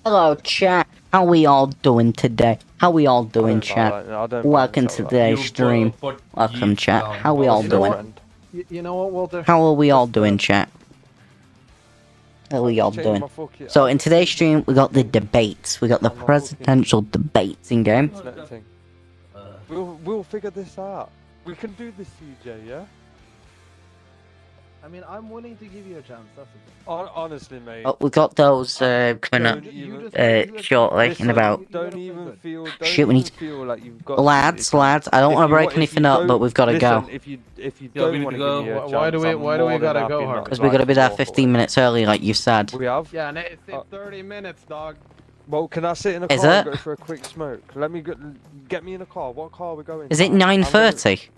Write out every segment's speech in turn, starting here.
Hello, chat. How we all doing today? How we all doing, chat? Welcome to today's stream. Welcome, chat. How we all doing? You know what, Walter? How are we all doing, chat? How are we all doing? So, in today's stream, we got the debates. We got the presidential debates in game. We'll figure this out. We can do this, CJ, yeah? I mean, I'm willing to give you a chance, that's the thing. Honestly, mate. Oh, we got those coming up shortly in about... Don't even feel like you've got Lads, I don't want to break anything up, but we've got to go. If you don't want to go, why do we gotta go, Harvey? Because we've got to be there 15 minutes early, like you said. We have? Yeah, and it's 30 minutes, dog. Well, can I sit in a car and go for a quick smoke? Let me get me in a car. What car are we going? Is it 9:30?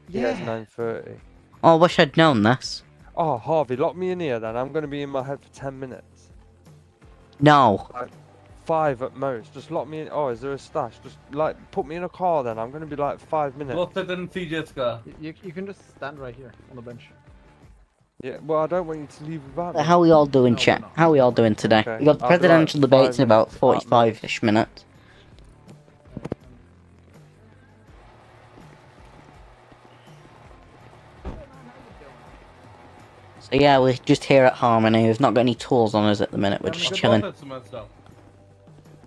Yeah, it's 9:30. Oh, I wish I'd known this. Oh, Harvey, lock me in here then. I'm going to be in my head for 10 minutes. No. Like 5 at most. Just lock me in. Oh, is there a stash? Just, like, put me in a car then. I'm going to be like 5 minutes. Go sit in CJ's car. You can just stand right here on the bench. Yeah, well, I don't want you to leave without me. How are we all doing, chat? How are we all doing today? Okay. We got the presidential debates in about 45-ish minutes. So yeah, we're just here at Harmony. We've not got any tools on us at the minute. We're just chilling.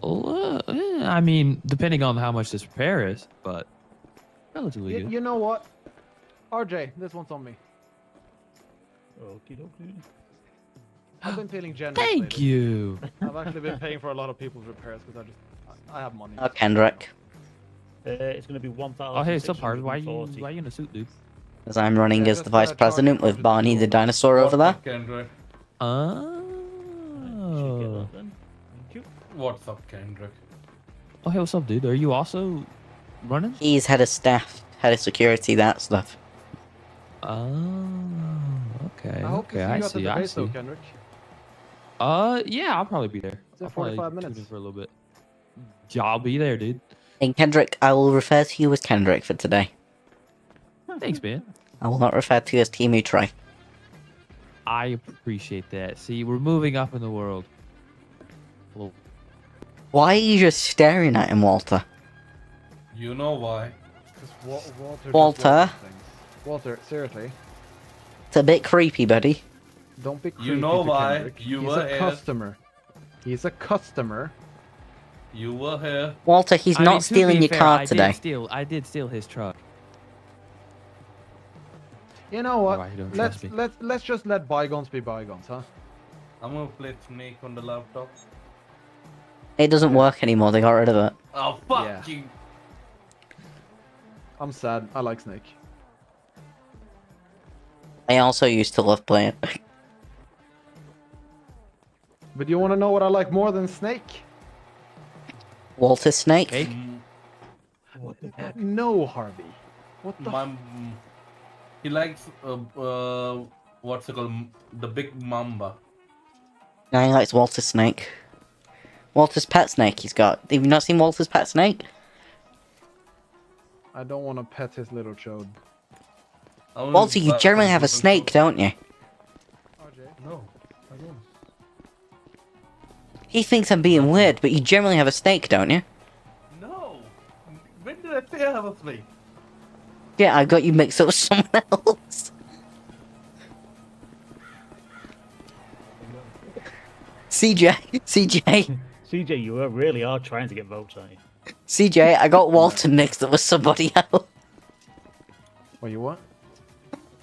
I mean, depending on how much this repair is, but relatively good. You know what? RJ, this one's on me. Okie dokie. I've been feeling generous. Thank you. I've actually been paying for a lot of people's repairs because I have money. Oh, Kendrick. It's going to be 1,000. Oh, hey, what's up, Harvey? Why you in a suit, dude? As I'm running as the vice president with Barney the dinosaur over there. Kendrick. Oh. What's up, Kendrick? Oh, hey, what's up, dude? Are you also running? He's head of staff, head of security, that stuff. Oh, okay. I hope to see you at the debate, though, Kendrick. Yeah, I'll probably be there. It's 45 minutes. For a little bit. Yeah, I'll be there, dude. And Kendrick, I will refer to you as Kendrick for today. Thanks, man. I will not refer to you as Timu Trey. I appreciate that. See, we're moving up in the world. Hello. Why are you just staring at him, Walter? You know why. Walter? Walter, seriously. It's a bit creepy, buddy. Don't be creepy. You know why. Kendrick. You He's were a here. customer. He's a customer. You were here. Walter, he's not stealing your car today. I did steal his truck. You know what? Why you don't let's trust me? let's just let bygones be bygones, huh? I'm going to play Snake on the laptop. It doesn't work anymore, they got rid of it. Oh, fuck Yeah. you. I'm sad. I like Snake. I also used to love playing. But you want to know what I like more than Snake? Walter Snake? Cake? What the fuck? No, Harvey. What the? He likes, what's it called? The big mamba. No, he likes Walter Snake. Walter's pet snake he's got. Have you not seen Walter's pet snake? I don't want to pet his little chode. Walter, you generally have a snake, don't you? RJ? No, I don't. He thinks I'm being weird, but you generally have a snake, don't you? No. When did I say I have a snake? Yeah, I got you mixed up with someone else. CJ. CJ, you really are trying to get votes, aren't you? CJ, I got Walter mixed up with somebody else. What you want?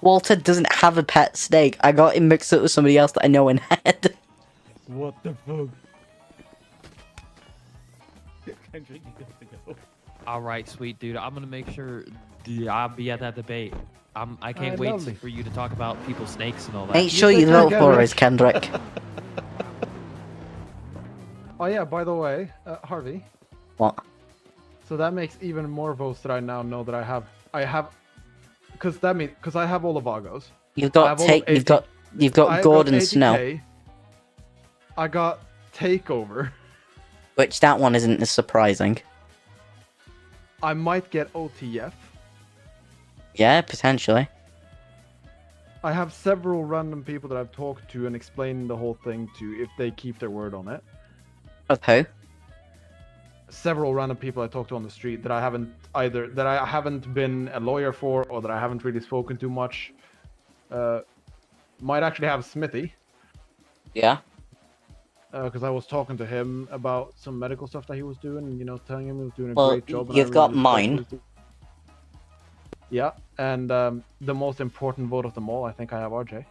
Walter doesn't have a pet snake. I got him mixed up with somebody else that I know in head. What the fuck? Kendrick, you got to go. All right, sweet dude. I'm gonna make sure I'll be at that debate. I can't wait lovely. for you to talk about people's snakes and all that. Make sure you vote for us, Kendrick. Oh yeah, by the way, Harvey. What? So that makes even more votes that I now know that I have, because I have all the Vagos. You've got you've got Gordon Snow. I got Takeover. Which that one isn't as surprising. I might get OTF. Yeah, potentially. I have several random people that I've talked to and explained the whole thing to if they keep their word on it. Of who? Several random people I talked to on the street that I haven't been a lawyer for, or that I haven't really spoken to much. Might actually have Smithy, Yeah. because I was talking to him about some medical stuff that he was doing, and telling him he was doing a Well, great job. And I you've really got respect what mine. he's doing. Yeah, and the most important vote of them all, I think I have RJ.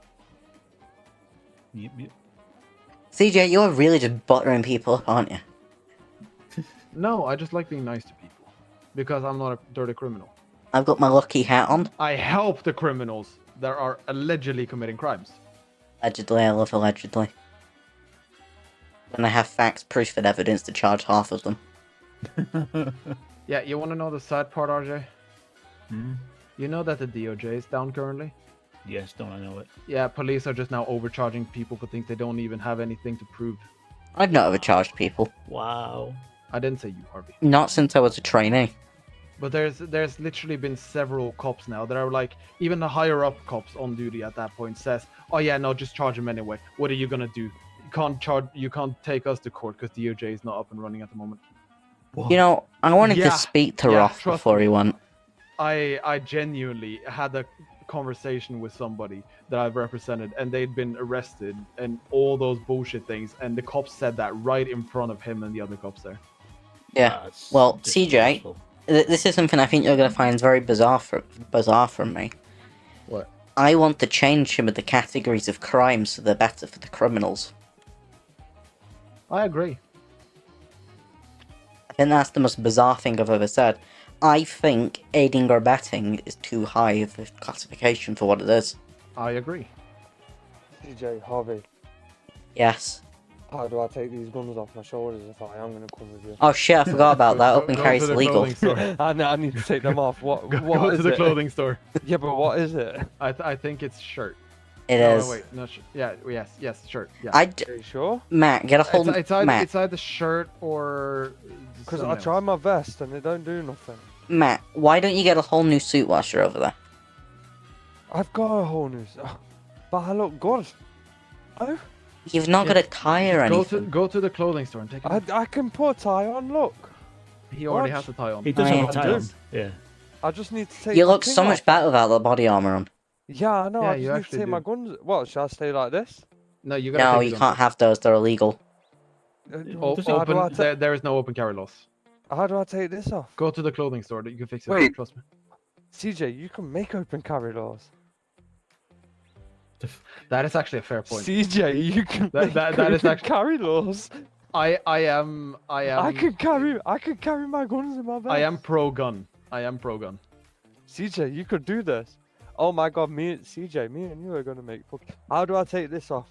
Yep. CJ, you're really just buttering people up, aren't you? No, I just like being nice to people, because I'm not a dirty criminal. I've got my lucky hat on. I help the criminals that are allegedly committing crimes. Allegedly, I love allegedly. And I have facts, proof, and evidence to charge half of them. Yeah, you want to know the sad part, RJ? Hmm? You know that the DOJ is down currently? Yes, don't I know it? Yeah, police are just now overcharging people for things they don't even have anything to prove. I've not overcharged people. Wow. I didn't say you, Harvey. Not since I was a trainee. But there's literally been several cops now that are like, even the higher up cops on duty at that point says, oh yeah, no, just charge him anyway. What are you gonna do? You can't take us to court because DOJ is not up and running at the moment. You know, I wanted Yeah, to speak to yeah, Roth trust before me. he went. I genuinely had a conversation with somebody that I've represented, and they'd been arrested and all those bullshit things, and the cops said that right in front of him and the other cops there. Yeah. That's Well, CJ, disgraceful. This is something I think you're going to find very bizarre from me. What? I want to change some of the categories of crime so they're better for the criminals. I agree. I think that's the most bizarre thing I've ever said. I think aiding or abetting is too high of a classification for what it is. I agree. CJ, Harvey, Yes. how do I take these guns off my shoulders if I am going to come with you? Oh shit, I forgot about that. Open Go carry's to the illegal. clothing store. I need to take them off. What Go is to the it? clothing store. Yeah, but what is it? I think it's shirt. It No, is. wait, no, yeah, yes, shirt. Yeah. I Are you sure? Matt, get a hold. It's Matt, either shirt or. Because something I tried else. my vest and it don't do nothing. Matt, why don't you get a whole new suit whilst you're over there? I've got a whole new... But I look good. Oh, You've not got a tie or Go anything. to the clothing store and take it. I can put a tie on, look. He already What? has a tie on. He does I have a tie on. do. Yeah. I just need to take You the look thing so much off. better without the body armor on. Yeah, I know. Yeah, I you just need to actually take my do. guns... What, should I stay like this? No, you gotta. No, take you it can't have those. They're illegal. Does he- How do I Open. There is no open carry laws. How do I take this off? Go to the clothing store. You can fix it. Wait. Trust me. CJ, you can make open carry laws. That is actually a fair point. CJ, you can That- make that is open actually- carry laws. I am. I can carry my guns in my vest. I am pro gun. I am pro gun. CJ, you could do this. Oh my god, me and you are gonna make How do I take this off?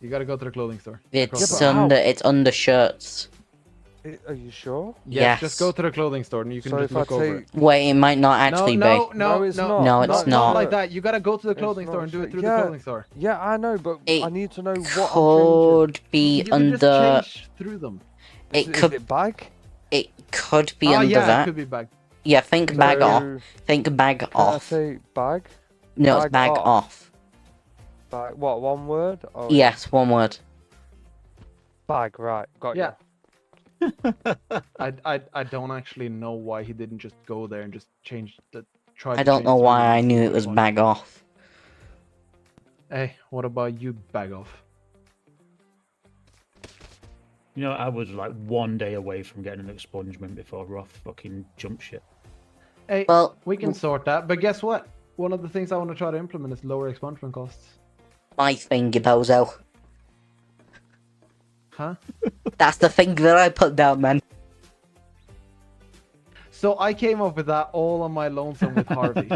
You gotta go to the clothing store. It's but how? it's under shirts. Are you sure? Yes. Just go to the clothing store and you can So just if I look over take- it. Wait, it might not actually no, be. No, it's not. No, it's not not. like that. You gotta go to the It's clothing not store and do it shit. through Yeah. the clothing store. Yeah, I know, but It I need to know what I'm changing. Could be You can under. just change through them. It Is could. it bag? It could be Oh under yeah, it that. could be back. Yeah, think bag So, off. Think bag Can I off. say bag? No, it's bag bag off? off. Bag. What? One word? Oh, Yes, one word. Bag. Right. Got Yeah. you. I don't actually know why he didn't just go there and just change the. Try. I to don't change know through why them I and knew see it what was he wanted. bag off. Hey, what about you, bag off? You know, I was like 1 day away from getting an expungement before Roth fucking jumped shit. Hey, Well, we can sort that. But guess what? One of the things I want to try to implement is lower expungement costs. my thing, you bozo. Huh? That's the thing that I put down, man. So I came up with that all on my lonesome with Harvey.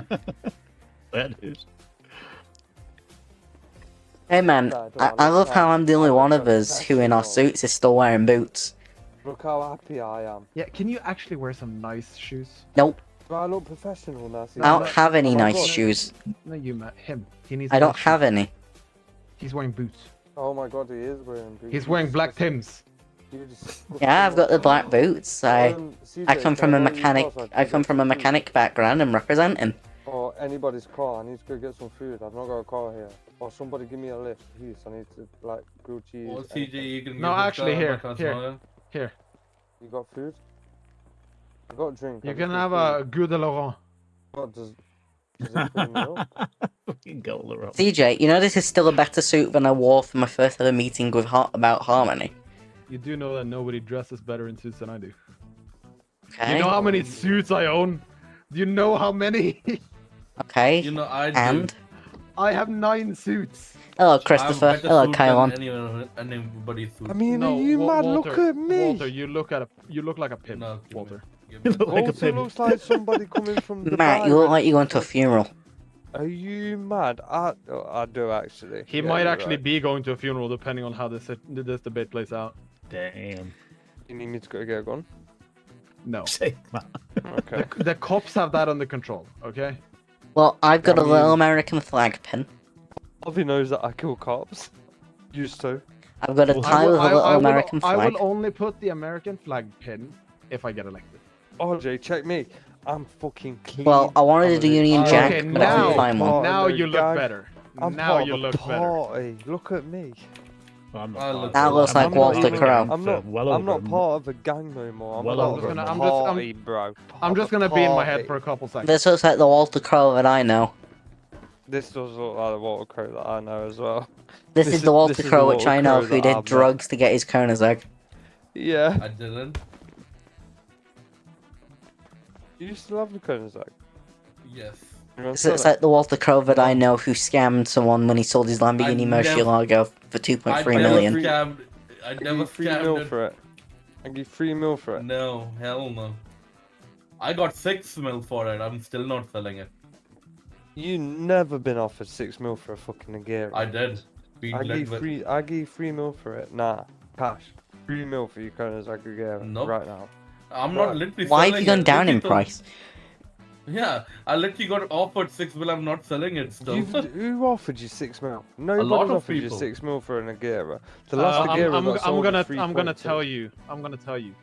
That is. Hey man, I love how I'm the only one of us who in our suits is still wearing boots. Look how happy I am. Yeah, can you actually wear some nice shoes? Nope, Do I look professional now? I don't no, have any oh my nice God. shoes. No, you, Matt. Him. He needs. I don't nice shoes. have any. He's wearing boots. Oh my god, he is wearing boots. He's wearing black Tims. Yeah, I've got the black boots. I come from a mechanic. I come from a mechanic background and represent him. Or anybody's car. I need to go get some food. I've not got a car here. Or somebody give me a lift, please. I need to like grilled cheese. Or CJ, you can No, give us actually, the here. macaroni. Here. You got food? I got a drink. You can have a Goody Laurent. What does it come in milk? Fucking go the road. CJ, you know this is still a better suit than I wore for my first ever meeting with about Harmony. You do know that nobody dresses better in suits than I do. Okay. You know how many suits I own? Do you know how many? Okay. You know, I And do. I have 9 suits. hello, I have Christopher. better Hello, suit Kylon. than anybody's suit. I mean, No, are you mad? Walter, Look at me. Walter, you look like a pimp, No, give me- Walter. give me- You look like a Also pimp. looks like somebody coming from Dubai. Matt, you look with like you're going to a fucking- funeral. Are you mad? I do actually. He Yeah, might you're actually right. be going to a funeral depending on how this debate plays out. Damn. You need me to go get a gun? No. Sick, man. Okay. The cops have that under control, okay? Well, I've got I a little mean- American flag pin. Harvey knows that I kill cops. Used to. I've got a Well, tie with a little American I flag. will only put the American flag pin if I get elected. RJ, check me. I'm fucking clean. Well, I wanted to I'm do a- Union I'm Jack, Okay, but I couldn't now- find one. Oh, Now no, you look gang. better. I'm Now part you of a look better. party. Look at me. I'm I not look- That looks like I'm not Walter even- Crowe. I'm not. well I'm over not a part of a gang no more. I'm well part over of a a month. party, bro. I'm just Part of gonna be in my head party. for a couple seconds. This looks like the Walter Crowe that I know. This does look like the Walter Crowe that I know as well. This This is is- the Walter this is the Crowe which Walter I know Crowe who that did I've met. drugs to get his Koenigsegg. Yeah. I didn't. You still have the Koenigsegg? Yes. You wanna This sell looks it? like the Walter Crowe that I know who scammed someone when he sold his Lamborghini never- Murcielago for I 2.3 never million. scammed. I I give never you 3 mil scammed it. for it. I give 3 mil for it. No, hell no. I got 6 mil for it. I'm still not selling it. You never been offered 6 mil for a fucking Agera. I did. Being I led give with. 3. I give 3 mil for it. Nah, cash. 3 mil for your Koenigsegg Agera Nope. right now. I'm not Right. literally Why selling have you gone it. down in People- price? Yeah, I literally got offered 6 mil. I'm not selling it still. Who offered you 6 mil? Nobody's lot of offered you people. 6 mil for an Agera. The last I'm, Agera I'm, got sold gonna at I'm gonna 3.2. tell you. I'm gonna tell you.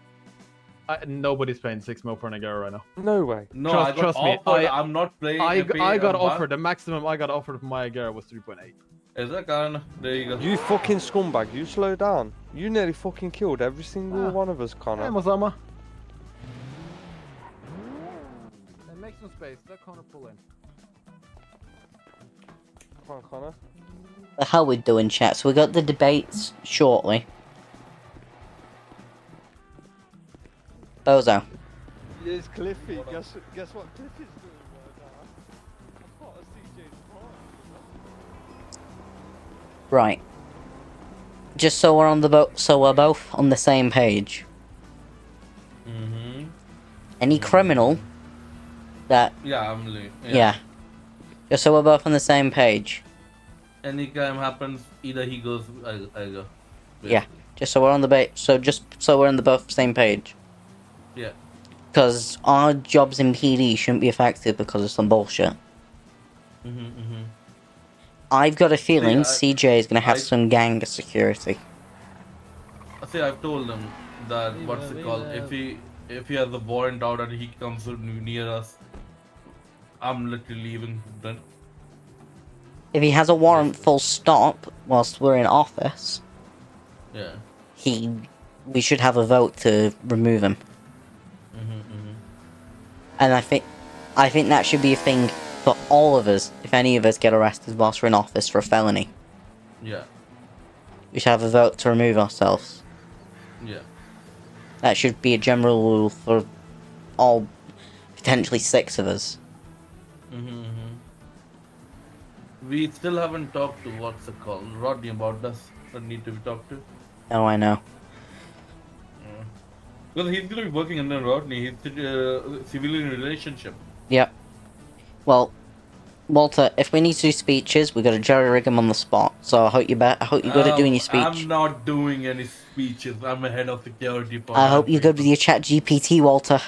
Nobody's paying 6 mil for an Agera right now. No way. No, Trust- I got trust me, offered. I'm not playing. I got offered. The maximum I got offered for my Agera was 3.8. Is that kind? There you go. You fucking scumbag. You slow down. You nearly fucking killed every single Ah. one of us, Hey, Connor. Masama. Then make some space. Let Connor pull in. Come on, Connor. The hell we doing, chat? So we got the debates shortly. Bozo. It's Cliffy. Guess what Cliffy's doing right now? I'm part of CJ's party. Right. Just so we're on the boat, so we're both on the same page. Mm-hmm. Any criminal that, Yeah, I'm leaving. yeah. Just so we're both on the same page. Any crime happens, either he goes, I go. Yeah. Just so we're on the just so we're on the both same page. Yeah. Because our jobs in PD shouldn't be affected because of some bullshit. Mm-hmm, mm-hmm. I've got a feeling See, CJ is gonna have I- some gang security. See, I've told him that what's it called? If he has a warrant out and he comes near us, I'm literally leaving. Then If he has a warrant full stop whilst we're in office, yeah. we should have a vote to remove him. Mm-hmm, mm-hmm. And I think that should be a thing for all of us. If any of us get arrested whilst we're in office for a felony, Yeah. we should have a vote to remove ourselves. Yeah. That should be a general rule for all, potentially 6 of us. Mm-hmm, mm-hmm. We still haven't talked to what's it called? Rodney about this that need to be talked to. Oh, I know. Well, he's gonna be working under Rodney. He's civilian relationship. Yep. Well, Walter, if we need to do speeches, we got to jerry rig them on the spot. So I hope you're good at doing your speech. I'm not doing any speeches. I'm a head of security. For I hope you're good with your chat GPT, Walter.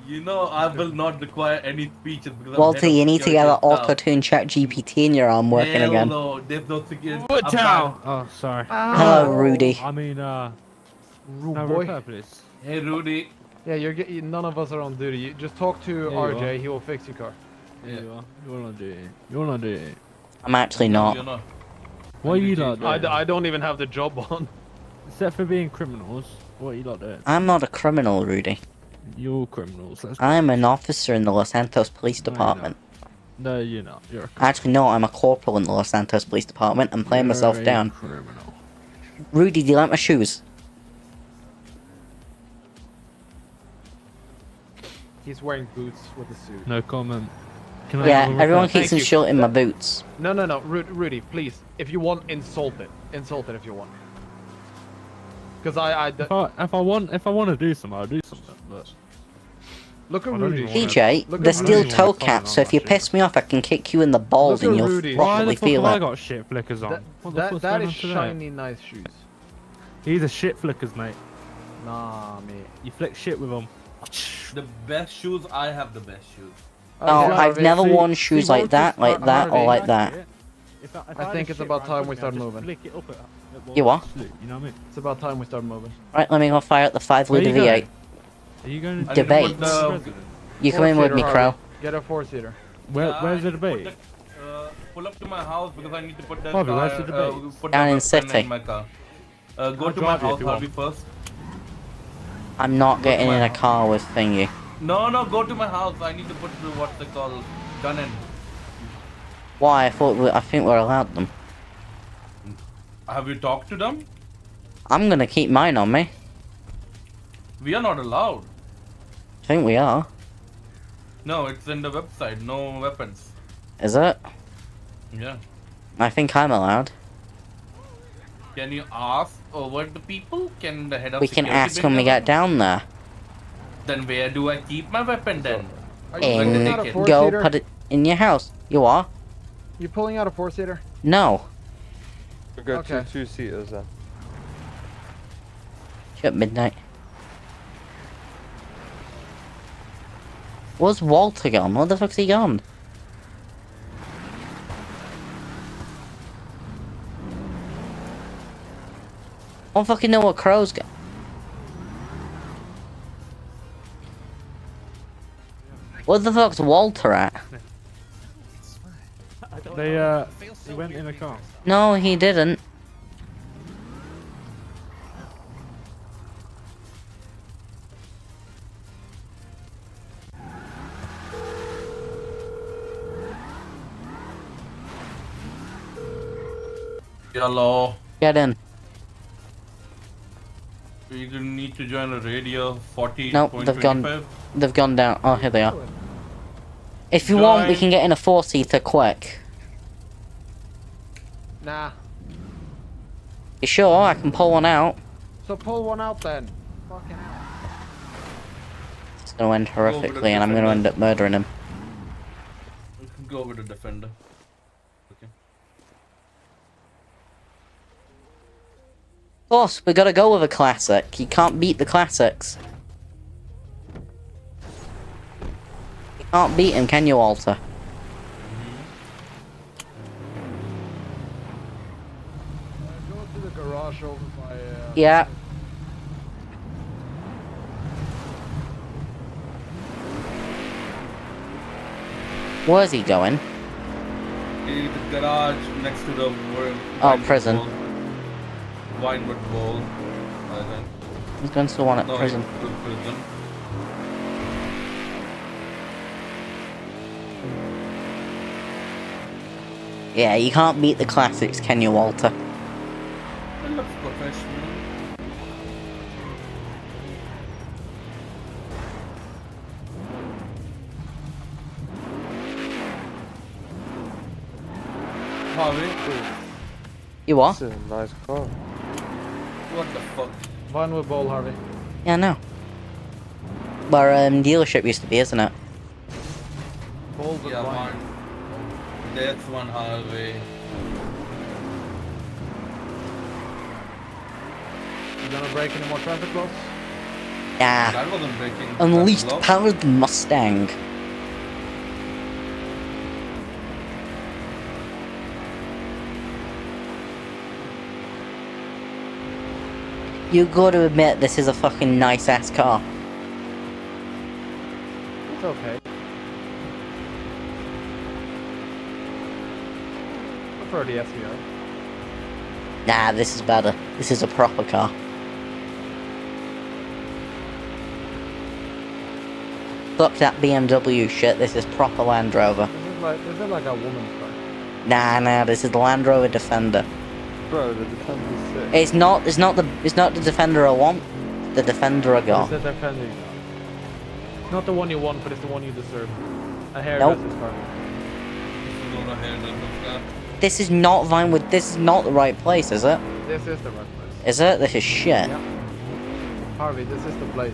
You know, I will not require any speeches because Walter, I'm head you of need to security get that staff. auto-tune chat GPT in your arm working Hell again. No, there's no security. What I'm town? Oh, sorry. Hello, Rudy. I mean, Rude no, boy. repair, please. bad. Hey, Rudy. Yeah, none of us are on duty. Just talk to you RJ. are. He will fix your car. There you are. You wanna do it? You wanna do it? I'm actually No, not. you're not. What are you lot doing? I don't even have the job on. Except for being criminals, what are you lot doing? I'm not a criminal, Rudy. You're criminals. Let's go. I'm an officer in the Los Santos Police No, you're Department. No, you're not. You're a criminal. Actually, no, I'm a corporal in the Los Santos Police Department. I'm playing myself You're a down. criminal. Rudy, do you like my shoes? He's wearing boots with a suit. No comment. Can I Yeah, have a everyone request? keeps Thank you. insulting my boots. No, Rudy, please. If you want, insult it. Insult it if you want. Because If I want to do something, I'll do something. But look at I don't Rudy. even wanna- PJ, Look they're at still Rudy. toe caps, so if you piss me off, I can kick you in the balls Look and at you'll Rudy. why properly the fuck feel have I it. got shit flickers on? What the fuck's That going is on today? shiny, nice shoes. These are shit flickers, mate. Nah, mate. You flick shit with them. The best shoes, I have the best shoes. No, Okay, I've Harvey. never See- worn see, shoes what like that, was this- or Harvey, like that. I think it's about time we start moving. Flick it up at You what? You know what I mean? It's about time we start moving. Right, let me go fire up the 5 Where litre you V8. Are you going to I need to Debate. put the- You come in with me, Four-seater, Crow. Harvey. Get a 4-seater. Where's the I need to debate? put the- pull up to my house because I need to put the Harvey, where's car, the debate? put Down the in weapon City. in my car. Go I'll to my drive you if house, you Harvey, want. first. I'm not getting my in a house. car with thingy. No, go to my house. I need to put the, what's they call, gun in. Why? I think we're allowed them. Have you talked to them? I'm gonna keep mine on me. We are not allowed. I think we are. No, it's in the website. No weapons. Is it? Yeah. I think I'm allowed. Can you ask over the people? Can the head of We can security ask bring when we them? get down there. Then where do I keep my weapon then? Are you Like pulling the out a ticket. Go 4-seater? put it in your house. You are? You pulling out a 4-seater? No. We'll go Okay. two-seaters then. At midnight. Where's Walter gone? Where the fuck's he gone? I don't fucking know what Crow's got. Where the fuck's Walter at? He went in a car. No, he didn't. Hello. Get in. You need to join a radio 40.25. Nope, they've gone down. Oh, here they are. If you want, we Join. can get in a 4-seater quick. Nah. You sure? I can pull one out. So pull one out then. Fucking hell. It's gonna end with horrifically, the and I'm gonna defender. end up murdering him. Go with the defender. Okay. Of course, we gotta go with a classic. You can't beat the classics. You can't beat him, can you, Walter? Go to the garage over by. Yeah. Where's he going? The garage next to the Prison. Winewood Bowl. I think. He's going to the one at No, prison. to prison. Yeah, you can't beat the classics, can you, Walter? It looks professional. Harvey, You what? This is a nice car. what the fuck? Vinewood Bowl, Harvey. Yeah, I know. Where dealership used to be, isn't it? Bowls with Yeah, wine. one. That's one Harvey. You gonna break any more traffic laws? Yeah. That wasn't breaking. Unleashed that law. powered Mustang. You gotta admit, this is a fucking nice ass car. It's okay. prefer the SVR. Nah, this is better. This is a proper car. Fuck that BMW shit, this is proper Land Rover. Is it like a woman's car? Nah, this is the Land Rover Defender. Bro, the Defender's sick. It's not the Defender I want, the Defender I got. It's the Defender you got. It's not the one you want, but it's the one you deserve. A hairdresser's car. This is not Vinewood, this is not the right place, is it? This is the right place. Is it? This is shit. Yeah. Harvey, this is the place.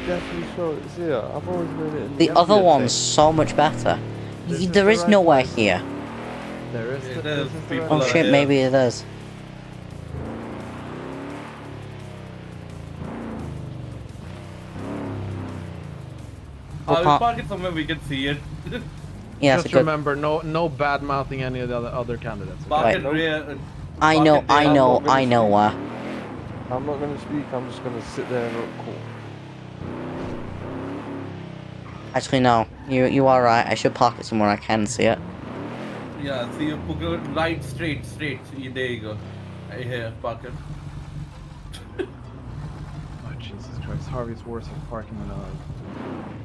Definitely sure it's here. I've always known it in The other India one's thing. so much better. This is There the is right nowhere place. here. There is. It This is. is the People right Oh are place. shit, here. maybe it is. I will park it somewhere we can see it. Yeah, that's Just a good. remember, no bad mouthing any of the other candidates. okay? Park it Right. rear. I know where. I'm not gonna speak, I'm just gonna sit there and look cool. Actually, no. You are right. I should park it somewhere I can see it. Yeah, see you put it right straight. There you go. Right here, park it. Oh, Jesus Christ, Harvey's worse at parking than I.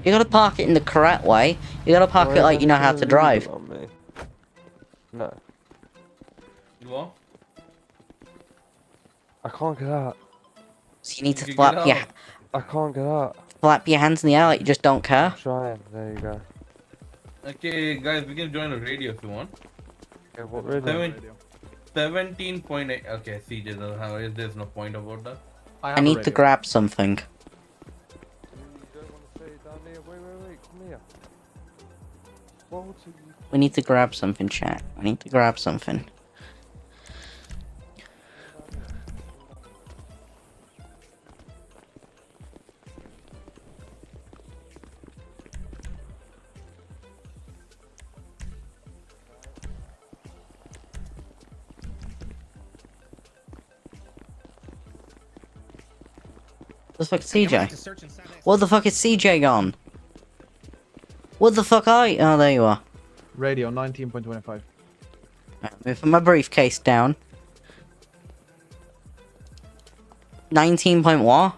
You gotta park it in the correct way. You gotta park it like you know how to drive. On me. No, What? I can't get out. So you need to You flap get your out. I can't get out. hands in the air like you just don't care. I'm trying. There you go. Okay, guys, we can join a radio if you want. Okay, what radio? 17.8. Okay, CJ doesn't have it. There's no point about that. I need to grab something. You don't want to say it down there? Wait, come here. What would you... We need to grab something, chat. We need to grab something. What the fuck is CJ? What the fuck is CJ gone? What the fuck are you? Oh, there you are. Radio 19.25. Right, move my briefcase down. 19 point what?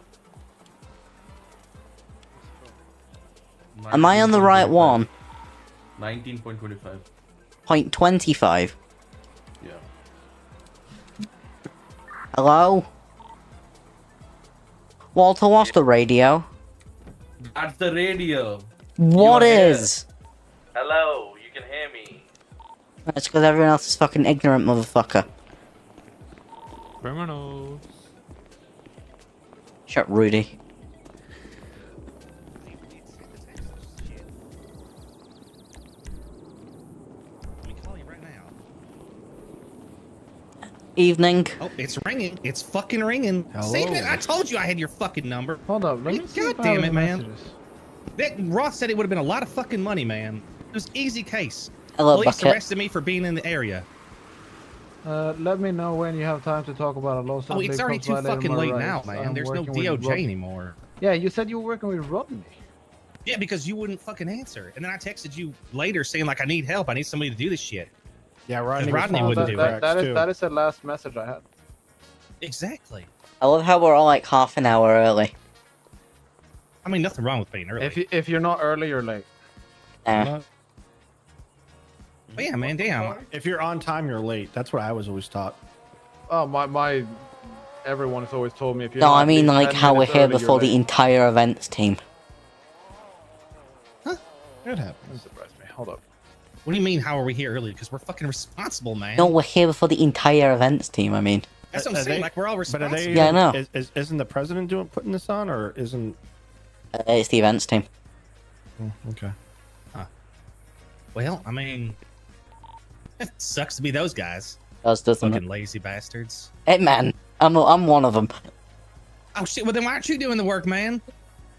Am I on the right one? 19.25. Point 25. Yeah. Hello? Walter, what's the radio? That's the radio. What You are is? Hello, you can hear me. That's because everyone else is fucking ignorant, motherfucker. Criminals. Shut Rudy. Evening. Oh, it's ringing. It's fucking ringing. See, man, I told you I had your fucking number. Hold up, let me see. God if I damn have it, any man. messages. That Ross said it would have been a lot of fucking money, man. It was easy case. Hello, Police Bucket. arrested me for being in the area. Let me know when you have time to talk about a law. Oh, it's already too fucking late now, man. There's no DOJ anymore. Yeah, you said you were working with Rodney. Yeah, because you wouldn't fucking answer. And then I texted you later saying, like, I need help. I need somebody to do this shit. Yeah, Rodney Rodney wouldn't do it. That is the last message I had. Exactly. I love how we're all like half an hour early. I mean, nothing wrong with being early. If you're not early, you're late. But yeah, man, damn. If you're on time, you're late. That's what I was always taught. Oh, my everyone has always told me if you're No, not I mean 10 like how we're minutes here early, before you're the late. entire events team. It happens. Don't surprise me. Hold up. What do you mean, how are we here early? Because we're fucking responsible, man. No, we're here before the entire events team, I mean. That's what I'm saying. Like, we're all responsible. But are they? Yeah, I know. Isn't the president putting this on, or isn't? It's the events team. Okay. Well, I mean, it sucks to be those guys. Doesn't Fucking it? lazy bastards. Hey man, I'm one of them. Oh shit! Well, then why aren't you doing the work, man?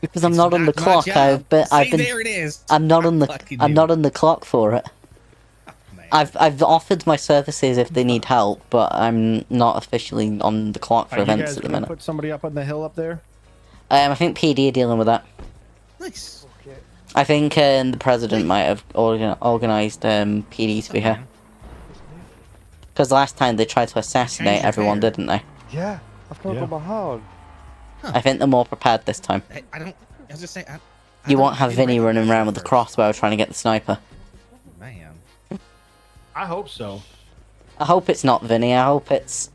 Because I'm It's not on the my clock. job. I've See, been. there it is. I'm not on the. fucking I'm knew not it. on the clock for it. Man. I've offered my services if they need help, but I'm not officially on the clock for Are you events guys at the gonna minute. put somebody up on the hill up there? I think PD are dealing with that. Nice. I think the president might have organised PD to be here. Because last time they tried to assassinate everyone, didn't they? Yeah, I've still got my hand. I think they're more prepared this time. I don't. I was just saying. You won't have Vinny running around with the crossbow trying to get the sniper. Man. I hope so. I hope it's not Vinny. I hope it's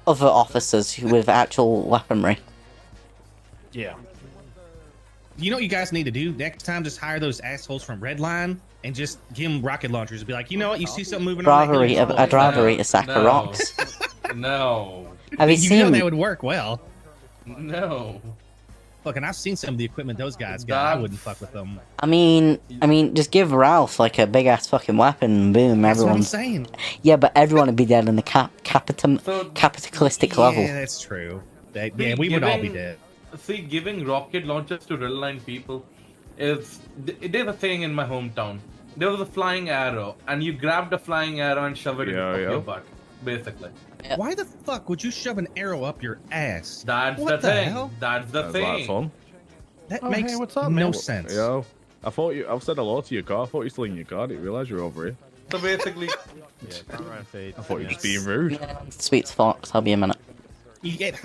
other officers with actual weaponry. Yeah. You know what you guys need to do next time? Just hire those assholes from Redline and just give them rocket launchers and be like, you know what? You see something moving on. I'd rather eat a sack of rocks. No. Have you seen? You know that would work well. No. Look, and I've seen some of the equipment those guys got. I wouldn't fuck with them. I mean, just give Ralph like a big ass fucking weapon, and boom, That's everyone's. what I'm saying. Yeah, but everyone would be dead in the capitalistic level. Yeah, that's true. Yeah, we would all be dead. See, giving rocket launchers to Redline people is... There's a thing in my hometown. There was a flying arrow, and you grab the flying arrow and shove it in your butt, basically. Yep. Why the fuck would you shove an arrow up your ass? That's what the thing. Hell? That's the thing. Like fun. That makes hey, what's up, no man? sense. Yo, I've said hello to your car. I thought you were still in your car. I didn't realise you were over here. So basically... I thought you were just being rude. Sweet Fox, I'll be a minute.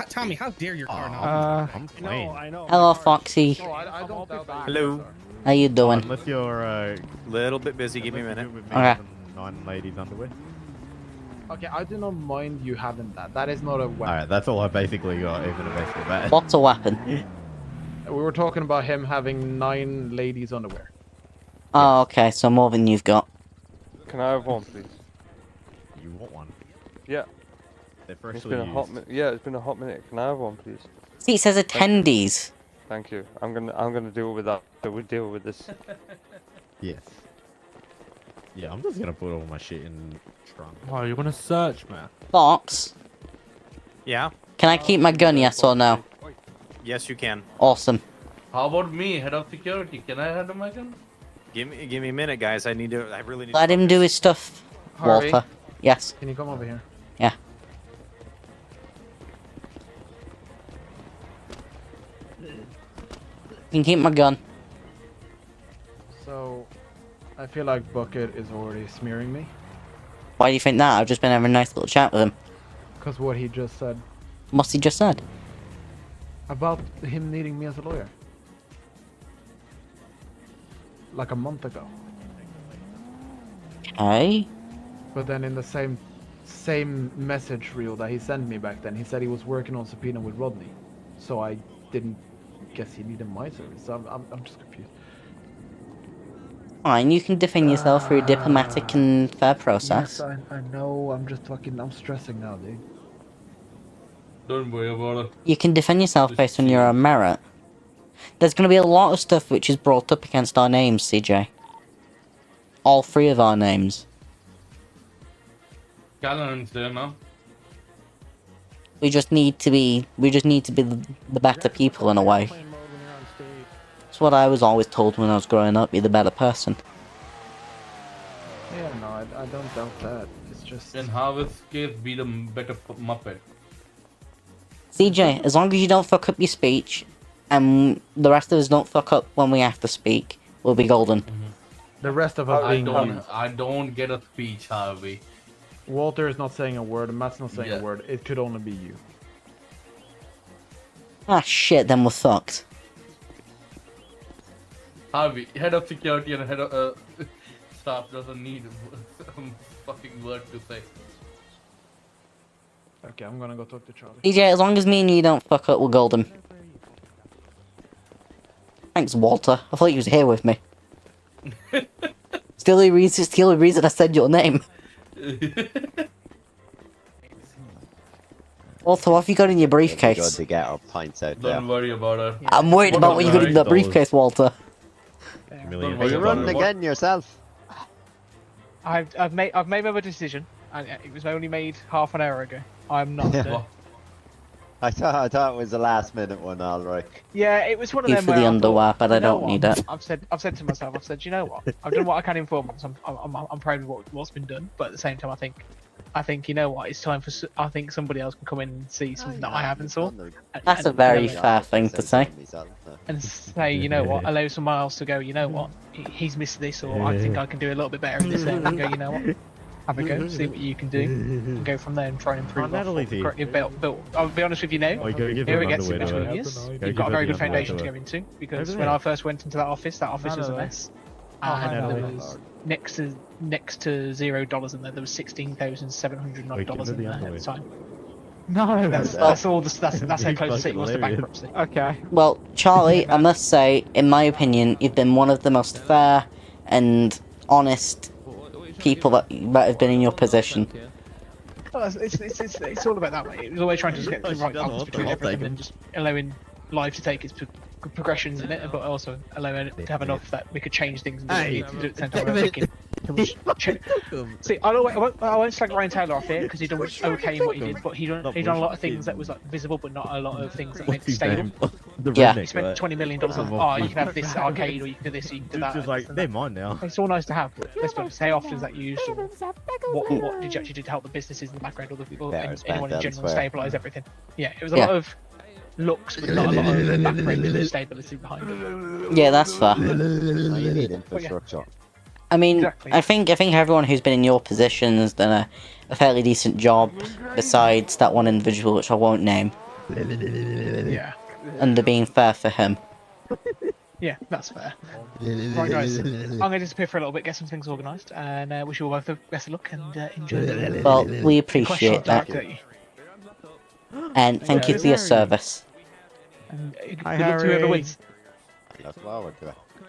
Tommy, how dare your car not? I'm playing. I know. Hello, Foxy. I don't doubt that. Hello. How you doing? Unless you're a little bit busy, give me a minute. Okay. 9 ladies underwear. Okay, I do not mind you having that. That is not a weapon. Alright, that's all I basically got, even a basic bet. What's a weapon? We were talking about him having 9 ladies' underwear. Oh, okay, so more than you've got. Can I have one, please? You want one? Yeah. They're It's freshly been a used. hot minute. Yeah, it's been a hot minute. Can I have one, please? See, it says attendees. Thank you. I'm gonna deal with that. So we deal with this. Yes. Yeah, I'm just gonna put all my shit in trunk. Oh, you want to search, man? Fox, Yeah? can I keep my gun, yes or no? Yes, you can. Awesome. How about me, head of security? Can I have my gun? Give me a minute, guys. I really need Let to him do his stuff, Harvey? Walter. Yes. Can you come over here? Yeah. You can keep my gun. So, I feel like Bucket is already smearing me. Why do you think that? I've just been having a nice little chat with him. Because what he just said. What's he just said? About him needing me as a lawyer. Like a month ago. Okay. But then in the same message reel that he sent me back then, he said he was working on subpoena with Rodney. So I didn't guess he needed my service. So I'm just confused. Fine, you can defend yourself through a diplomatic and fair process. Yes, I know. I'm just fucking. I'm stressing now, dude. Don't worry about it. You can defend yourself based on your own merit. There's going to be a lot of stuff which is brought up against our names, CJ. All 3 of our names. Callan's there now. We just need to be the better people in a way. That's what I was always told when I was growing up, be the better person. Yeah, no, I don't doubt that. It's just. In Harvey's case, be the better Muppet. CJ, as long as you don't fuck up your speech, and the rest of us don't fuck up when we have to speak, we'll be golden. The rest of us being honest. I don't get a speech, Harvey. Walter is not saying a word, and Matt's not saying Yeah. a word. It could only be you. Ah shit, then we're fucked. Harvey, head of security and head of staff doesn't need a fucking word to say. Okay, I'm gonna go talk to Charlie. CJ, as long as me and you don't fuck up, we're golden. Thanks, Walter. I thought you was here with me. Still the reason I said your name. Walter, what have you got in your briefcase? To get our pints out there. Don't worry about it. I'm worried about what you got in that briefcase, Walter. Don't Are you running again yourself? I've made my decision, and it was only made half an hour ago. I'm not. I thought it was a last minute one, all right. Yeah, it was one of You them. for where the I underwear, thought, but I you know don't what? need it. I've said to myself, you know what? I've done what I can in 4 months. I'm proud of what's been done, but at the same time, I think I think, you know what, it's time for. I think somebody else can come in and see something that I haven't saw. That's a very fair thing to say. And say, you know what, allow someone else to go, you know what, he's missed this, or I think I can do a little bit better in this area, and go, you know what, have a go, see what you can do, and go from there and try and improve off what we've currently built. I'll be honest with you now, here it gets in between years, you've got a very good foundation to go into, because when I first went into that office was a mess. And there was next to $0 in there. There was $16,700 in there at the time. No, that's all. That's how close the city was to bankruptcy. Okay. Well, Charlie, I must say, in my opinion, you've been one of the most fair and honest people that have been in your position. Well, it's all about that way. It was always trying to just get the right balance between everything and just allowing life to take its progressions in it, but also allowing it to have enough that we could change things and do it at the same time. Thinking, see, I won't slag Ryan Taylor off here because he done okay in what he did, but he done a lot of things that was like visible, but not a lot of things that made it stable. Yeah, he spent $20 million on, you can have this arcade, or you can do this, or you can do that. Just like, they're mine now. It's all nice to have, but let's be honest, how often is that used? What did you actually do to help the businesses in the background, or the people, and anyone in general, stabilise everything? Yeah, it was a lot of looks, but not a lot of background stability behind it. Yeah, that's fair. You need infrastructure. I mean, Exactly. I think everyone who's been in your position has done a fairly decent job, besides that one individual, which I won't name. Yeah. Under being fair for him. Yeah, that's fair. Right, guys, I'm going to disappear for a little bit, get some things organised, and wish you all both the best of luck and enjoy. Well, we appreciate that. And thank you for your service. And good Hi, luck to whoever Harry. wins.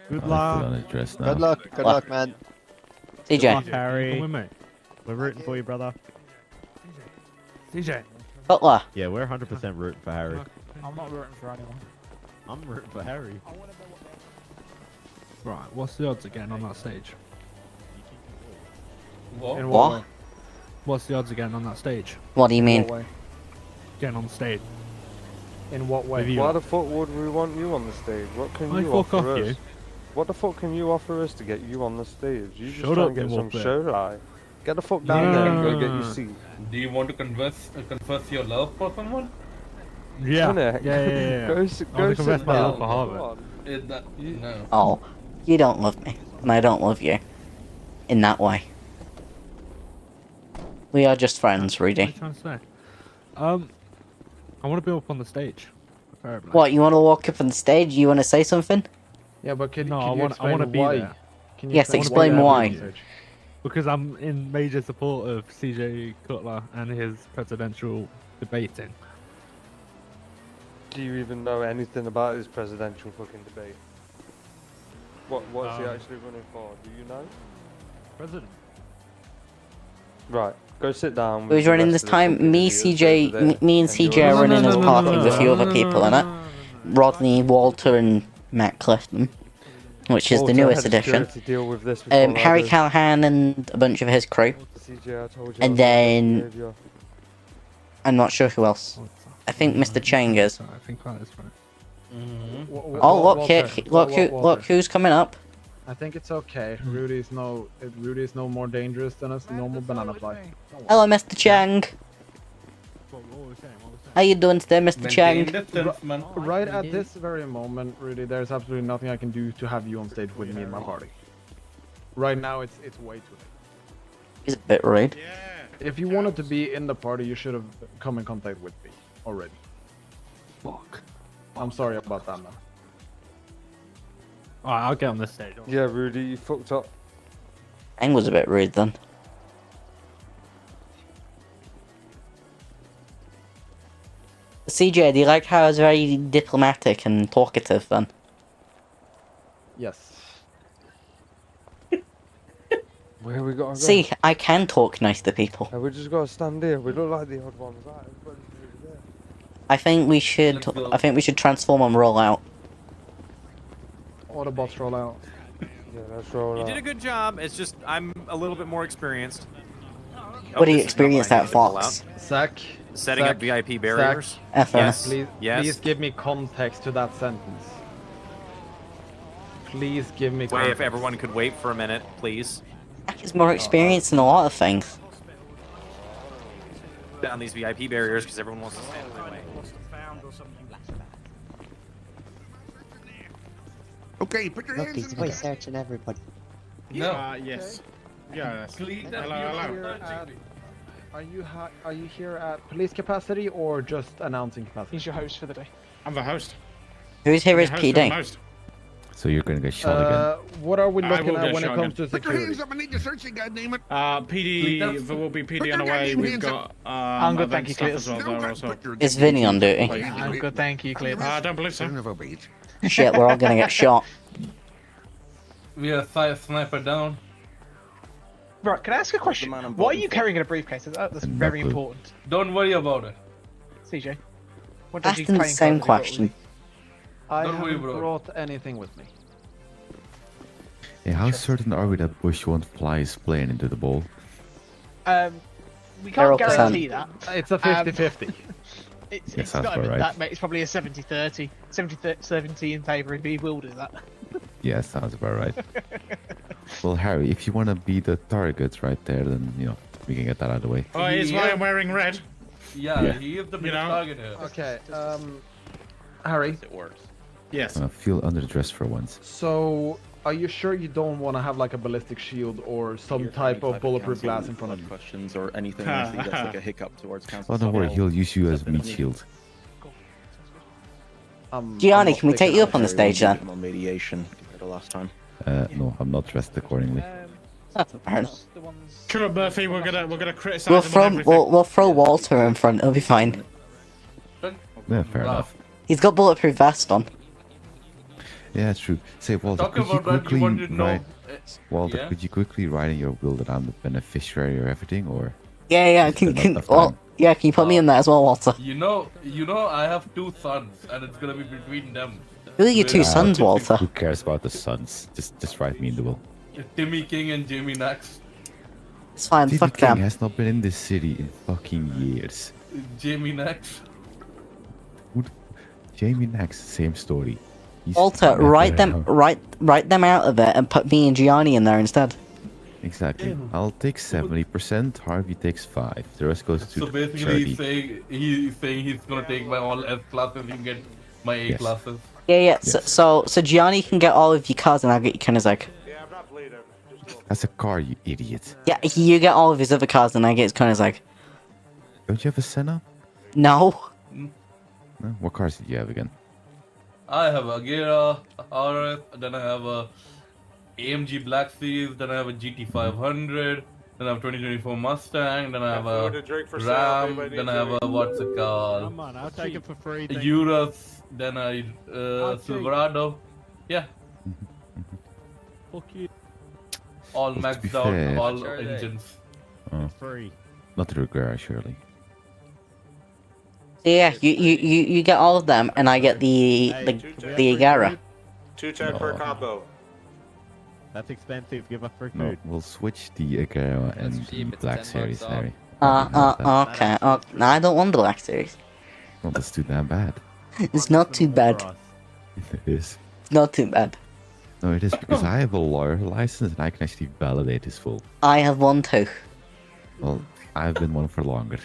Good luck. Good luck, man. CJ. Harry. We're rooting for you, brother. CJ. Butler. Yeah, we're 100% rooting for Harry. I'm not rooting for anyone. I'm rooting for Harry. Right, what's the odds again on that stage? What? What's the odds again on that stage? What do you mean? Getting on stage. In what way? Why the fuck would we want you on the stage? What can you fuck offer off us? you. What the fuck can you offer us to get you on the stage? You just Shut try up, and get you some muppet. show live. Get the fuck down there and go get your seat. Do you want to confess your love for someone? Yeah. Innit? Yeah. Go I sit want to confess my down. love for Come Harvey. on. No. Oh, you don't love me, and I don't love you. In that way. We are just friends, What are Rudy. you trying to say? I want to be up on the stage. Preferably. What, you want to walk up on the stage? You want to say something? Yeah, but can you I want to be why? there. Can you Yes, explain you're why. on stage? Because I'm in major support of CJ Cutler and his presidential debating. Do you even know anything about his presidential fucking debate? What's he actually running for? Do you know? President. Right, go sit down. Who's running this time? Me, CJ, me and CJ are running as party with a few other people in it. Rodney, Walter, and Matt Clifton, which is the newest addition. Harry Callahan and a bunch of his crew. And then I'm not sure who else. I think Mr. Chang is. I think that is right. Oh, look who's coming up. I think it's okay. Rudy is no more dangerous than a normal banana fly. Hello, Mr. Chang. How you doing today, Mr. Maintain Chang? distance, man. Right at this very moment, Rudy, there's absolutely nothing I can do to have you on stage with me and my party. Right now, it's way too late. He's a bit rude. If you wanted to be in the party, you should have come in contact with me already. Fuck. I'm sorry about that, man. Alright, I'll get on this stage. Yeah, Rudy, you fucked up. Chang was a bit rude then. CJ, do you like how I was very diplomatic and talkative then? Yes. Where we gotta go? See, I can talk nice to people. Have we just gotta stand here? We look like the odd ones, right? Everybody's really there. I think we should transform and roll out. Autobots roll out. Yeah, let's roll You out. did a good job. It's just I'm a little bit more experienced. What do you this is not experience what I at needed to pull Fox? Zach. Setting up VIP barriers. FS. Please, Yes. please give me context to that sentence. Please give me Wait, context. if everyone could wait for a minute, please. Zach is more experienced in a lot of things. down these VIP barriers because everyone wants to stand in my way. Okay, put your Look, hands he's in voice searching everybody. No. Yes. Yes. Clean that Hello. Are you here at police capacity or just announcing capacity? He's your host for the day. I'm the host. Who's here as I'm the PD? host. So you're gonna get shot again. What are we I looking will at get when it shot comes again. to Put your hands security? up, I need to search you, goddammit. PD, there will be PD on the way. We've got I'm good, thank you, stuff Cletus. as well there also. Is Vinny on duty? I'm good, thank you, Cletus. I don't believe so. Shit, we're all gonna get shot. We are five sniper down. Right, can I ask a question? What are you carrying in a briefcase? That's very important. Don't worry about it. CJ, what did you Asking the playing same cards have you got with question. I Don't worry, haven't bro. brought anything with me. Yeah, how certain are we that Bush won't fly his plane into the ball? We can't 0%. guarantee that. It's a 50-50. It's sounds not about even right. that, mate. It's probably a 70-30. 70 in favour if he will do that. Yeah, sounds about right. Well, Harry, if you want to be the target right there, then, you know, we can get that out of the way. Oh, he's why I'm wearing red. Yeah, he is the big target here. Okay, Harry. It works. Yes. Feel underdressed for once. So, are you sure you don't want to have like a ballistic shield or some type of bulletproof glass in front of you? Questions or anything I think that's like a hiccup towards council. Oh, don't worry, he'll use you as meat shield. Gianni, can we take you up on the stage then? On mediation compared to last time. No, I'm not dressed accordingly. Fair enough. Come on, Murphy. We're gonna criticize We'll him on throw everything. we'll throw Walter in front. It'll be fine. Yeah, fair enough. He's got bulletproof vest on. Yeah, it's true. Say, Walter, Talk could you about that, you quickly wanted to know- write... Walter, yeah? could you quickly write in your will that I'm the beneficiary of everything, or... Yeah. Can well, yeah. Can you put me in there as well, Walter? You know, I have two sons, and it's gonna be between them. Who are your two sons, Walter? Who cares about the sons? Just write me in the will. Timmy King and Jamie Nax. It's fine. Stevie Fuck King them. has not been in this city in fucking years. Jamie Nax. Jamie Nax, same story. He's Walter, never write them around. write them out of it and put me and Gianni in there instead. Exactly. I'll take 70%. Harvey takes 5. The rest goes to So the basically, charity. he's saying he's gonna take my all S classes. You can get my A Yes. classes. Yeah. So Gianni can get all of your cars and I'll get you Koenigsegg. That's a car, you idiot. Yeah, you get all of his other cars and I get his Koenigsegg. Don't you have a Senna? No. No? What cars did you have again? I have a Gira RS, then I have a AMG Black Series, then I have a GT500, then I have 2024 Mustang, then I have a Ram, then I have a what's it called? Come on, I'll take it for free. A thank you. Urus, then I Silverado. Yeah, Fuck you. all Well, to be maxed out, fair- all engines. Oh, Free. not to regret, surely. Yeah, you get all of them and I get the Agara. 210 per combo. That's expensive. Give us free No, food. we'll switch the Agera and the Black Series, Harry. Okay. No, I don't want the Black Series. Well, that's too damn bad. It's not too bad. It is. It's not too bad. No, it is because I have a lawyer license and I can actually validate his full. I have one too. Well, I've been one for longer.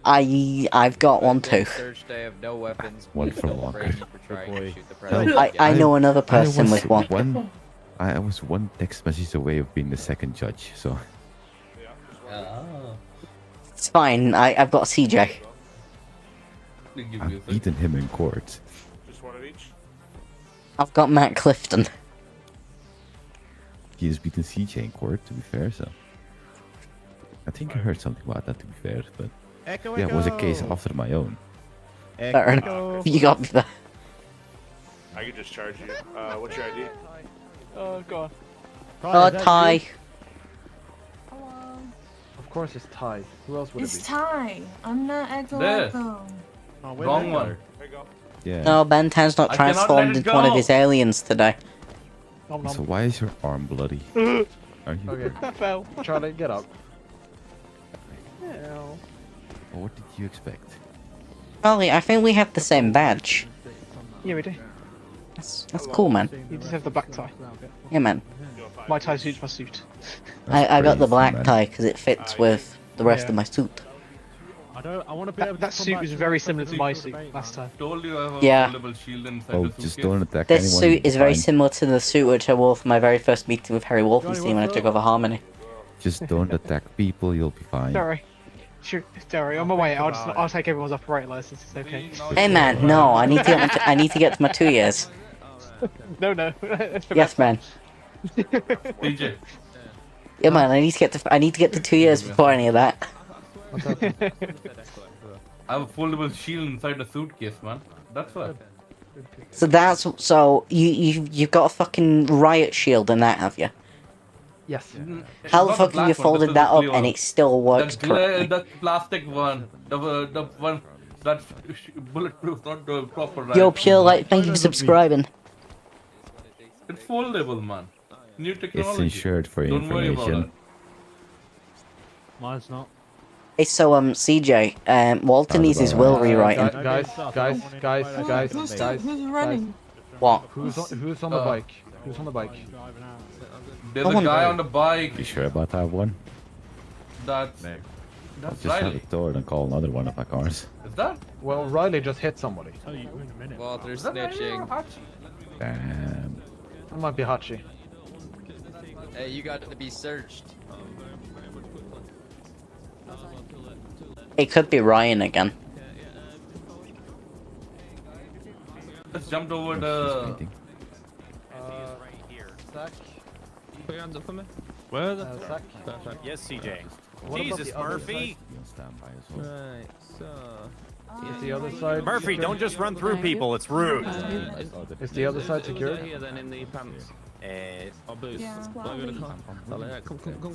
I've got one too. Thursday of no weapons. One please for don't longer. praise me for trying to shoot the No, president. I know another person was with one. I was one text message away of being the second judge, so... It's fine. I've got CJ. I've beaten him in court. Just one of each. I've got Matt Clifton. He has beaten CJ in court, to be fair, so... I think I heard something about that, to be fair, but... Echo, yeah, it was a case echo. after my own. Fair enough. You got me there. I can just charge you. What's your ID? Oh, go on. Oh, Ty. Of course it's Ty. Who else would it It's be? Ty. I'm not Echo There. Echo. Wrong one. Yeah. No, Ben 10's not I cannot let transformed it into one of go. his aliens today. So why is your arm bloody? Are you... Okay. That fell. Charlie, get up. Yeah. Or what did you expect? Charlie, I think we have the same badge. Yeah, we do. That's cool, man. You just have the black tie. Yeah, man. My tie suits my suit. I got the crazy, black man. tie because it fits with the rest Yeah. of my suit. I want to be able to That suit was very similar to my suit last time. Told you I have Yeah. a foldable shield inside Oh, the just suitcase. don't attack This anyone. suit is very fine. similar to the suit which I wore for my very first meeting with Harry Wolfenstein when I took over Harmony. Just don't attack people, you'll be fine. Sorry. Sure, sorry, on my way. I'll take everyone's operator license. It's okay. Hey man, no, I need to get I need to get to my 2 years. No. Yes, man. DJ. Yeah, man, I need to get to 2 years before any of that. I have a foldable shield inside the suitcase, man. That's what. So you've got a fucking riot shield in that, have you? Yes. How the fuck have you folded that up and it still works correctly? The plastic one, the one that's bulletproof, not the proper. Yo, Pure Light, thank you for subscribing. It's foldable, man. New It's technology. insured for your Don't worry about information. Mine's not. Hey, so CJ, Walter needs his will rewriting. Guys. Who's running? What? Who's on the bike? Who's on the bike? There's No a one guy died. on the bike. You sure about that one? That's Just have Riley. it door and call another one of my cars. Is that? Well, Riley just hit somebody. Tell you in a minute. Walter Is that snitching. Damn. That might be Hachi. Hey, you got to be searched. It could be Ryan again. Just jumped over the. Zach. Put your hands up for me. Where the Zach. Yes, CJ. What about Jesus, the other Murphy. Right, so. Is the other side? Murphy, secured? don't just run through people. It's rude. Is the other side secured? Here then in the pants. Or boots. Yeah.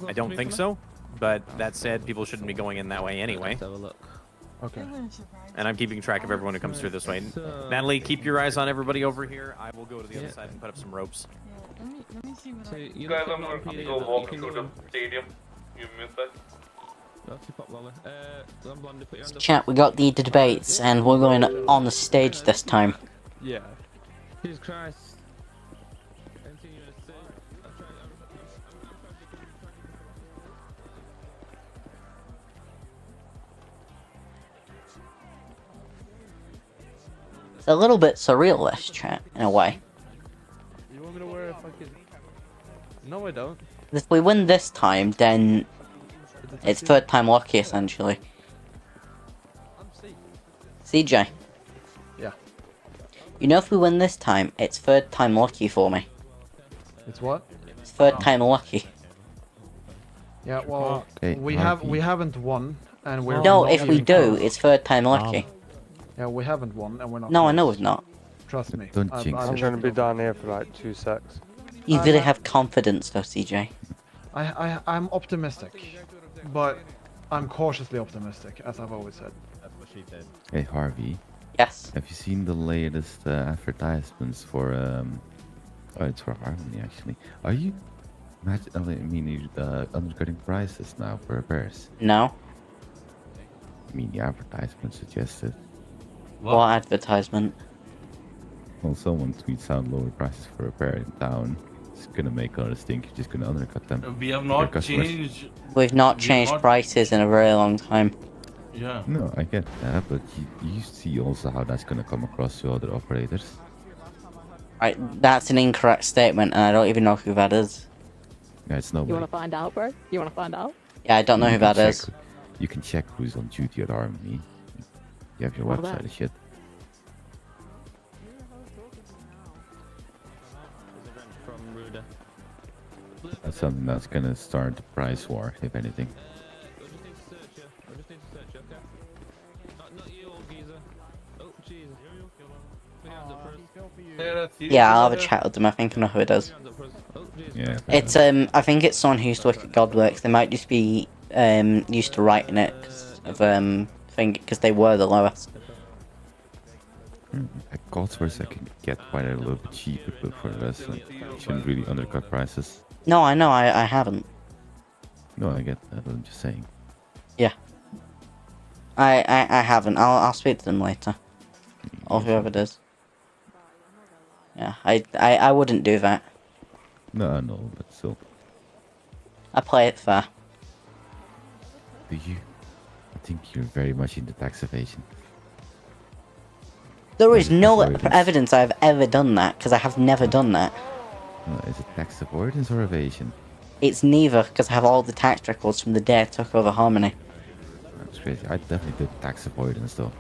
I don't think so. But that said, people shouldn't be going in that way anyway. Let's have a look. Okay. And I'm keeping track of everyone who comes through this way. Natalie, keep your eyes on everybody over here. I will go to the other side and put up some ropes. Let me see what So I you Guys, look I'm at gonna PD, go you walk can through go the in. stadium. You missed that. That's your pop lolly. Blondie, put your hand up. Chat, we got the debates and we're going on the stage this time. Yeah. Jesus Christ. Anything you want to say? I'll try. It's a little bit surreal, this chat, in a way. You want me to wear a fucking... No, I don't. If we win this time, then it's third time lucky, essentially. CJ. Yeah. You know, if we win this time, it's third time lucky for me. It's what? It's third time lucky. Yeah. Well, Okay, we Harvey. haven't won, and we're No, not if we even do, close. it's third time lucky. Yeah, we haven't won, and we're not. No, I know close. we've not. Trust me. Don't jinx I'm it. going to be down here for like 2 secs. You really have confidence, though, CJ. I'm optimistic, but I'm cautiously optimistic, as I've always said. Hey, Harvey. Yes. Have you seen the latest advertisements for, oh, it's for Harmony, actually. Are you, undercutting prices now for repairs? No. I mean, the advertisement suggested. What advertisement? Well, someone tweets out lower prices for repair in town. It's gonna make others think you're just gonna undercut them. We have Your not customers. changed. We've not We've changed not- prices in a very long time. Yeah. No, I get that, but you see also how that's gonna come across to other operators. Right, that's an incorrect statement, and I don't even know who that is. Yeah, it's nobody. You want to find out, bro? You want to find out? Yeah, I don't know who that is. You can check who's on duty at Harmony. You have your What website about? and shit. From Ruda. That's something that's gonna start the price war, if anything. I just need to search you. I just need to search you, okay? Not you, old geezer. Oh, Jesus. Put your hands up first. Yeah, I'll have a chat with them. I think I know who it is. Oh, Jesus. Yeah. It's I think it's someone who used to work at Godworks. They might just be used to writing it because they were the lowest. At Godsworth I can get quite a little bit cheaper, but for the rest, like, you shouldn't really undercut prices. No, I know. I haven't. No, I get that, but I'm just saying. Yeah. I haven't. I'll speak to them later. Or whoever it is. Yeah, I wouldn't do that. No, but still. I play it fair. Do you? think you're very much into tax evasion. There is no Avoidance. evidence I've ever done that, because I have never done that. Is it tax avoidance or evasion? It's neither, because I have all the tax records from the day I took over Harmony. That's crazy. I definitely did tax avoidance though.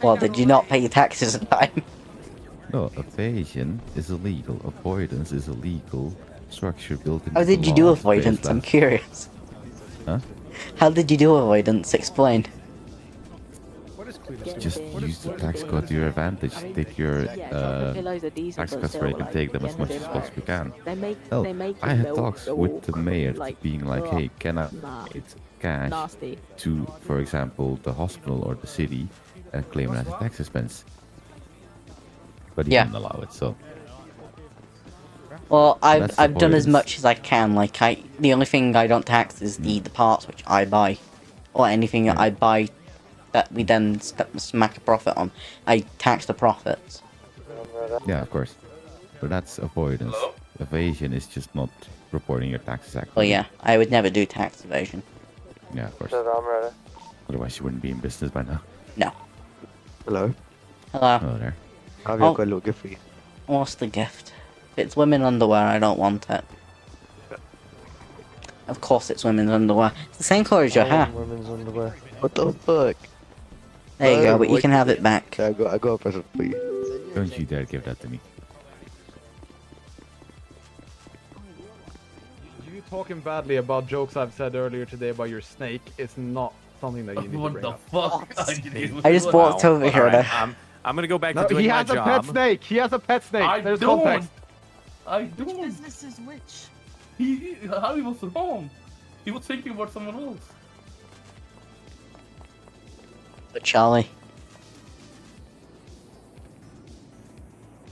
Well, did you not pay your taxes in time? No, evasion is illegal. Avoidance is illegal. Structure built into How did you do law avoidance? based I'm on- curious. Huh? How did you do avoidance? Explain. Just use the tax code to your advantage. Take your tax cuts where you can take them as much as possibly can. Hell, I had talks with the mayor being like, hey, can I get cash to, for example, the hospital or the city and claim it as a tax expense? But he didn't allow it, so... Well, That's I've done as avoidance. much as I can. Like the only thing I don't tax is the parts which I buy, or anything that I buy that we then smack a profit on. I tax the profits. Yeah, of course. But that's avoidance. Evasion is just not reporting your taxes accurately. Well, yeah, I would never do tax evasion. Yeah, of course. Otherwise you wouldn't be in business by now. No. Hello. Hello. Hello there. Harvey, I've got a little gift for you. What's the gift? If it's women underwear, I don't want it. Of course it's women's underwear. It's the same colour as your hair. Women's underwear. What the fuck? There you go, but you can have it back. I got a present for you. Don't you dare give that to me. You talking badly about jokes I've said earlier today about your snake is not something that you need to bring up. What the fuck? I just walked over here. Alright, I'm gonna go back to No, doing he my has a job. pet snake. He has a pet snake. I There's don't. context. I Which don't. business is which? Harvey was wrong. He was thinking about someone else. But Charlie.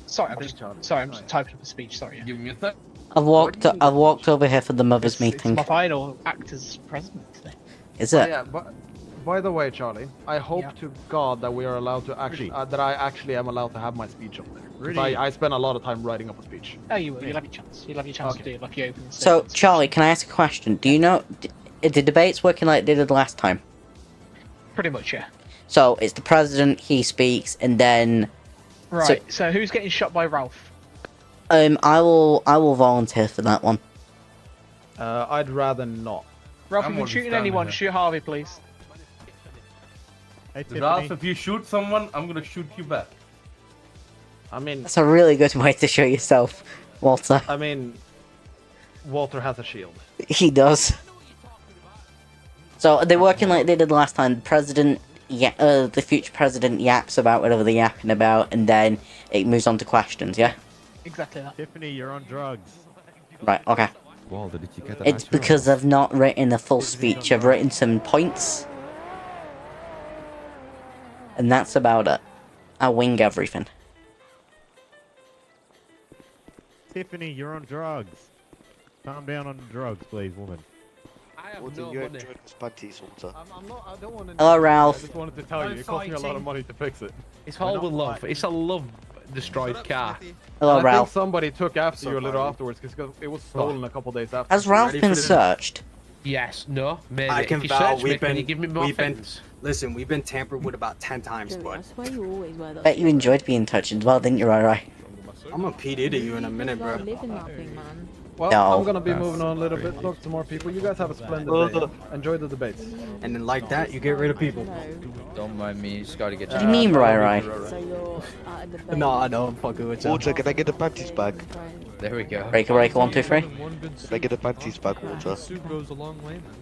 Sorry, I'm just typing up a speech. Sorry. Give me a sec. I've walked over here for the mothers' meeting. My final act as president today. Is it? Yeah, but by the way, Charlie, I hope to God that we are allowed to actually that I actually am allowed to have my speech up there. 'Cause Really? I spent a lot of time writing up a speech. Oh, you will. You'll have your chance. You'll have your chance to do it like you open. So, Charlie, can I ask a question? Do you know, the debate's working like they did last time? Pretty much, yeah. So, it's the president, he speaks, and then... Right. So who's getting shot by Ralph? I will volunteer for that one. I'd rather not. Ralph, I'm if you're already shooting standing anyone, here. shoot Harvey, please. Hey, Ralph, if you shoot someone, I'm gonna shoot you back. I mean, That's a really good way to show yourself, Walter. I mean, Walter has a shield. He does. So, they're working like they did last time. The president... the future president yaps about whatever they're yapping about, and then it moves on to questions, yeah? Exactly that. Tiffany, you're on drugs. Right, okay. Walter, did you get that? It's actual- because I've not written a full speech, I've written some points. And that's about it. I wing everything. Tiffany, you're on drugs. Calm down on the drugs, please, woman. I have Walter, no you're money. enjoying panties, Walter. I'm not. I don't want to. Hello, Ralph. I just wanted to tell you, it cost me a lot of money to fix it. It's all with love. It's a love destroyed car. Hello, And I Ralph. think somebody took after you a little afterwards because it was stolen a couple days after. Has Ralph been searched? Yes, no, maybe. I can if you vow search me, we've can been, you give me more we've been, things? listen, we've been tampered with about 10 times, but Bet you enjoyed being touched as well, didn't you, Rai? I'm gonna PD to you in a minute, bro. Well, No. I'm gonna be moving on a little bit, talk to more people. You guys have a splendid day. Enjoy the debates. And then like that, you get rid of people. Don't mind me, you just gotta get What do you mean, Rai? No, I know, I'm fucking with you. Walter, can I get the panties back? There we go. Breaker, 1, 2, 3. Can I get the panties back, Walter?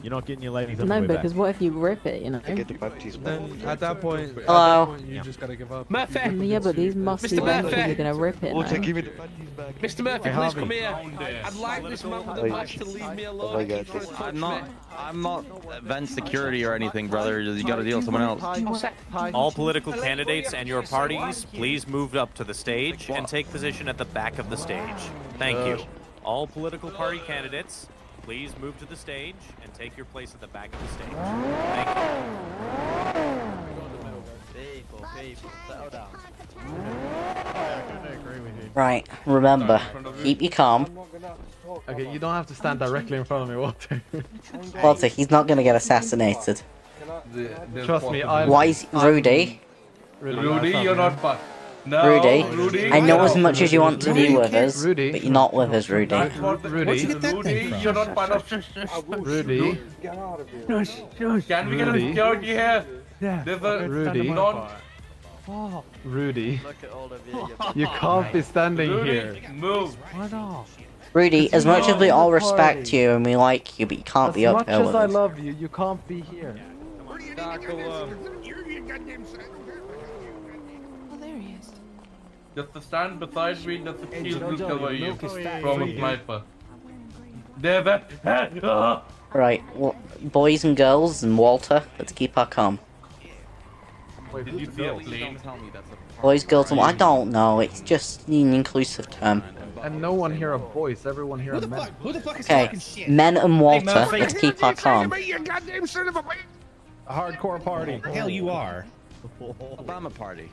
You're not getting your ladies No, because what if you rip it, you know? Can I get the panties back? At that point, Hello. you just gotta give up. Murphy! Yeah, but these musty Mr. men Murphy! are gonna rip it Walter, now. give me the panties back. Mr. Murphy, Hey, please Harvey. come here. I'd like this man with the badge to leave me alone. He keeps trying to touch me. I'm not event security or anything, brother. You gotta deal with someone else. All political candidates and your parties, please move up to the stage and take position at the back of the stage. Thank you. All political party candidates, please move to the stage and take your place at the back of the stage. Thank you. Right, remember, keep you calm. Okay, you don't have to stand directly in front of me, Walter. Walter, he's not gonna get assassinated. Trust me, Why is Rudy? Rudy, you're not part. No, Rudy, I know as much as you want to be with us, but you're not with us, Rudy. Rudy, you're not part of. Rudy. Can we get a security here? There's a Rudy. Rudy. Look at all of you. You can't be standing here. Move. Why not? Rudy, as much as we all respect you and we like you, but you can't be up here As much with as I us. love you, you can't be here. Oh, there he is. Just to stand beside me, just to shield will cover you from a sniper. There, that. Right, well, boys and girls and Walter, let's keep our calm. Did you see a plane? Boys, girls, and I don't know. It's just an inclusive term. And no one here are boys. Everyone here are men. Who the fuck is Okay, talking shit? men and Walter, let's keep our calm. A hardcore party. Hell, you are. Obama party.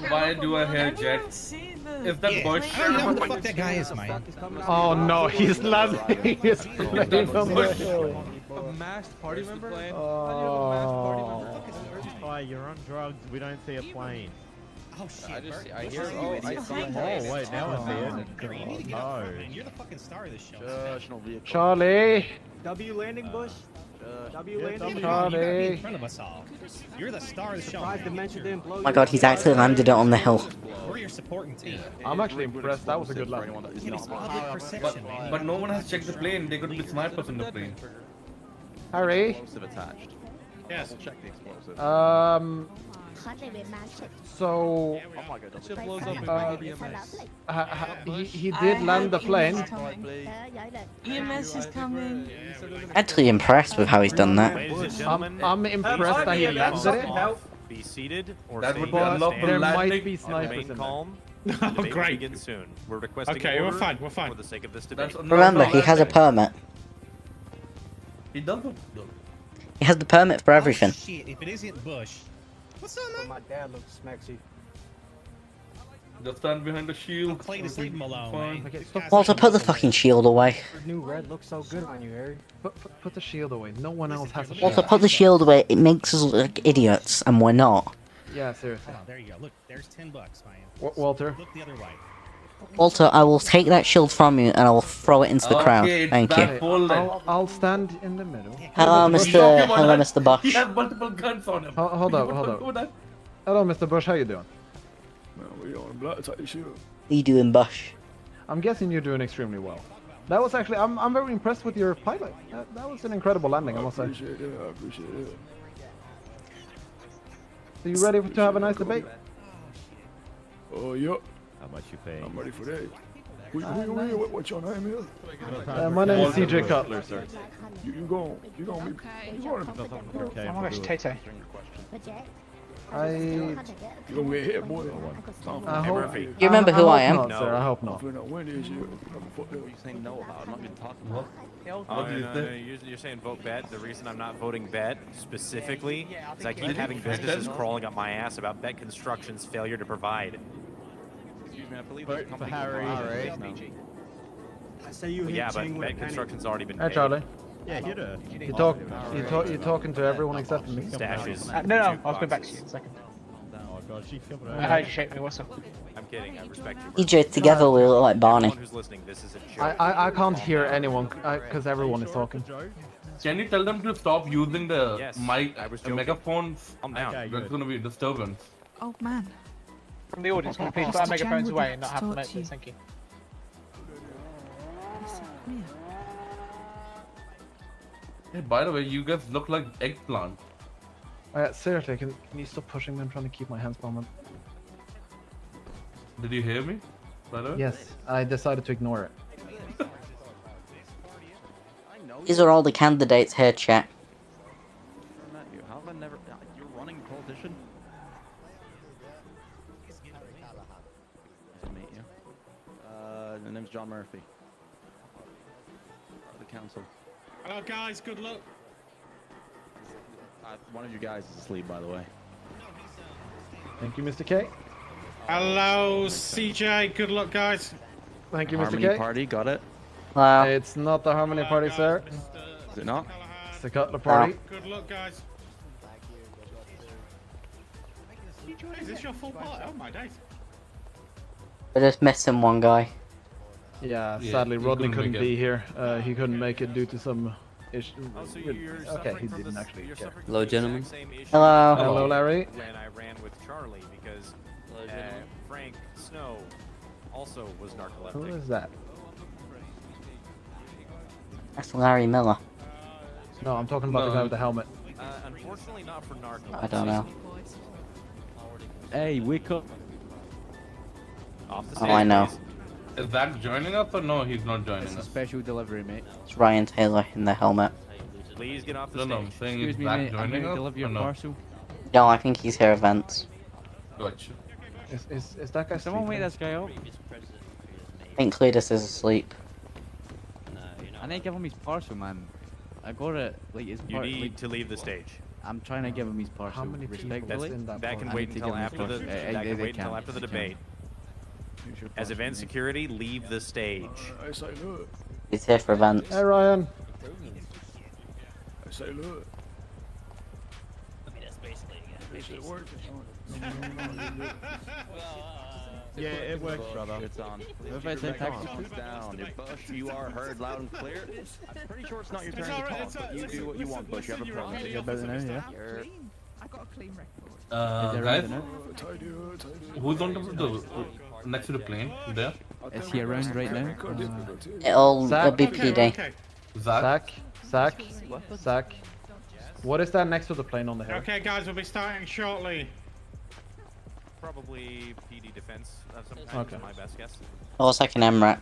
Why do I hear Jet? Is that Bush? I don't know who the fuck that guy is, man. Oh no, he's landing his plane on the hill. A masked party member? Oh. Why you're on drugs? We don't see a plane. Oh shit, I hear. Oh, I see. Oh wait, now I see it. You need to get off the plane. You're the fucking star of this show. Charlie. W landing bush. W landing. You gotta be Charlie. in front of us all. You're the star of the show. Surprise dimension didn't blow. Oh my god, he's actually landed it on the hill. We're your supporting team. I'm actually impressed. That was a good lap. Yeah, it's public perception, man. But no one has checked the plane. There could be snipers in the plane. Harry. Explosive attached. Yes. We'll check the explosive. So he did land the plane. EMS is coming. Actually impressed with how he's done that. I'm impressed that he landed it. Be seated or That stay would be on unlawful There stand. might landing. be snipers Remain in there. calm. Oh, Debate great. begins soon. We're requesting Okay, we're order fine, we're fine. for the sake of this debate. That's Remember, he has a permit. He doesn't. He has the permit for everything. Oh, shit, if it isn't Bush. What's up, man? My dad looks smexy. Just stand behind the shield. Play this leave him alone, Fine. man. Okay, This stop. guy's Walter, like a put the muscle fucking man. shield away. Your new red looks so good on you, Harry. Put the shield away. No one else has a Walter, shield. put the shield away. It makes us look like idiots, and we're not. Yeah, seriously. Oh, there you go. Look, there's $10, man. Walter. Look the other way. Walter, I will take that shield from you and I will throw it into the crowd. Okay, it's Thank back. you. Hold it. I'll stand in the middle. Hello, Mr. Hello, Mr. He Bush. has multiple guns on him. Hold up. Hello, Mr. Bush. How you doing? We on black type shit. What are you doing, Bush? I'm guessing you're doing extremely well. That was actually. I'm very impressed with your pilot. That was an incredible landing, I must say. I appreciate it. So you ready to have a nice debate? Oh, yep. How much you pay? I'm ready for that. What's your name is? My name is CJ Cutler, sir. You gonna be. Okay. You gonna Okay, Oh my gosh, Tay-Tay. You gonna get hit, boy. I hope. Murphy. You remember who I am? Not, sir. I hope not. If we not win this year, What are you saying no about? I'm not even talking about it. You're saying vote bet. The reason I'm not voting bet specifically is I keep having businesses crawling up my ass about Bet Construction's failure to provide. Excuse me, I believe Vote this for company Harry. Harry. I say you But hit yeah, Ching but with a Bet penny. Construction's already been Hey, paid. Charlie. Yeah, hit her. You talking to everyone except me? Stashes. No, I was going back to you in a second. Oh god, she's coming I heard you shake me. What's up? I'm kidding. I respect you. EJ, together we look like Barney. Everyone who's listening, this is a joke. I can't hear anyone because everyone is talking. Can you tell them to stop using the Yes, mic, I was the joking. megaphones? Calm down. Okay, That's good. gonna be a disturbance. Oh man. From the audience, can you please put our Mr. Chang megaphones would away like and not to have them talk to open? you. Thank you. Hey, by the way, you guys look like eggplant. Seriously, can you stop pushing me? I'm trying to keep my hands from them. Did you hear me? By the way? Yes, I decided to ignore it. These are all the candidates here, chat. How have I never? You're running politician. Nice to meet you. The name's John Murphy. The council. Hello, guys. Good luck. One of you guys is asleep, by the way. Thank you, Mr. K. Hello, CJ. Good luck, guys. Thank you, Mr. Harmony K. party, got it. Hello. It's not the Harmony Party, sir. Is it not? It's the Cutler Party. Good luck, guys. Is this your full party? Oh my days. We're just missing one guy. Yeah, Yeah, sadly, he Rodney couldn't couldn't make be here. He couldn't make it due to some issue. Oh, so with- you're okay, suffering he from didn't the- actually you're care. suffering from Hello, the exact gentlemen. same issue Hello. Hello, Larry. When I ran with Charlie because Frank Snow also was narcoleptic. Who is that? That's Larry Miller. No, I'm talking about the guy with the helmet. Unfortunately, not for narcolepsy. I don't know. Hey, wake up. Off the Oh, stage, I know. please. Is Zach joining us or no? He's not joining It's a us. special delivery, mate. It's Ryan Taylor in the helmet. Please get off the No, stage. no, I'm saying Excuse is me, Zach mate. I'm joining going to us deliver or your no? parcel. No, I think he's here events. Gotcha. Is that guy Someone wake sleeping? this guy up. I think Cletus is asleep. I need to give him his parcel, man. I got it. Like, it's You need to leave the stage. I'm trying to give him his parcel. How many people respectfully. in that That can I wait need to until give him after the his parcel. that can They wait until after the they debate. Here's your As parcel, event mate. security, leave the stage. I say look. He's here for events. Hey, Ryan. I say look. Is it working? Yeah, it works, brother. It's on. If I say taxi, Down. Bush, you are heard loud and clear. I'm pretty sure it's not your turn to talk, but you do what you want, Bush. You have a permit. you're better now, yeah? You're- I got a clean record. Guys, now? who's on the next to the plane? There? Is he around right now? It'll be PD. Zach. What is that next to the plane on the hill? Okay, guys, we'll be starting shortly. Probably PD defense of some kind. Okay. Is my best guess. Or it's like an MRAP.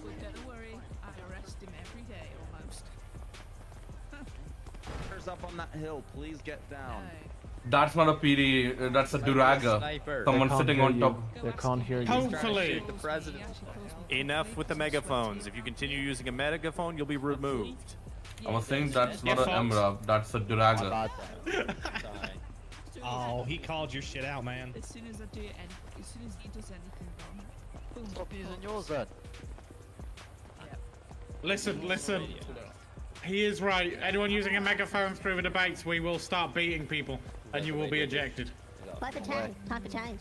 But don't worry, I arrest him every day almost. Who's up on that hill? Please get down. That's not a PD, that's a Duraga. Someone sitting on top. They can't hear you. Hopefully. The president. Enough with the megaphones. If you continue using a megaphone, you'll be removed. I was saying that's not Yeah, an folks. MRAP, that's a Duraga. Oh, he called your shit out, man. As soon as I do it, as soon as he does anything wrong, boom. Stop using yours then. Listen. He is right. Anyone using a megaphone through the debates, we will start beating people, and you will be ejected. Time for change.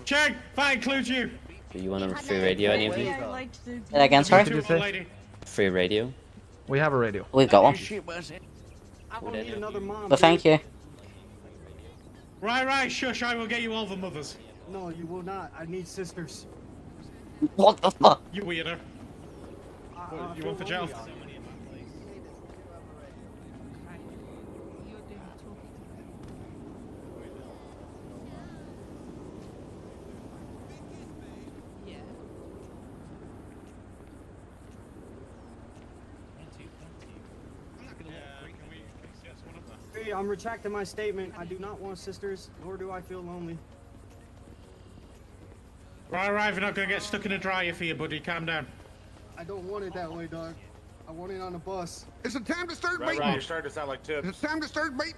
Check! That includes you! Do you want a free radio, any of you? Say that again, sorry? What did you say? Free radio? We have a radio. We've got one. I don't need another mom. But thank you. Right, shush, I will get you all the mothers. No, you will not. I need sisters. What the fuck? You weirdo. You want for jail? You're doing the talking. Yeah. Hey, I'm retracting my statement. I do not want sisters, nor do I feel lonely. Right, we're not gonna get stuck in a dryer for you, buddy. Calm down. I don't want it that way, dog. I want it on a bus. Is it time to start Right, baiting? you're starting to sound like Tibbs. It's time to start baiting.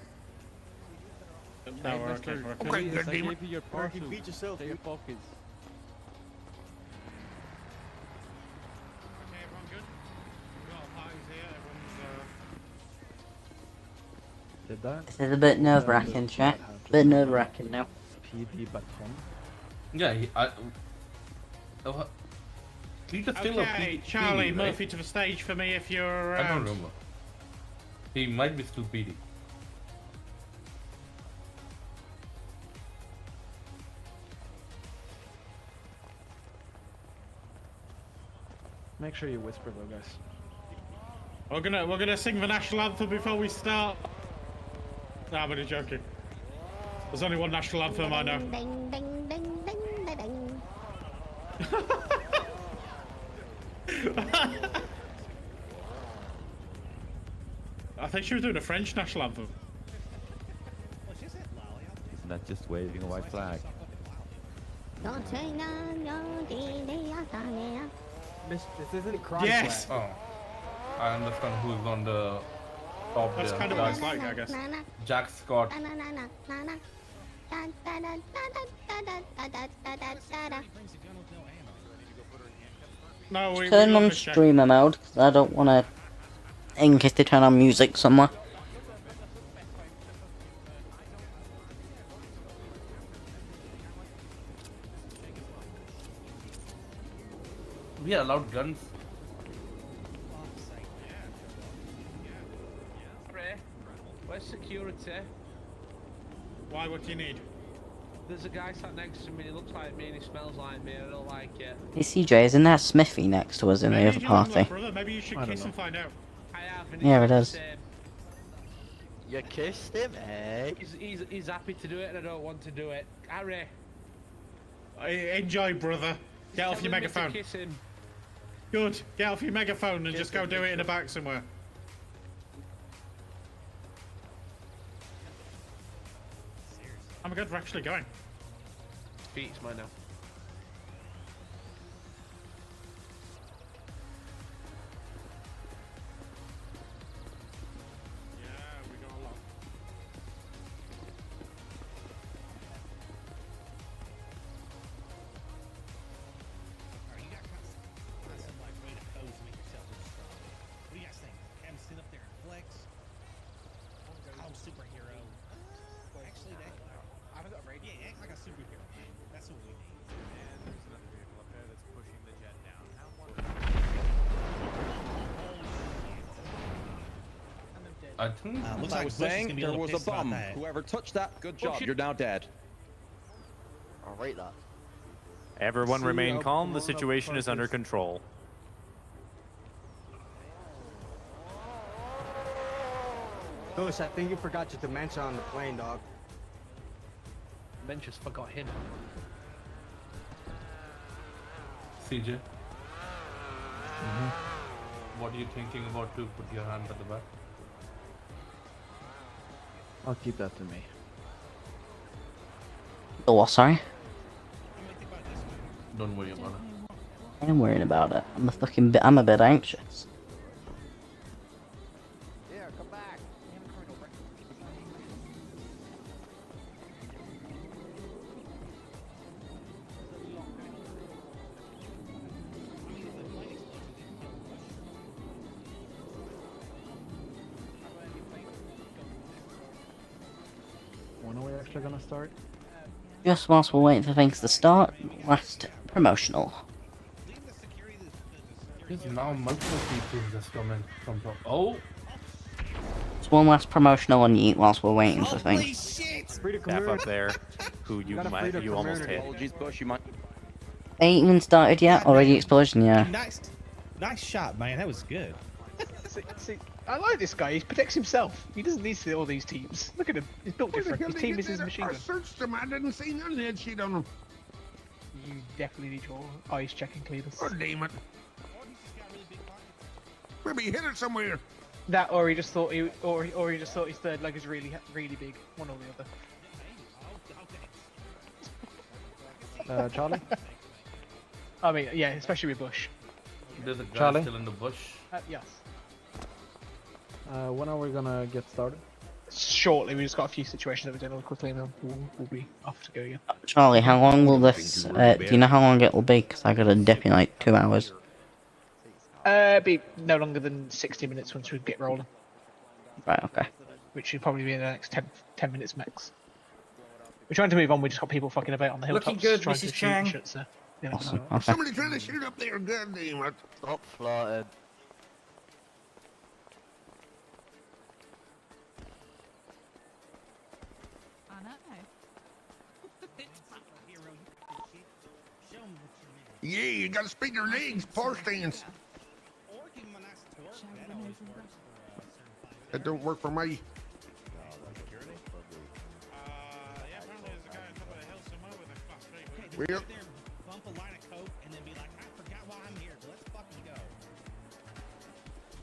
No, we're okay. Okay, good I deal. gave you your parcel. Beat yourself, Take your dude. pockets. Okay, everyone good? We've got parties here. Everyone's, Did that? This is a bit nerve-wracking, chat. A bit nerve-wracking now. PD baton. Yeah, Cletus still a Okay, PD, Charlie, right? Murphy to the stage for me if you're around. I don't remember. He might be still PD. Make sure you whisper though, guys. We're gonna sing the national anthem before we start. Nah, I'm only joking. There's only one national anthem I know. Ding, ding, ding, ding, ding, ding. I think she was doing a French national anthem. Isn't that just waving a white flag? This isn't crime Yes! flag. Oh, I understand who's on the top That's there. kind of what it's like, I guess. Jack Scott. No, we Turn love on this check. streamer mode, because I don't want to, in case they turn on music somewhere. We are allowed guns. Where's security? Why? What do you need? There's a guy sat next to me, he looks like me and he smells like me, I don't like it. Hey CJ, isn't there a Smithy next to us in the other party? Brother, maybe you should kiss and find out. I have, and Yeah, he's it the is. same. You kissed him, eh? He's happy to do it and I don't want to do it. Harry! Enjoy, brother. Get off your telling me to megaphone. kiss him. Good. Get off your megaphone and just go do it in the back somewhere. Oh my god, we're actually going. Beats mine now. I think As I was saying, there was a bomb. Whoever touched that, good job. You're now dead. I'll rate that. Everyone remain calm. The situation is under control. Ghost, I think you forgot your dementia on the plane, dog. Ben just forgot him. CJ. What are you thinking about to put your hand at the back? I'll keep that to me. Oh, what, sorry? Don't worry about it. I am worrying about it. I'm a bit anxious. Yeah, come back. When are we actually gonna start? Just whilst we're waiting for things to start, last promotional. There's now multiple people just coming from top. Oh! It's one last promotional on Yeet whilst we're waiting for things. Staff up there, who you almost hit. Apologies, Bush. You might. Ain't even started yet. Already explosion, yeah. Nice shot, man. That was good. See, I like this guy. He protects himself. He doesn't need to see all these teams. Look at him. He's built different. His team is his machine gun. I searched him. I didn't see none of that shit on him. You definitely need your eyes checking, Cletus. Oh, damn it. Maybe he hit it somewhere. That, or he just thought or he just thought his third leg is really big. One or the other. Charlie? I mean, yeah, especially with Bush. There's a guy Charlie? still in the bush. Yes. When are we gonna get started? Shortly, we just got a few situations that we're doing quickly, and then we'll be off to go again. Charlie, how long will this, do you know how long it will be? Because I got a dip in like 2 hours. Be no longer than 60 minutes once we get rolling. Right, okay. Which should probably be in the next 10 minutes max. We're trying to move on, we just got people fucking about on the hilltops. Looking good, trying Mrs. to shoot Chang. and shit, so, yeah. Awesome, okay. Somebody trying to shoot up there, god damn it. Stop flirting. Yeah, you gotta spread your legs, power stance. That don't work for me. Well, Bump a line of coke and then be like, I forgot why I'm here. Let's fucking go.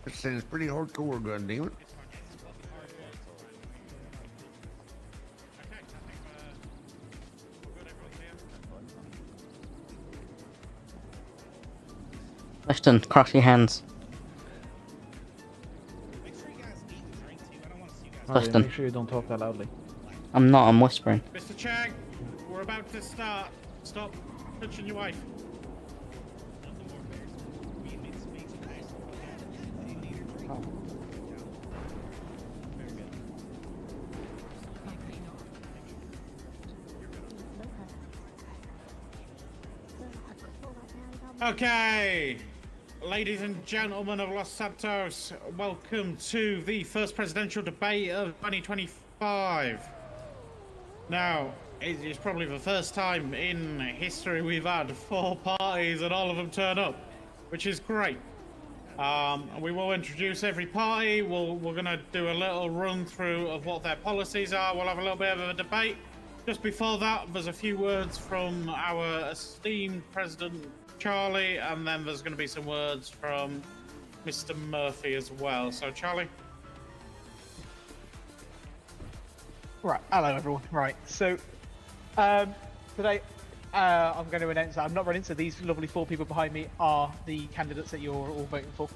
that sounds pretty hardcore, god damn it. Clifton, cross your hands. Harvey, Clifton. make sure you don't talk that loudly. I'm not, I'm whispering. Mr. Chang, we're about to start. Stop touching your wife. Okay, ladies and gentlemen of Los Santos, welcome to the first presidential debate of 2025. Now, it is probably the first time in history we've had 4 parties and all of them turn up, which is great. We will introduce every party. We're gonna do a little run through of what their policies are. We'll have a little bit of a debate. Just before that, there's a few words from our esteemed President Charlie, and then there's going to be some words from Mr. Murphy as well. So, Charlie. Right, hello everyone. Right, so today I'm going to announce that I'm not running, so these lovely 4 people behind me are the candidates that you're all voting for.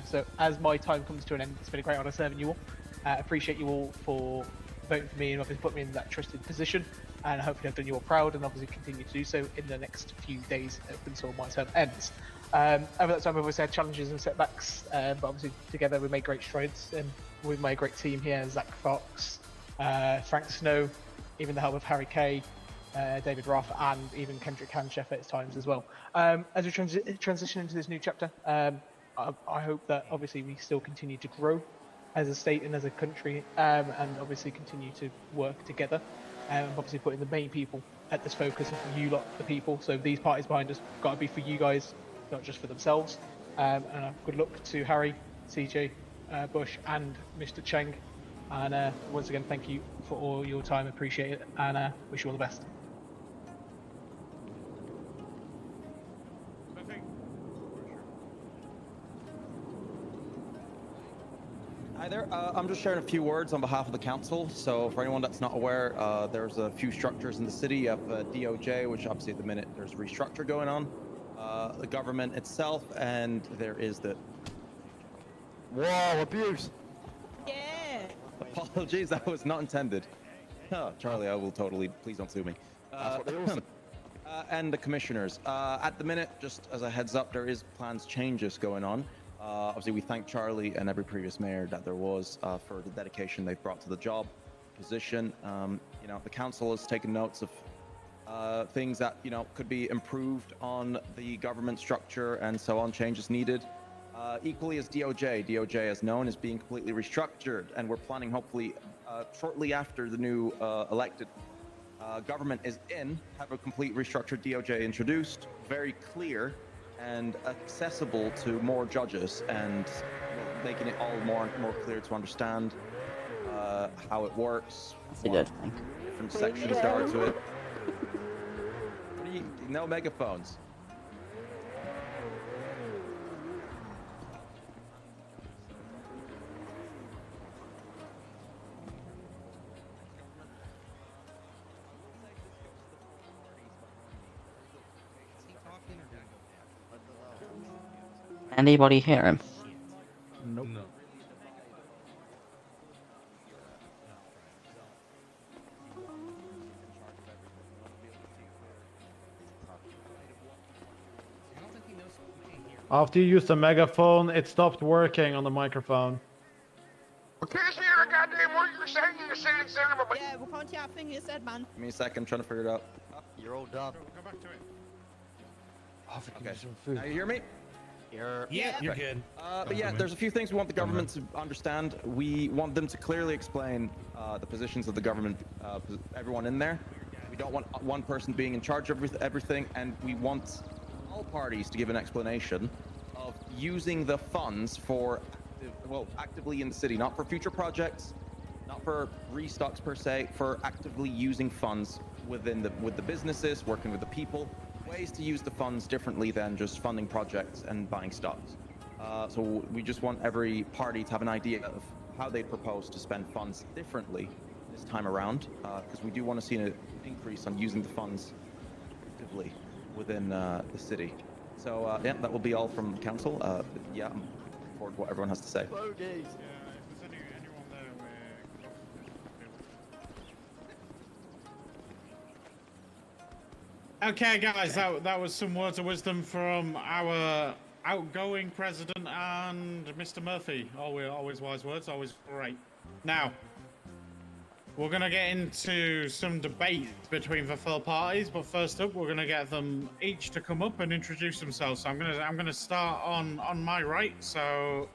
So as my time comes to an end, it's been a great honour serving you all. Appreciate you all for voting for me and obviously put me in that trusted position, and hopefully I've done you all proud and obviously continue to do so in the next few days up until my term ends. Over that time I've obviously had challenges and setbacks, but obviously together we made great strides, and we've made a great team here. Zach Fox, Frank Snow, even the help of Harry Kay, David Roth, and even Kendrick Hanchef at times as well. As we transition into this new chapter, I hope that obviously we still continue to grow as a state and as a country, and obviously continue to work together, and obviously putting the main people at this focus of you lot, the people. So these parties behind us got to be for you guys, not just for themselves. And good luck to Harry, CJ, Bush, and Mr. Cheng. And once again, thank you for all your time. Appreciate it, and wish you all the best. Hi there, I'm just sharing a few words on behalf of the council. So for anyone that's not aware, there's a few structures in the city. You have DOJ, which obviously at the minute there's restructure going on, the government itself, and there is the... Whoa, abuse! Yeah! Apologies, that was not intended. Oh, Charlie, I will totally, please don't sue me. And the commissioners. At the minute, just as a heads up, there is plans changes going on. Obviously, we thank Charlie and every previous mayor that there was for the dedication they've brought to the job, position. You know, the council has taken notes of things that, you know, could be improved on the government structure and so on, changes needed. Equally as DOJ. DOJ, as known, is being completely restructured, and we're planning, hopefully, shortly after the new elected government is in, have a complete restructured DOJ introduced, very clear and accessible to more judges, and making it all more clear to understand how it works. That's a good thing. Different sections there are to it. No megaphones. Anybody hear him? Nope. No. After you used the megaphone, it stopped working on the microphone. I can't hear a goddamn word you're saying. You're saying son of a... Yeah, we can't hear a thing you said, man. Give me a second, I'm trying to figure it out. You're all done. Go back to it. Okay. Now you hear me? Yeah, you're good. But yeah, there's a few things we want the government to understand. We want them to clearly explain the positions of the government, everyone in there. We don't want one person being in charge of everything, and we want all parties to give an explanation of using the funds for, well, actively in the city, not for future projects, not for restocks per se, for actively using funds with the businesses, working with the people. Ways to use the funds differently than just funding projects and buying stocks. So we just want every party to have an idea of how they propose to spend funds differently this time around, because we do want to see an increase on using the funds actively within the city. So yeah, that will be all from council. Yeah, I'm looking forward to what everyone has to say. Okay, guys, that was some words of wisdom from our outgoing president and Mr. Murphy. Always wise words, always great. Now, we're gonna get into some debate between the four parties, but first up, we're gonna get them each to come up and introduce themselves. So I'm gonna start on my right. So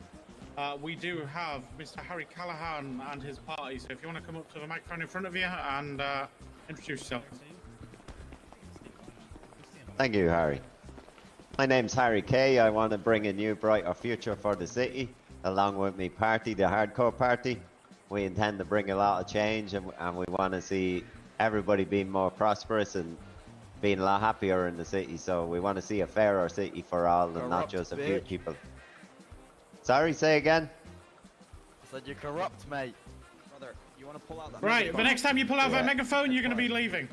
we do have Mr. Harry Callahan and his party. So if you want to come up to the microphone in front of you and introduce yourself. Thank you, Harry. My name's Harry Kay. I want to bring a new, brighter future for the city, along with my party, the Hardcore Party. We intend to bring a lot of change, and we want to see everybody being more prosperous and being a lot happier in the city. So we want to see a fairer city for all, and not just a few people. Sorry, say again? I said you're corrupt, mate. Brother, you want to pull out that Right, megaphone? the next time you pull out that megaphone, you're going to be leaving.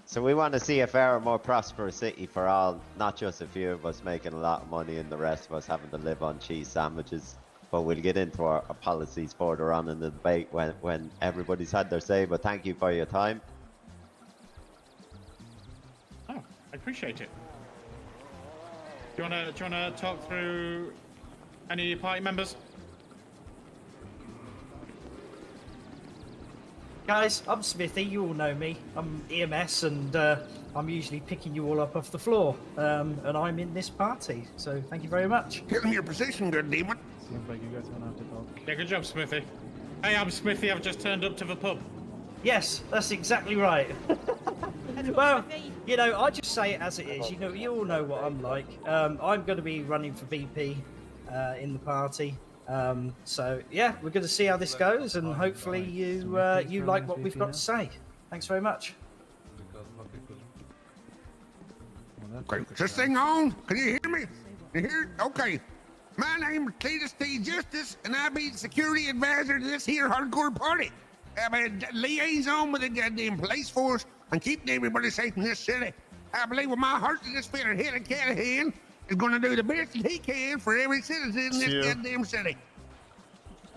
So we want to see a fairer, more prosperous city for all, not just a few of us making a lot of money and the rest of us having to live on cheese sandwiches. But we'll get into our policies further on in the debate when everybody's had their say. But thank you for your time. Oh, I appreciate it. Do you wanna talk through any of your party members? Guys, I'm Smithy. You all know me. I'm EMS, and I'm usually picking you all up off the floor. And I'm in this party, so thank you very much. Give me your position, good demon. Seems like you guys gonna have to talk. Yeah, good job, Smithy. Hey, I'm Smithy. I've just turned up to the pub. Yes, that's exactly right. Well, you know, I just say it as it is. You know, you all know what I'm like. I'm going to be running for VP in the party. So yeah, we're going to see how this goes, and hopefully you like what we've got to say. Thanks very much. Okay, is this thing on? Can you hear me? You hear? Okay. My name is Cletus T. Justice, and I be the security advisor to this here hardcore party. I'm a liaison with the goddamn police force and keeping everybody safe in this city. I believe with my heart that this fella Helen Callahan is going to do the best that he can for every citizen in this goddamn city.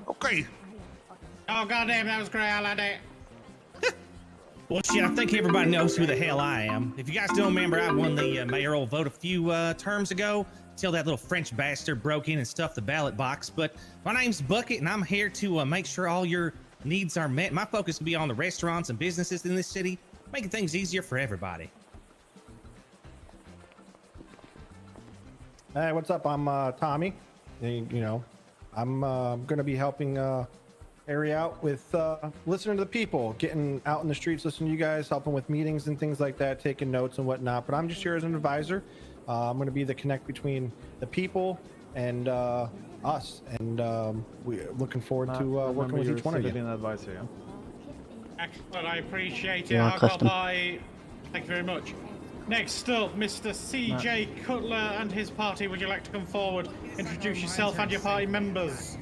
Okay. Oh, goddamn, that was great. I like that. Well, shit, I think everybody knows who the hell I am. If you guys don't remember, I won the mayoral vote a few terms ago till that little French bastard broke in and stuffed the ballot box. But my name's Bucket, and I'm here to make sure all your needs are met. My focus will be on the restaurants and businesses in this city, making things easier for everybody. Hey, what's up? I'm Tommy. You know, I'm going to be helping Harry out with listening to the people, getting out in the streets, listening to you guys, helping with meetings and things like that, taking notes and whatnot. But I'm just here as an advisor. I'm going to be the connect between the people and us, and we're looking forward to working with each one of you. Advisor, yeah? Excellent, I appreciate it. Yeah, Hardcore custom. Party. Thank you very much. Next up, Mr. CJ Cutler and his party. Would you like to come forward, introduce yourself and your party members?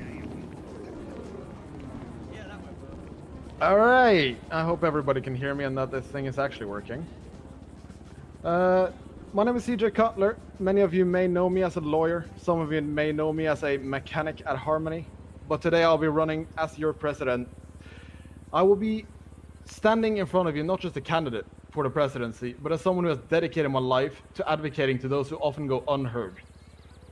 All right. I hope everybody can hear me and that this thing is actually working. My name is CJ Cutler. Many of you may know me as a lawyer. Some of you may know me as a mechanic at Harmony. But today I'll be running as your president. I will be standing in front of you, not just a candidate for the presidency, but as someone who has dedicated my life to advocating to those who often go unheard.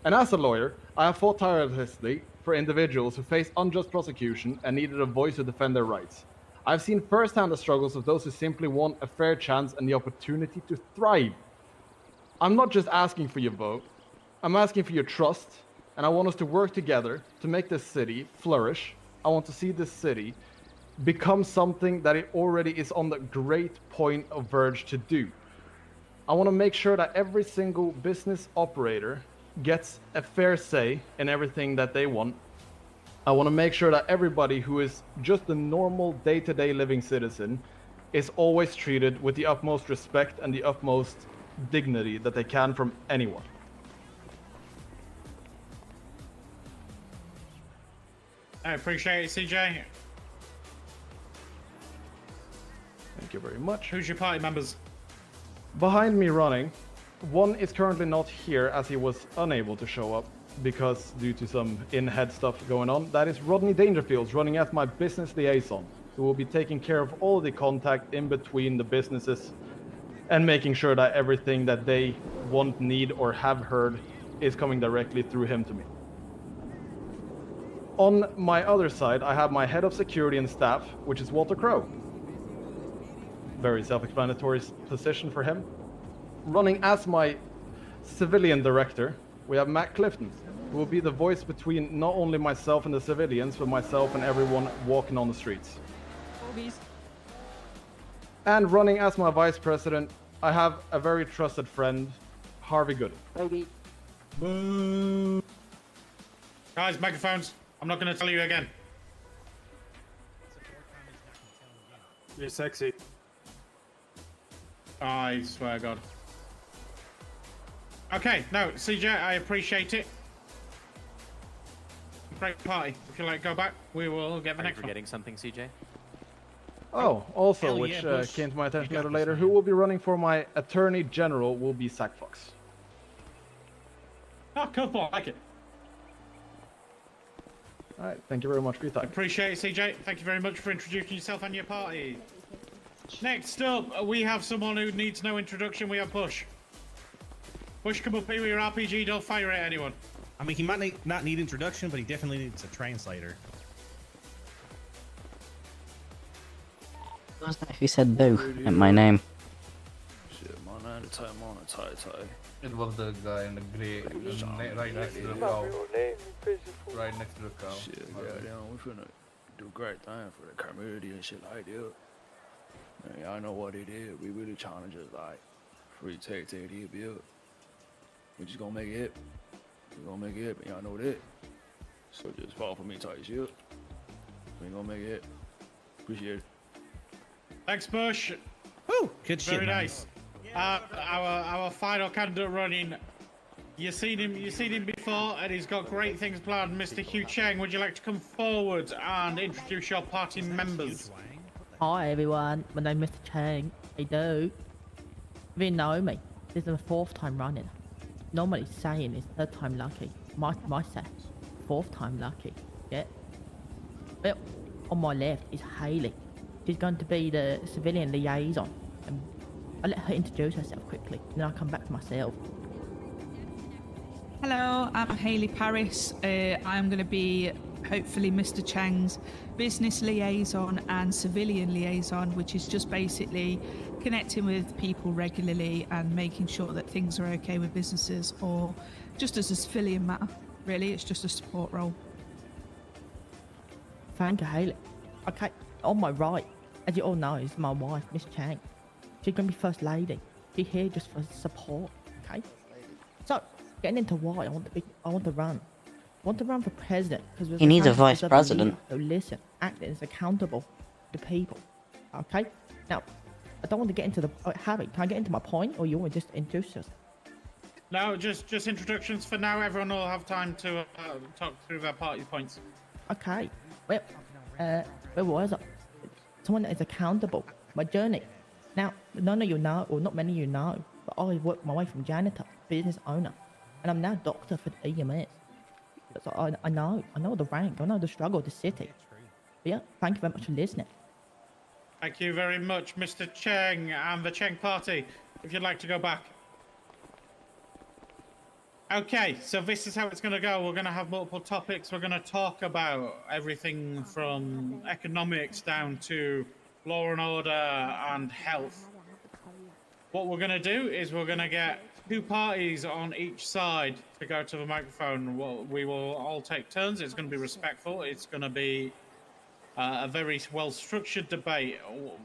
And as a lawyer, I have fought tirelessly for individuals who face unjust prosecution and needed a voice to defend their rights. I've seen firsthand the struggles of those who simply want a fair chance and the opportunity to thrive. I'm not just asking for your vote, I'm asking for your trust, and I want us to work together to make this city flourish. I want to see this city become something that it already is on the great point of verge to do. I want to make sure that every single business operator gets a fair say in everything that they want. I want to make sure that everybody who is just a normal day-to-day living citizen is always treated with the utmost respect and the utmost dignity that they can from anyone. I appreciate it, CJ. Thank you very much. Who's your party members? Behind me running, one is currently not here as he was unable to show up because due to some in-head stuff going on. That is Rodney Dangerfields running as my business liaison, who will be taking care of all the contact in between the businesses and making sure that everything that they want, need, or have heard is coming directly through him to me. On my other side, I have my head of security and staff, which is Walter Crowe. Very self-explanatory position for him. Running as my civilian director, we have Matt Clifton, who will be the voice between not only myself and the civilians, but myself and everyone walking on the streets. And running as my vice president, I have a very trusted friend, Harvey Goody. Boo. Guys, microphones. I'm not going to tell you again. You're sexy. I swear to God. Okay, no, CJ, I appreciate it. Great party. If you like, go back. We will get the next one. Forgetting something, CJ? Oh, also, Hell which yeah, Bush. came to my attention a little later, who will be running for my attorney general will be Sack Fox. Oh, cool. I like it. All right, thank you very much for your time. Appreciate it, CJ. Thank you very much for introducing yourself and your party. Next up, we have someone who needs no introduction. We have Bush. Bush, come up here with your RPG. Don't fire at anyone. I mean, he might not need introduction, but he definitely needs a translator. What was that if you said boo at my name? Shit, man, It was the guy in the grey, right next to the cow. Right next to the cow. Shit, goddamn, we finna do great things for the community and shit like that. Man, y'all know what it is. We really trying to just like free take here, build. We just gonna make it. We gonna make it, but y'all know that. So just fall for me type shit. We gonna make it. Appreciate it. Thanks, Bush. Woo! Good shit, Very man. nice. Our final candidate running. You've seen him before, and he's got great things planned. Mr. Hugh Cheng, would you like to come forward and introduce your party members? Hi everyone, my name is Mr. Chang. I do. You know me. This is the 4th time running. Normally saying it's 3rd time lucky. My set, 4th time lucky. Yeah. Well, on my left is Hayley. She's going to be the civilian liaison. I'll let her introduce herself quickly, then I'll come back to myself. Hello, I'm Hayley Paris. I'm going to be hopefully Mr. Chang's business liaison and civilian liaison, which is just basically connecting with people regularly and making sure that things are okay with businesses, or just as a civilian matter. Really, it's just a support role. Thank you, Hayley. Okay, on my right, as you all know, is my wife, Miss Chang. She's going to be First Lady. She's here just for support, okay? So, getting into why I want to run. I want to run for president because He needs a vice president. So listen, act as accountable to people, okay? Now, I don't want to get into the... Harvey, can I get into my point, or you want to just introduce us? No, just introductions for now. Everyone will have time to talk through their party points. Okay. Well, where was I? Someone that is accountable. My journey. Now, none of you know, or not many of you know, but I worked my way from janitor, business owner, and I'm now doctor for the EMS. So I know the rank, I know the struggle of the city. But yeah, thank you very much for listening. Thank you very much, Mr. Cheng and the Cheng Party. If you'd like to go back. Okay, so this is how it's going to go. We're going to have multiple topics. We're going to talk about everything from economics down to law and order and health. What we're going to do is we're going to get 2 parties on each side to go to the microphone. We will all take turns. It's going to be respectful. It's going to be a very well-structured debate.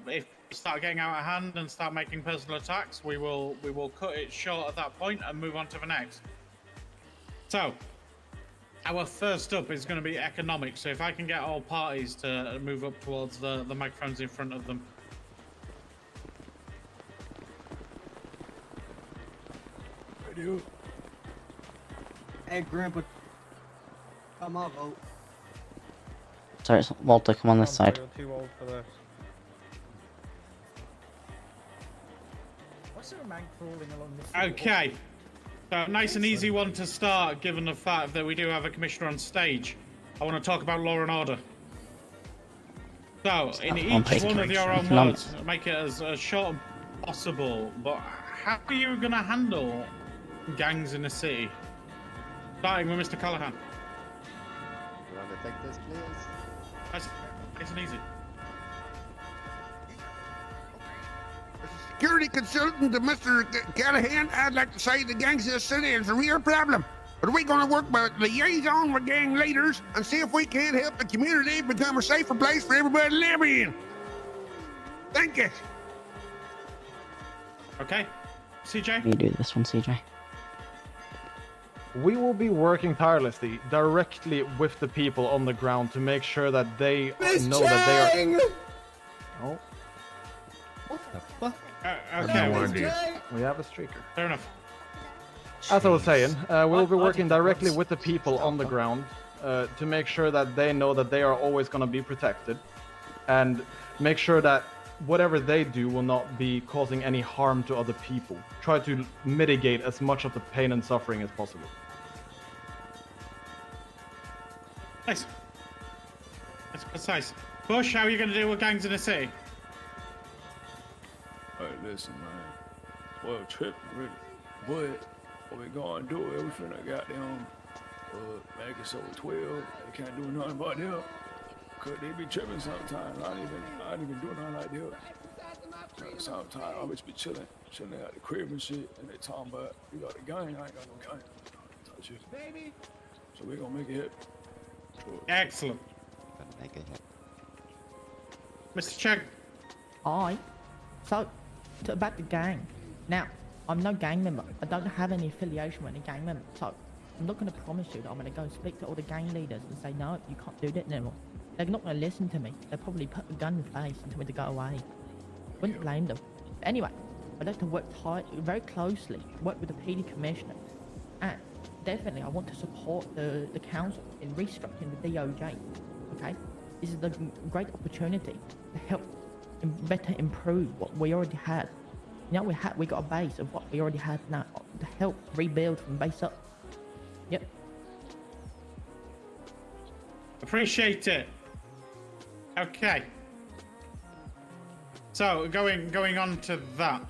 If we start getting out of hand and start making personal attacks, we will cut it short at that point and move on to the next. So, our first up is going to be economics. So if I can get all parties to move up towards the microphones in front of them. Hey, Grandpa. Come on, vote. Sorry, it's Walter, come on this side. You're too old for this. What's the man crawling along this? Okay. So, nice and easy one to start, given the fact that we do have a commissioner on stage. I want to talk about law and order. So, in each one of your own words, make it as short possible, but how are you going to handle gangs in the city? Starting with Mr. Callahan. You want to take this, please? Nice and easy. Security consultant to Mr. Callahan, I'd like to say the gangs in the city is a real problem. But we're going to work by liaison with gang leaders and see if we can help the community become a safer place for everybody to live in. Thank you. Okay. CJ? You do this one, CJ. We will be working tirelessly directly with the people on the ground to make sure that they know that they are. Oh. What the fuck? Okay. We have a streaker. Fair enough. As I was saying, we'll be working directly with the people on the ground to make sure that they know that they are always going to be protected, and make sure that whatever they do will not be causing any harm to other people. Try to mitigate as much of the pain and suffering as possible. Nice. That's precise. Bush, how are you going to deal with gangs in the city? Hey, listen, man. Well, trip, really. But what we gonna do is we finna goddamn make it so 12. They can't do nothing about them. Cause they be tripping sometimes. I ain't even doing nothing like that. Sometimes I just be chilling at the crib and shit, and they talking about you got a gang. I ain't got no gang. Touch it. Baby. So we gonna make it hit. Excellent. Make it hit. Mr. Chegg. Hi. So, about the gang. Now, I'm no gang member. I don't have any affiliation with any gang member. So, I'm not going to promise you that I'm going to go speak to all the gang leaders and say, no, you can't do that anymore. They're not going to listen to me. They'll probably put a gun in the face and tell me to go away. Wouldn't blame them. But anyway, I'd like to work very closely, work with the PD commissioner. And definitely, I want to support the council in restructuring the DOJ. Okay? This is a great opportunity to help and better improve what we already had. You know, we got a base of what we already had now to help rebuild from base up. Yep. Appreciate it. Okay. So going on to that.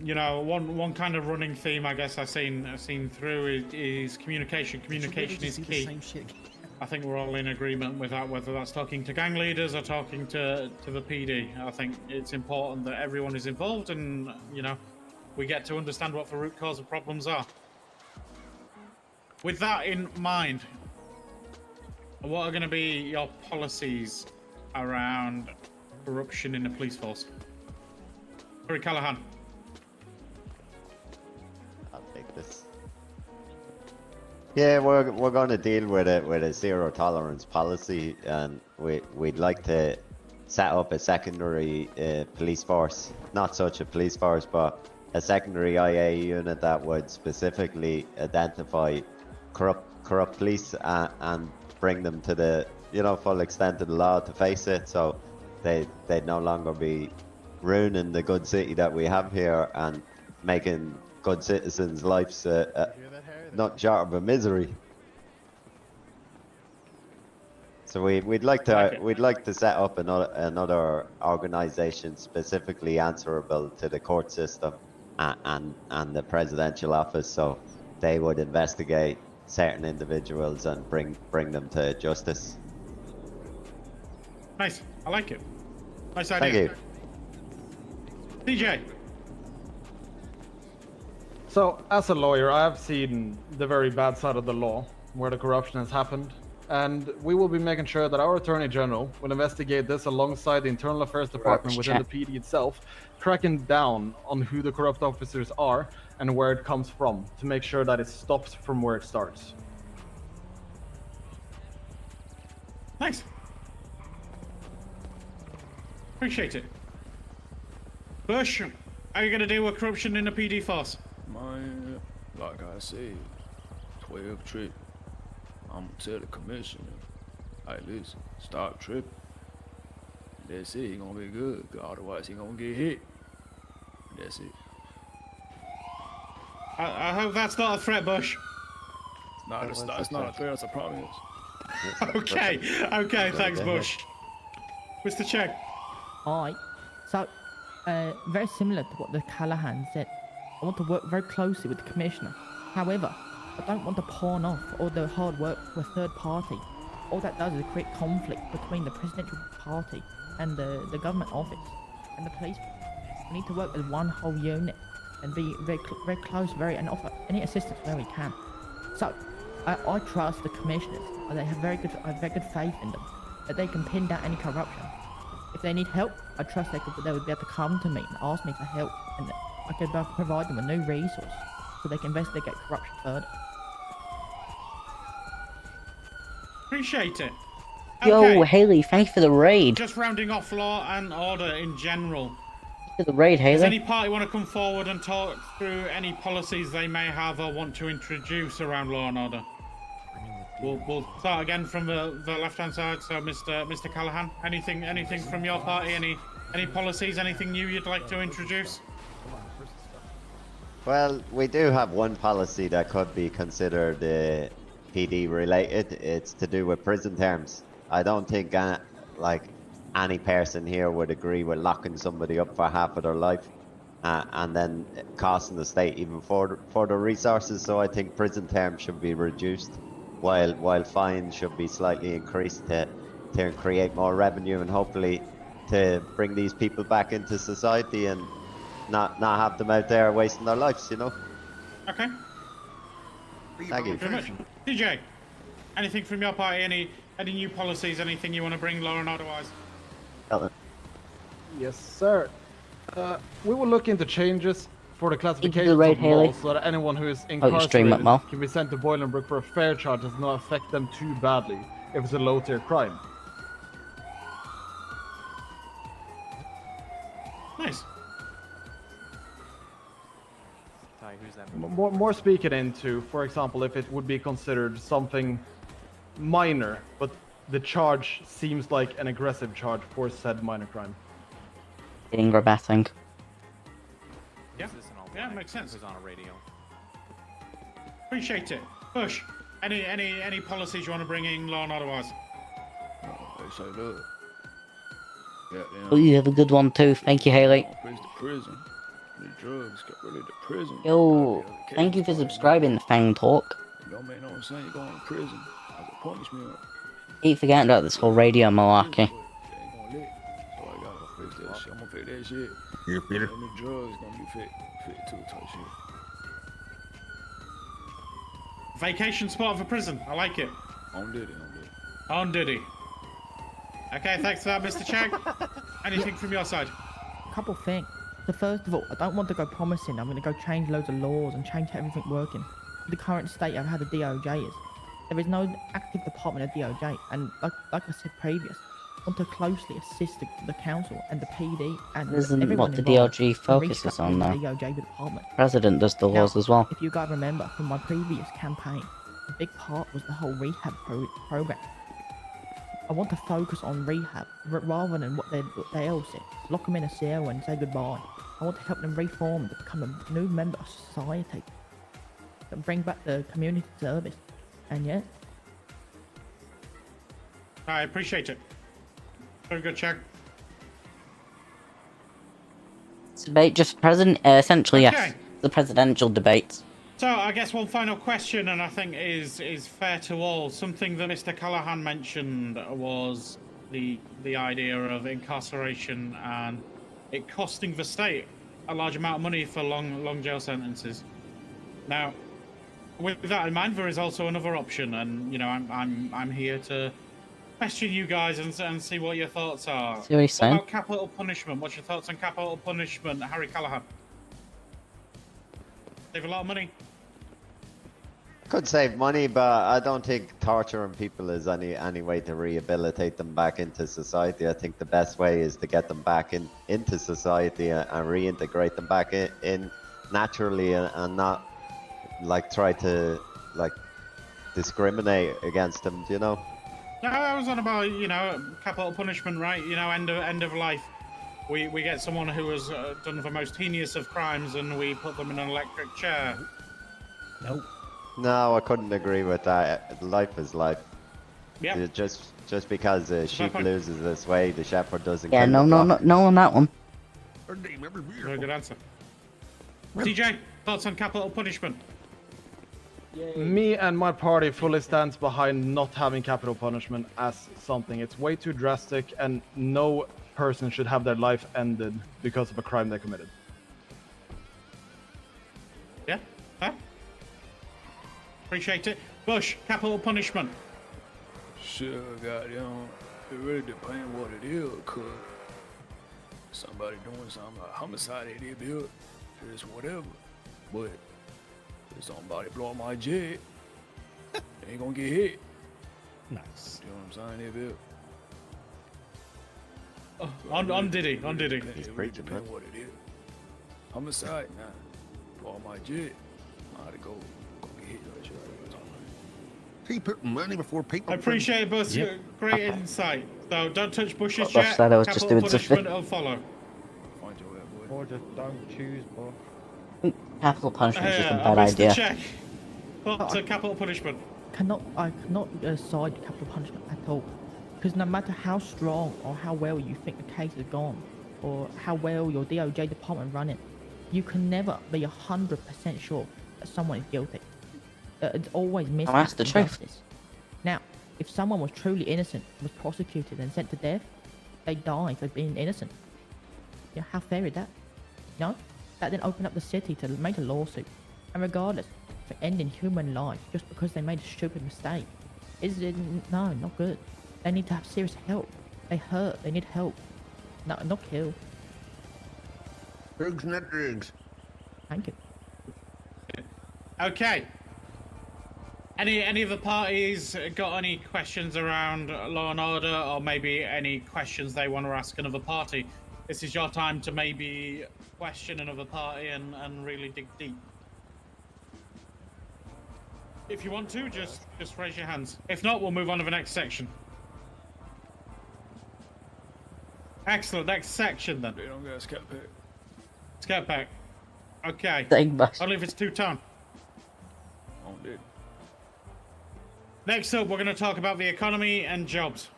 You know, one kind of running theme I guess I've seen through is communication. Communication is key. I think we're all in agreement with that, whether that's talking to gang leaders or talking to the PD. I think it's important that everyone is involved and, you know, we get to understand what the root cause of problems are. With that in mind, what are going to be your policies around corruption in the police force? Harry Callahan. I'll take this. Yeah, we're going to deal with a zero tolerance policy, and we'd like to set up a secondary police force, not such a police force, but a secondary IA unit that would specifically identify corrupt police and bring them to the full extent of the law to face it, so they'd no longer be ruining the good city that we have here and making good citizens' lives not short of a misery. So we'd like to set up another organisation specifically answerable to the court system and the presidential office, so they would investigate certain individuals and bring them to justice. Nice, I like it. Nice idea. Thank you. DJ. So, as a lawyer, I have seen the very bad side of the law, where the corruption has happened, and we will be making sure that our Attorney General will investigate this alongside the Internal Affairs Department within the PD itself, cracking down on who the corrupt officers are and where it comes from, to make sure that it stops from where it starts. Nice. Appreciate it. Bush, how are you going to deal with corruption in the PD force? Man, like I said, 12 trip. I'm gonna tell the commissioner, hey, listen, stop tripping. That's it, he gonna be good, cause otherwise he gonna get hit. That's it. I hope that's not a threat, Bush. It's not a threat, it's a promise. Okay, thanks, Bush. Mr. Chegg. Hi. So, Very similar to what the Callahan said. I want to work very closely with the commissioner. However, I don't want to pawn off all the hard work to a third party. All that does is create conflict between the presidential party and the government office and the police. We need to work as one whole unit and be very close, and offer any assistance where we can. So, I trust the commissioners. I have very good faith in them that they can pin down any corruption. If they need help, I trust they would be able to come to me and ask me for help, and I could provide them a new resource so they can investigate corruption further. Appreciate it. Yo, Haley, thanks for the raid. Just rounding off law and order in general. For the raid, Haley. Does any party want to come forward and talk through any policies they may have or want to introduce around law and order? We'll start again from the left-hand side. So, Mr. Callahan, anything from your party? Any policies? Anything new you'd like to introduce? Well, we do have one policy that could be considered PD related. It's to do with prison terms. I don't think any person here would agree with locking somebody up for half of their life and then costing the state even further resources. So I think prison terms should be reduced, while fines should be slightly increased to create more revenue and hopefully to bring these people back into society and not have them out there wasting their lives, you know. Okay. Thank you very much. DJ, anything from your party? Any new policies? Anything you want to bring, law and order-wise? Yes, sir. We will look into changes for the classification the raid, of laws Haley. so that anyone who is Oh, you stream it, incarcerated Mal. can be sent to Boilenbrook for a fair charge does not affect them too badly if it's a low-tier crime. Nice. Ty, who's that? More speaking into, for example, if it would be considered something minor, but the charge seems like an aggressive charge for said minor crime. Getting or batting. Yeah, makes sense. Who's on a radio? Appreciate it. Bush, any policies you want to bring in, law and otherwise? They say look. Oh, you have a good one too. Thank you, Haley. Praise the prison. The drugs got rid of the prison. Yo, thank you for subscribing to Fang Talk. It don't make no sense. You're going to prison as a punishment. Keep forgetting about this whole radio malarkey. So I gotta fix that shit. I'm gonna fix that shit. Here, Peter. And the drugs gonna be fit too, type shit. Vacation spot of a prison. I like it. On Diddy. On Diddy. Okay, thanks for that, Mr. Chang. Anything from your side? Couple things. So first of all, I don't want to go promising I'm going to go change loads of laws and change everything working. The current state of how the DOJ is. There is no active department of DOJ, and like I said previous, I want to closely assist the council and the PD and Isn't everyone what the involved DOJ in focuses on restructuring now. the DOJ department. President does the laws Now, as well. If you guys remember from my previous campaign, a big part was the whole rehab program. I want to focus on rehab rather than what they all say. Lock them in a cell and say goodbye. I want to help them reform to become a new member of society. And bring back the community service. And yeah. I appreciate it. Very good, Chang. Debate just present, essentially Okay. yes. The presidential debates. So I guess one final question, and I think is fair to all. Something that Mr. Callahan mentioned was the idea of incarceration and it costing the state a large amount of money for long jail sentences. Now, with that in mind, there is also another option, and you know I'm here to question you guys and see what your thoughts are. See what he's saying? About capital punishment? What's your thoughts on capital punishment, Harry Callahan? Save a lot of money. Could save money, but I don't think torturing people is any way to rehabilitate them back into society. I think the best way is to get them back into society and reintegrate them back in naturally and not like try to like discriminate against them, you know? No, I was on about, you know, capital punishment, right? You know, end of life. We get someone who has done the most heinous of crimes and we put them in an electric chair. Nope. No, I couldn't agree with that. Life is life. Yeah. Just because a sheep loses its way, the shepherd doesn't. Yeah, kill no the flock. on that one. Very good answer. TJ, thoughts on capital punishment? Me and my party fully stands behind not having capital punishment as something. It's way too drastic, and no person should have their life ended because of a crime they committed. Yeah, huh? Appreciate it. Bush, capital punishment. Sure, goddamn. It really depends what it is, cuz somebody doing something like homicide, they did build, it's whatever. But if somebody blow my jet, they ain't gonna get hit. Nice. You know what I'm saying? They built. On Diddy, on Diddy. It really depends what it is. Homicide, nah. Blow my jet, I had to go get hit. He put money before people. I appreciate Bush. Yep. Great insight. So don't touch Bush's Bush jet. said I was just Capital doing something. punishment will follow. Or just don't choose, bro. Capital punishment is just a I bad missed the idea. check. Thoughts on capital punishment? I cannot side capital punishment at all, because no matter how strong or how well you think the case has gone, or how well your DOJ department run it, you can never be 100% sure that someone is guilty. It's always missing that's the truth. justice. Now, if someone was truly innocent, was prosecuted and sent to death, they die for being innocent. Yeah, how fair is that? No? That then opened up the city to make a lawsuit. And regardless, for ending human life just because they made a stupid mistake. Is it? No, not good. They need to have serious help. They hurt, they need help. No, not kill. Drugs, not drugs. Thank you. Okay. Any of the parties got any questions around law and order, or maybe any questions they want to ask another party? This is your time to maybe question another party and really dig deep. If you want to, just raise your hands. If not, we'll move on to the next section. Excellent, next section then. They don't get a scat pack. Scat pack. Okay. Thanks. Only if it's 2-ton. On it. Next up, we're going to talk about the economy and jobs.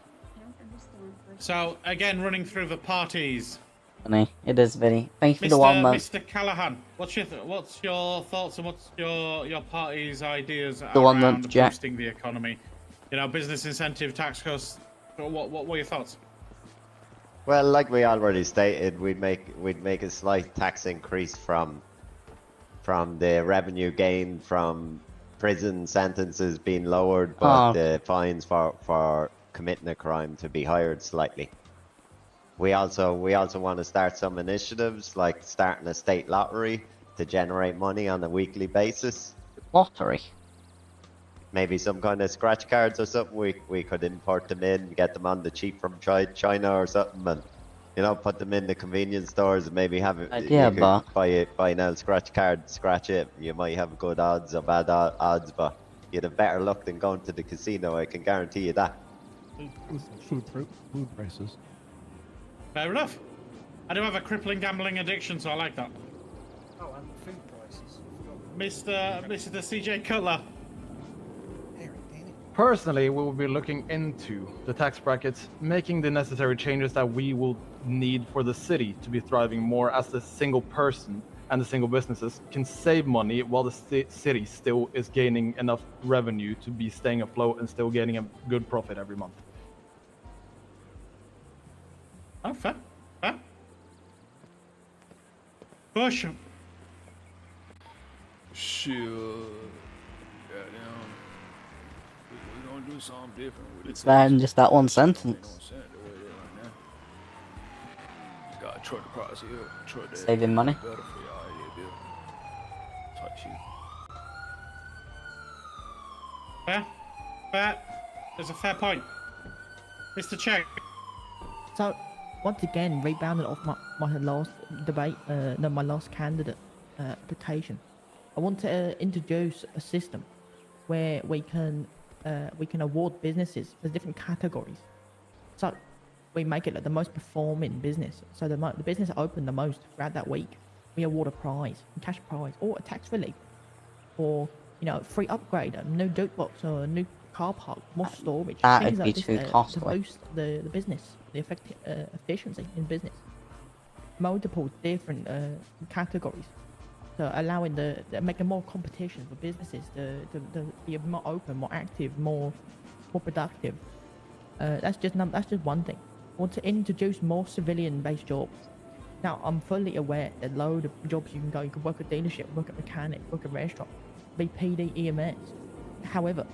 So, again, running through the parties. Funny. It is very. Thank you for the 1 month. Mr. Callahan, what's your thoughts and what's your party's ideas The 1 around month, Jack. boosting the economy? You know, business incentive, tax cuts. What were your thoughts? Well, like we already stated, we'd make a slight tax increase from the revenue gain from prison sentences being lowered, but the fines for committing a crime to be higher slightly. We also want to start some initiatives like starting a state lottery to generate money on a weekly basis. Lottery? Maybe some kind of scratch cards or something. We could import them in, get them on the cheap from China or something, and put them in the convenience stores and maybe have it. Idea, you could buy an old scratch card, scratch it. You might have good odds or bad odds, but you'd have better luck than going to the casino. I can guarantee you that. Food prices. Fair enough. I do have a crippling gambling addiction, so I like that. Oh, and food prices. Mr. CJ Cutler. Personally, we will be looking into the tax brackets, making the necessary changes that we will need for the city to be thriving more, as the single person and the single businesses can save money while the city still is gaining enough revenue to be staying afloat and still getting a good profit every month. Oh, fair. Bush. Sure. Goddamn. We're gonna do something different with It's that in just that one sentence. Gotta try the price here. Saving money. Better for y'all, yeah, Bill. Type shit. Fair. There's a fair point. Mr. Check. So, once again, rebounded off my last debate, my last candidate application. I want to introduce a system where we can award businesses as different categories. So, we make it like the most performing business. So the business that opened the most throughout that week, we award a prize, a cash prize, or a tax relief, or free upgrade, a new jukebox, or a new car park, more storage. That'd be this, too to costly. boost the business, the efficiency in business. multiple different categories. So allowing making more competition for businesses to be more open, more active, more productive. That's just one thing. I want to introduce more civilian-based jobs. Now, I'm fully aware that a load of jobs you can go. You can work at dealership, work at mechanic, work at restaurant, be PD, EMS. However,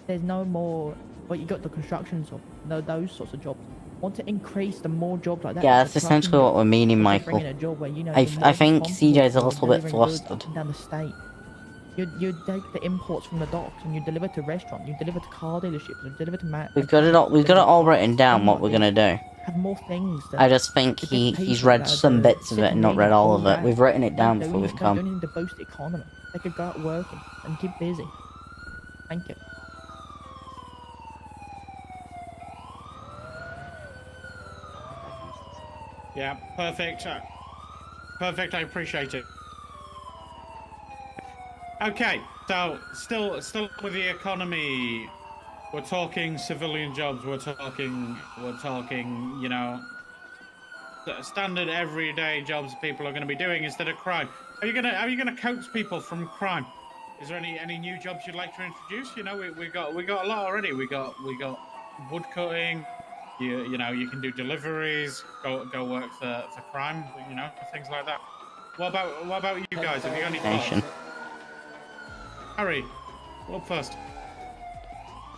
there's no more. Well, you got the construction job, those sorts of jobs. I want to increase the more jobs like that. Yeah, that's essentially what we're meaning, Michael. I think CJ's a little bit flustered. Down the state. You take the imports from the docks and you deliver to restaurants, you deliver to car dealerships, you deliver to We've got it all written down what we're gonna do. Have more things. I just think he's read some bits of it and not read all of it. We've written it down before we've come. Don't need to boost the economy. They could go out working and keep busy. Thank you. Yeah, perfect. Perfect, I appreciate it. Okay, so still with the economy, we're talking civilian jobs, we're talking, you know, standard everyday jobs people are going to be doing instead of crime. Are you gonna coax people from crime? Is there any new jobs you'd like to introduce? You know, we got a lot already. We got wood cutting. You know, you can do deliveries. Go work for crime. You know, things like that. What about you guys? Have you got any thoughts? Harry, up first.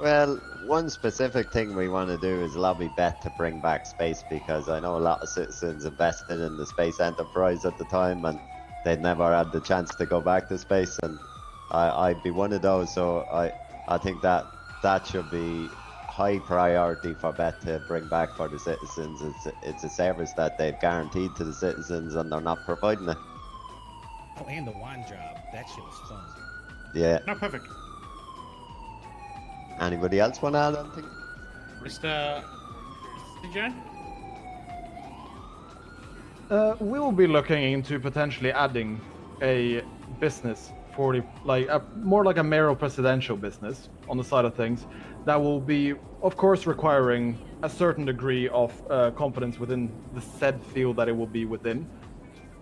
Well, one specific thing we want to do is lobby Beth to bring back space, because I know a lot of citizens invested in the space enterprise at the time and they'd never had the chance to go back to space, and I'd be one of those. So I think that should be high priority for Beth to bring back for the citizens. It's a service that they've guaranteed to the citizens and they're not providing it. Oh, and the wine job. That shit was fun. Yeah. No, perfect. Anybody else want to add anything? Mr. CJ? We will be looking into potentially adding a business for more like a mayoral presidential business on the side of things that will be, of course, requiring a certain degree of competence within the said field that it will be within.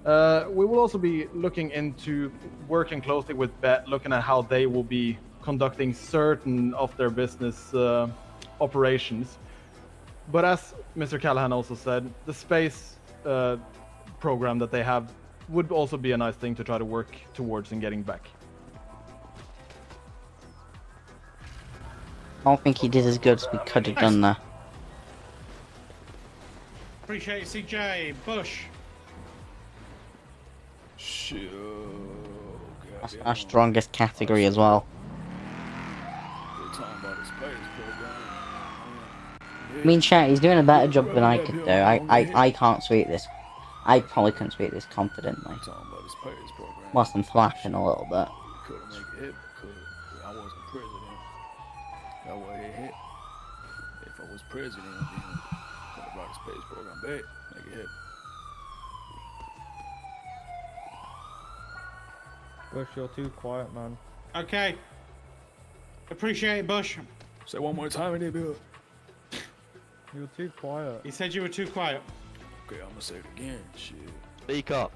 We will also be looking into working closely with BET, looking at how they will be conducting certain of their business operations. But as Mr. Callahan also said, the space program that they have would also be a nice thing to try to work towards and getting back. I don't think he did as good as we could have done there. Appreciate it, CJ. Bush. Sure. That's our strongest category as well. I mean, chat, he's doing a better job than I could do. I can't speak this. I probably couldn't speak this confidently. Whilst I'm flashing a little bit. Couldn't make it hit because I wasn't president. That way it hit. If I was president, then I would have brought the space program back, make it hit. Bush, you're too quiet, man. Okay. Appreciate it, Bush. Say one more time in there, Bill. You're too quiet. He said you were too quiet. Okay, I'm gonna say it again. Shit. Speak up.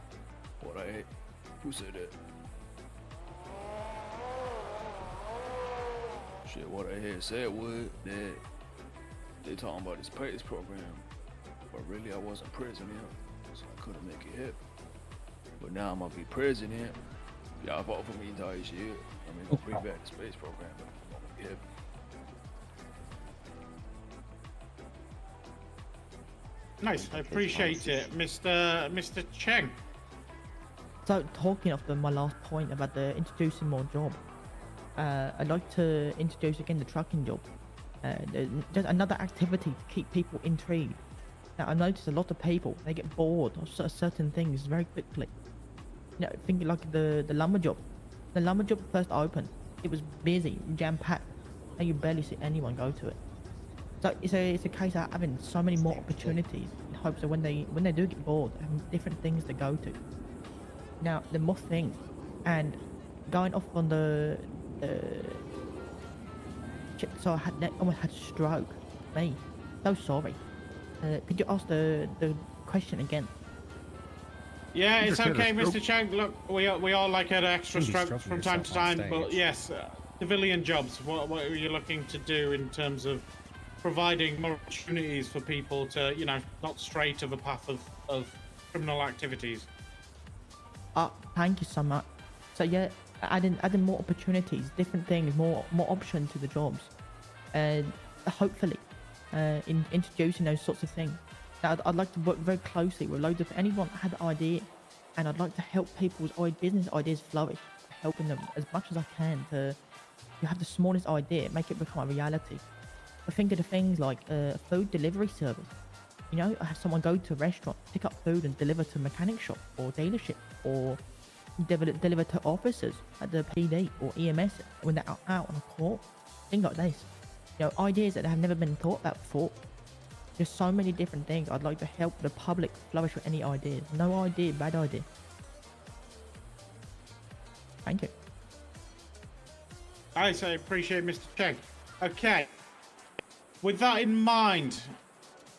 What I hate? Who said that? Shit, what I had said was that they talking about this space program, but really I wasn't president, so I couldn't make it hit. But now I'm gonna be president. Y'all vote for me entire shit. I mean, gonna bring back the space program, but I'm gonna make it hit. Nice, I appreciate it, Mr. Cheng. So talking of my last point about the introducing more job, I'd like to introduce again the trucking job. Just another activity to keep people intrigued. Now I noticed a lot of people, they get bored of certain things very quickly. You know, think like the lumber job. The lumber job first opened, it was busy, jam-packed, and you barely see anyone go to it. So it's a case of having so many more opportunities in hopes that when they do get bored, having different things to go to. Now the more things, and going off on the so I almost had a stroke. Me, so sorry. Could you ask the question again? Yeah, it's Just hit okay, a Mr. stroke. Chang. Look, we all like an extra Shouldn't be strokes stroking from time to yourself on time, but stage. yes, civilian jobs. What are you looking to do in terms of providing more opportunities for people to, you know, not stray to the path of criminal activities? Thank you so much. So yeah, adding more opportunities, different things, more options to the jobs, and hopefully, in introducing those sorts of things. Now, I'd like to work very closely with loads of anyone that had an idea, and I'd like to help people's business ideas flourish, helping them as much as I can to have the smallest idea, make it become a reality. I think of the things like a food delivery service. You know, have someone go to a restaurant, pick up food and deliver to a mechanic shop or dealership, or deliver to officers at the PD or EMS when they're out on a court. Things like this. You know, ideas that have never been thought about before. There's so many different things. I'd like to help the public flourish with any ideas. No idea, bad idea. Thank you. I say appreciate Mr. Cheng. Okay. With that in mind,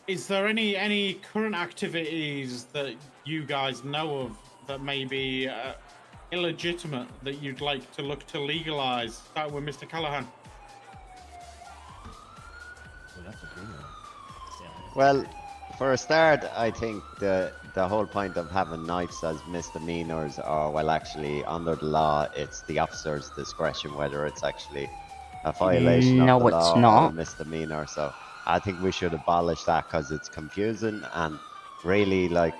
is there any current activities that you guys know of that may be illegitimate that you'd like to look to legalize? Start with Mr. Callahan. Well, for a start, I think the whole point of having knives as misdemeanors, or well, actually under the law, it's the officer's discretion whether it's actually a violation No, of the it's law or not. a misdemeanor. So I think we should abolish that because it's confusing and really like.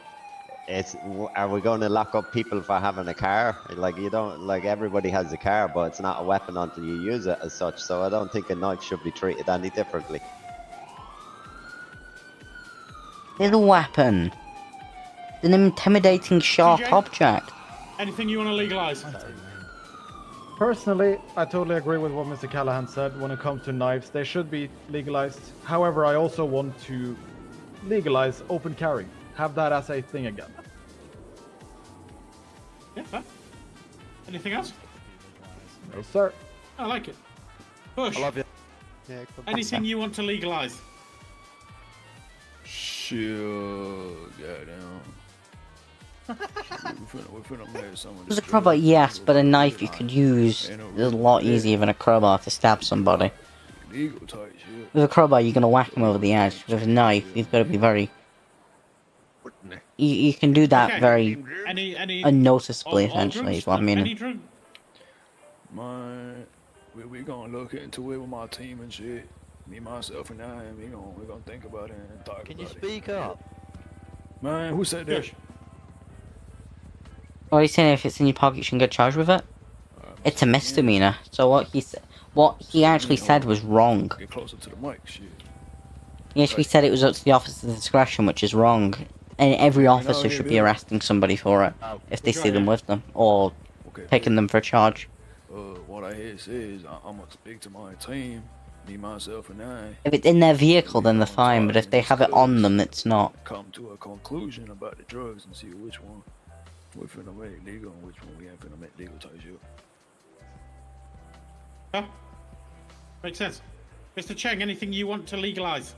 Are we going to lock up people for having a car? Like you don't, like everybody has a car, but it's not a weapon until you use it as such. So I don't think a knife should be treated any differently. It's a weapon. It's an intimidating sharp TJ? object. Anything you want to legalize? Personally, I totally agree with what Mr. Callahan said when it comes to knives. They should be legalized. However, I also want to legalize open carry. Have that as a thing again. Yeah, fair. Anything else? No, sir. I like it. Push. I love you. Anything you want to legalize? Sure, goddamn. We're finna make some of With a this crowbar, drug. yes, but a knife you could use is a lot easier than a crowbar to stab somebody. Legal type shit. With a crowbar, you're gonna whack him over the edge. With a knife, you've got to be very. You can do that Okay. very Any unnoticeably, all essentially, drugs? is what I Any mean. drug? Man, we gonna look into it with my team and shit. Me, myself, and I, we gonna think about it and talk Can you about speak up? it. Man, who said that? What are you saying? If it's in your pocket, you can get charged with it? It's a misdemeanor. So what he actually said was wrong. Get closer to the mic, shit. He actually said it was up to the officer's discretion, which is wrong. And every officer yeah, should be yeah. arresting somebody for it if they see them with them, or taking them for a charge. What I hear says I'm gonna speak to my team, me, myself, and I. If it's in their vehicle, then they're fine. But if they have it on them, it's not. Come to a conclusion about the drugs and see which one we're finna make legal and which one we ain't finna make legal type shit. Huh? Makes sense. Mr. Cheng, anything you want to legalize?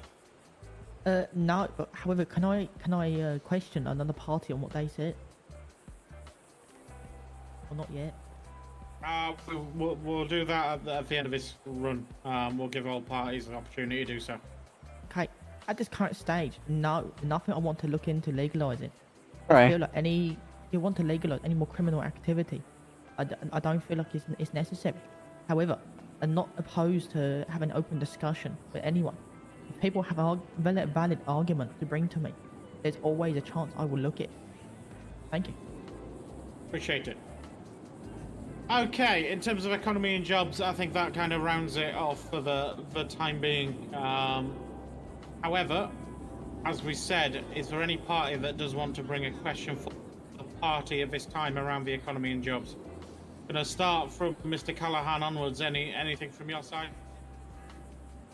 No, but however, can I question another party on what they said? Or not yet? We'll do that at the end of this run. We'll give all parties an opportunity to do so. Okay, at this current stage, no, nothing I want to look into legalizing. Right. I feel like if you want to legalize any more criminal activity, I don't feel like it's necessary. However, I'm not opposed to having an open discussion with anyone. If people have a valid argument to bring to me, there's always a chance I will look at. Thank you. Appreciate it. Okay, in terms of economy and jobs, I think that kind of rounds it off for the time being. However, as we said, is there any party that does want to bring a question for the party at this time around the economy and jobs? Gonna start from Mr. Callahan onwards. Anything from your side?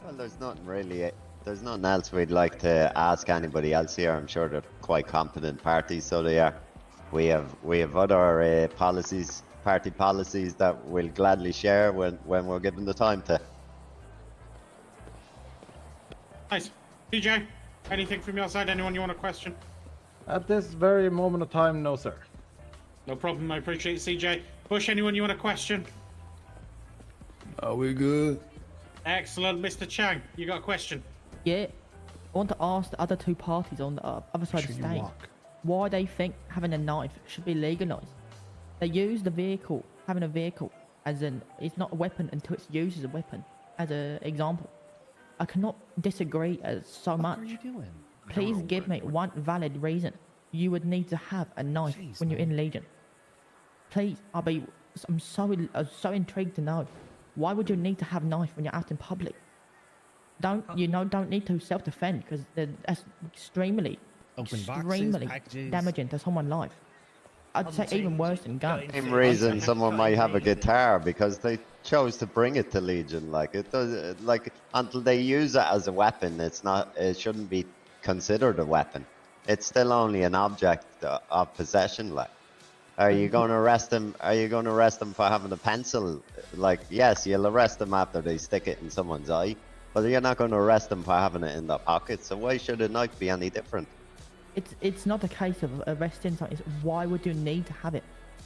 Well, there's nothing really. There's nothing else we'd like to ask anybody else here. I'm sure they're quite competent parties, so they are. We have other policies, party policies that we'll gladly share when we're given the time to. Nice. DJ, anything from your side? Anyone you want to question? At this very moment of time, no, sir. No problem. I appreciate it, CJ. Bush, anyone you want to question? Are we good? Excellent. Mr. Chang, you got a question? Yeah. I want to ask the other two parties on the other side of the state why they think having a knife should be legalized. They use the vehicle, having a vehicle, as an it's not a weapon until it's used as a weapon. As an example, I cannot disagree as so much. What are you doing? Please give me one valid reason you would need to have a knife when you're in Legion. Please, I'm so intrigued to know why would you need to have a knife when you're out in public. Don't need to self-defend because that's extremely damaging to someone's life. I'd say even worse than guns. Same reason someone might have a guitar because they chose to bring it to Legion. Like it does, like until they use it as a weapon, it shouldn't be considered a weapon. It's still only an object of possession. Like, are you going to arrest them? Are you going to arrest them for having a pencil? Like, yes, you'll arrest them after they stick it in someone's eye, but you're not going to arrest them for having it in their pocket. So why should a knife be any different? It's not a case of arresting someone. It's why would you need to have it?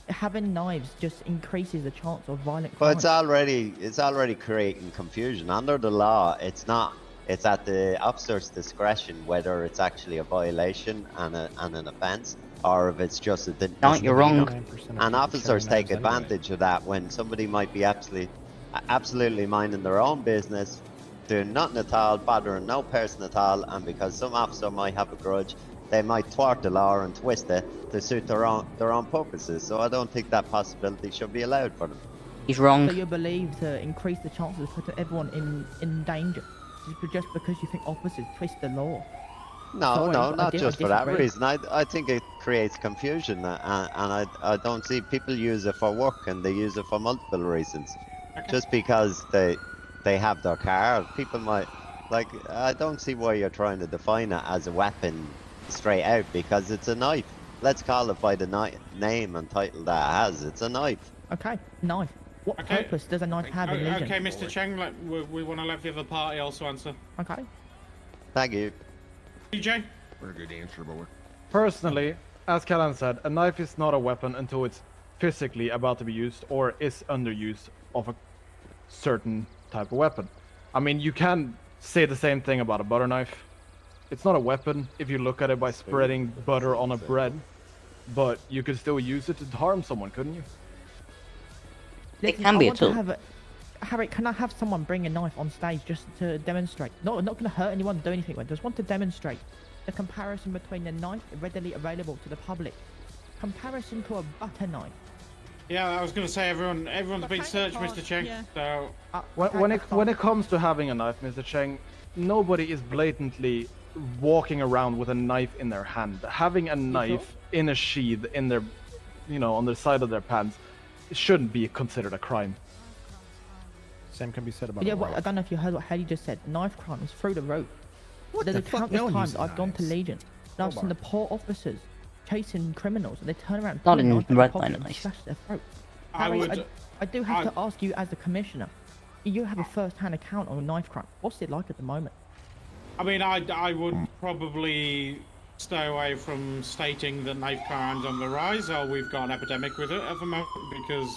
Having knives just increases the chance of violent crime. But it's already creating confusion. Under the law, it's not. It's at the officer's discretion whether it's actually a violation and an offence, or if it's just a No, you're wrong. And officers take advantage of that when somebody might be absolutely minding their own business, doing nothing at all, bothering no person at all, and because some officer might have a grudge, they might thwart the law and twist it to suit their own purposes. So I don't think that possibility should be allowed for them. He's wrong. So you believe to increase the chances of putting everyone in danger just because you think officers twist the law? No, not just for that reason. I think it creates confusion, and I don't see people use it for work and they use it for multiple reasons. Okay. Just because they have their car, people might like. I don't see why you're trying to define it as a weapon straight out, because it's a knife. Let's call it by the name and title that it has. It's a knife. Okay, knife. What purpose does a knife have in Legion? Okay, Mr. Cheng, we want to let the other party also answer. Okay. Thank you. DJ? Very good answer, boy. Personally, as Callan said, a knife is not a weapon until it's physically about to be used or is under use of a certain type of weapon. I mean, you can say the same thing about a butter knife. It's not a weapon if you look at it by spreading butter on a bread, but you could still use it to harm someone, couldn't you? It can be a tool. Harry, can I have someone bring a knife on stage just to demonstrate? No, I'm not going to hurt anyone, do anything. I just want to demonstrate the comparison between the knife readily available to the public, comparison to a butter knife. Yeah, I was going to say everyone's been searched, Mr. Cheng. Yeah. So when it comes to having a knife, Mr. Cheng, nobody is blatantly walking around with a knife in their hand. Having a knife in a sheath in their, on the side of their pants, it shouldn't be considered a crime. Same can be said about. Yeah, I don't know if you heard what Haley just said. Knife crime is through the roof. There's a countless times I've gone to Legion and I've seen the poor officers chasing criminals and they turn around. Not in Redline, at least. Slash their throat. Harry, I do have to ask you as the commissioner. You have a first-hand account on knife crime. What's it like at the moment? I mean, I would probably stay away from stating that knife crime's on the rise, or we've got an epidemic with it at the moment, because,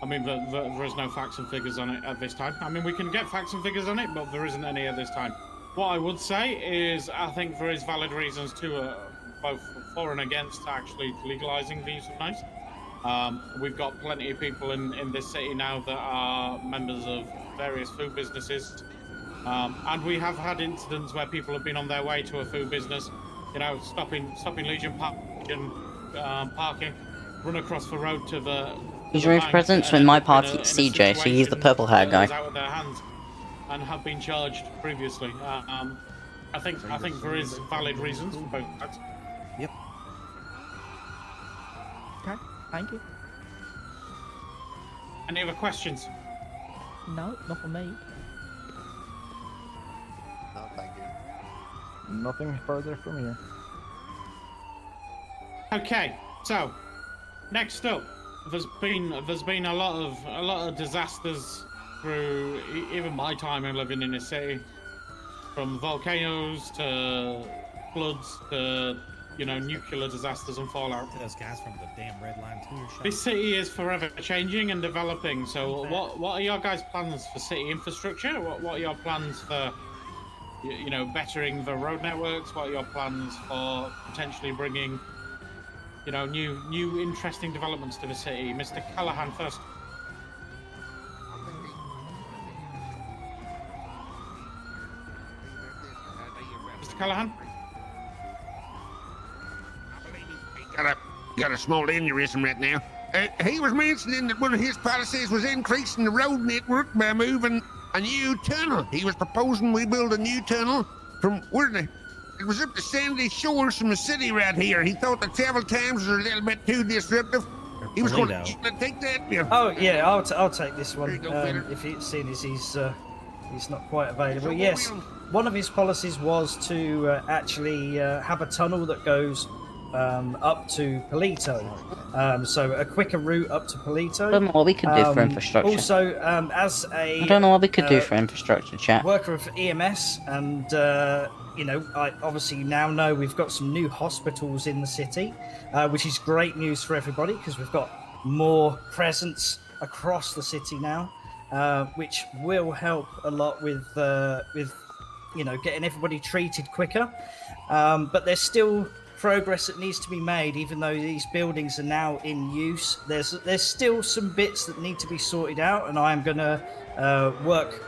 I mean, there is no facts and figures on it at this time. I mean, we can get facts and figures on it, but there isn't any at this time. What I would say is, I think there is valid reasons to, both for and against actually legalizing the use of knives. We've got plenty of people in this city now that are members of various food businesses. And we have had incidents where people have been on their way to a food business, stopping Legion parking, run across the road to the. He's running presence in my party, CJ, so he's the purple hair guy. Out with their hands and have been charged previously. I think there is valid reasons for both sides. Yep. Okay, thank you. Any other questions? No, not for me. No, thank you. Nothing further from here. Okay, so next up, there's been a lot of disasters through even my time in living in this city, from volcanoes to floods to nuclear disasters and fallout. Those guys from the damn Red Line tour shop. This city is forever changing and developing. So, what are your guys' plans for city infrastructure? What are your plans for, bettering the road networks? What are your plans for potentially bringing, new interesting developments to the city? Mr. Callahan first. Mr. Callahan. Got a small aneurysm right now. He was mentioning that one of his policies was increasing the road network by moving a new tunnel. He was proposing we build a new tunnel from it was up to Sandy Shores from the city right here. He thought the travel times were a little bit too disruptive. He was going to take that. Yeah. Oh yeah, I'll take this one. Seeing as he's not quite available. Yes, one of his policies was to actually have a tunnel that goes up to Polito, so a quicker route up to Polito. I don't know what we could do for infrastructure. Also, I don't know what we could do for infrastructure, chat. Worker of EMS, and I obviously now know we've got some new hospitals in the city, which is great news for everybody because we've got more presence across the city now, which will help a lot with getting everybody treated quicker. But there's still progress that needs to be made, even though these buildings are now in use. There's still some bits that need to be sorted out, and I am going to work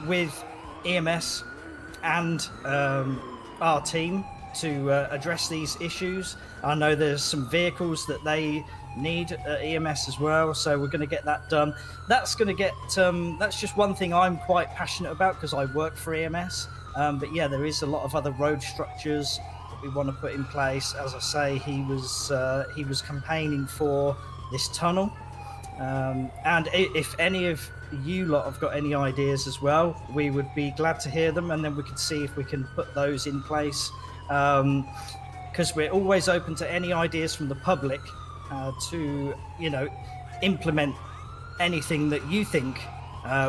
with EMS and our team to address these issues. I know there's some vehicles that they need EMS as well, so we're going to get that done. That's just one thing I'm quite passionate about because I work for EMS. But yeah, there is a lot of other road structures we want to put in place. As I say, he was campaigning for this tunnel, and if any of you lot have got any ideas as well, we would be glad to hear them, and then we could see if we can put those in place, because we're always open to any ideas from the public to implement anything that you think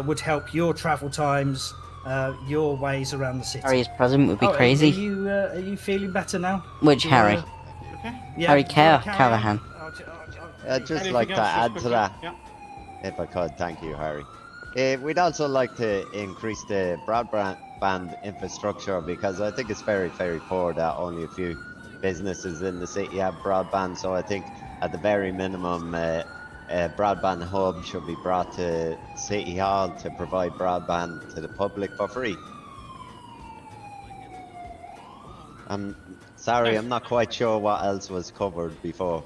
would help your travel times, your ways around the city. Harry's present would be crazy. Are you feeling better now? Which Harry? Okay. Harry Callahan. I'd just like to add to that, if I could. Thank you, Harry. We'd also like to increase the broadband infrastructure because I think it's very, very poor that only a few businesses in the city have broadband. So I think at the very minimum, a broadband hub should be brought to City Hall to provide broadband to the public for free. I'm sorry, I'm not quite sure what else was covered before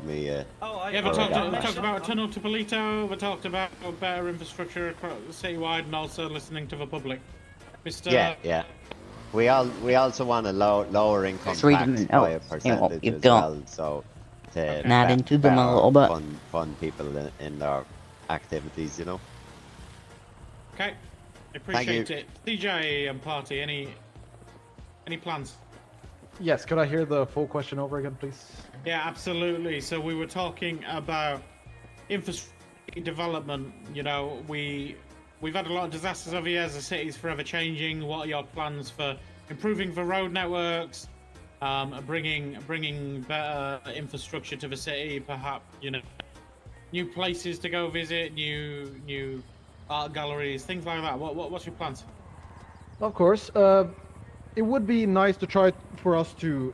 me. We talked about a tunnel to Polito. We talked about better infrastructure citywide, and also listening to the public. Mr. Yeah. We also want to lower income tax by a percentage as well. So to Not into them a little bit. Fund people in their activities, Okay, appreciate it. DJ and party, any plans? Yes, could I hear the full question over again, please? Yeah, absolutely. So we were talking about infrastructure development. We've had a lot of disasters over the years. The city's forever changing. What are your plans for improving the road networks, bringing better infrastructure to the city? Perhaps new places to go visit, new art galleries, things like that. What's your plans? Of course. It would be nice to try for us to,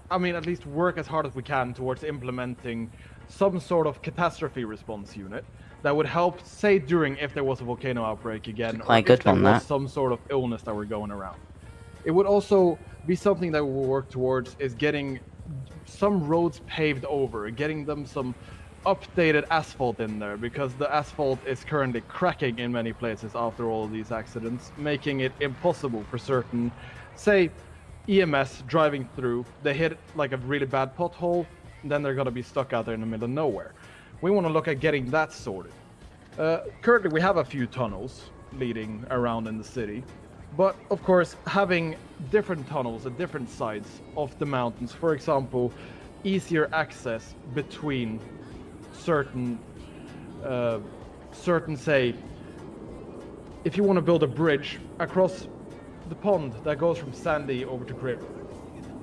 at least work as hard as we can towards implementing some sort of catastrophe response unit that would help, say, if there was a volcano outbreak again, or if there was some sort of illness that were going around. It would also be something that we will work towards is getting some roads paved over, getting them some updated asphalt in there, because the asphalt is currently cracking in many places after all of these accidents, making it impossible for certain, say, EMS driving through, they hit like a really bad pothole, then they're gonna be stuck out there in the middle of nowhere. We want to look at getting that sorted. Currently we have a few tunnels leading around in the city, but of course having different tunnels at different sides of the mountains, for example, easier access between certain say, if you want to build a bridge across the pond that goes from Sandy over to Crib,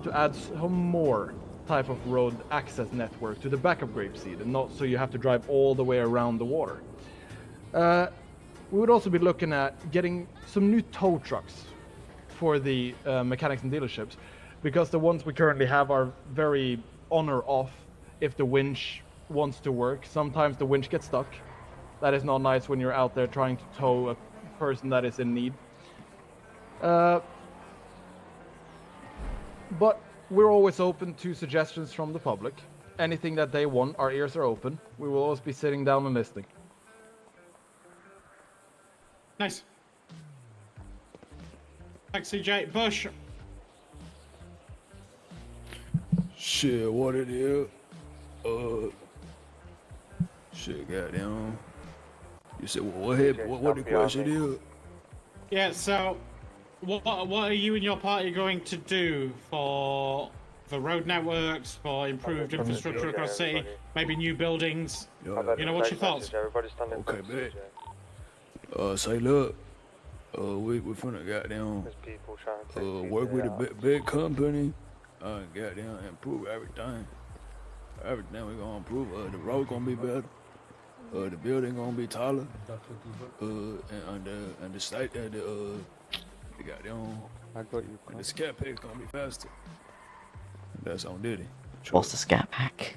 to add some more type of road access network to the back of Grapeseed, and not so you have to drive all the way around the water. We would also be looking at getting some new tow trucks for the mechanics and dealerships, because the ones we currently have are very on or off if the winch wants to work. Sometimes the winch gets stuck. That is not nice when you're out there trying to tow a person that is in need. But we're always open to suggestions from the public. Anything that they want, our ears are open. We will always be sitting down and listening. Nice. Thanks, CJ. Bush. Shit, what it is? Shit, goddamn. You said what the question is? Yeah, so what are you and your party going to do for the road networks, for improved infrastructure across the city, maybe new buildings? You know, what's your thoughts? Okay, bet. Say look, we finna goddamn work with a big company, goddamn improve everything. Everything we gonna improve. The road gonna be better. The building gonna be taller. And the site, the goddamn, and the scat pack's gonna be faster. That's on Diddy. What's the scat pack?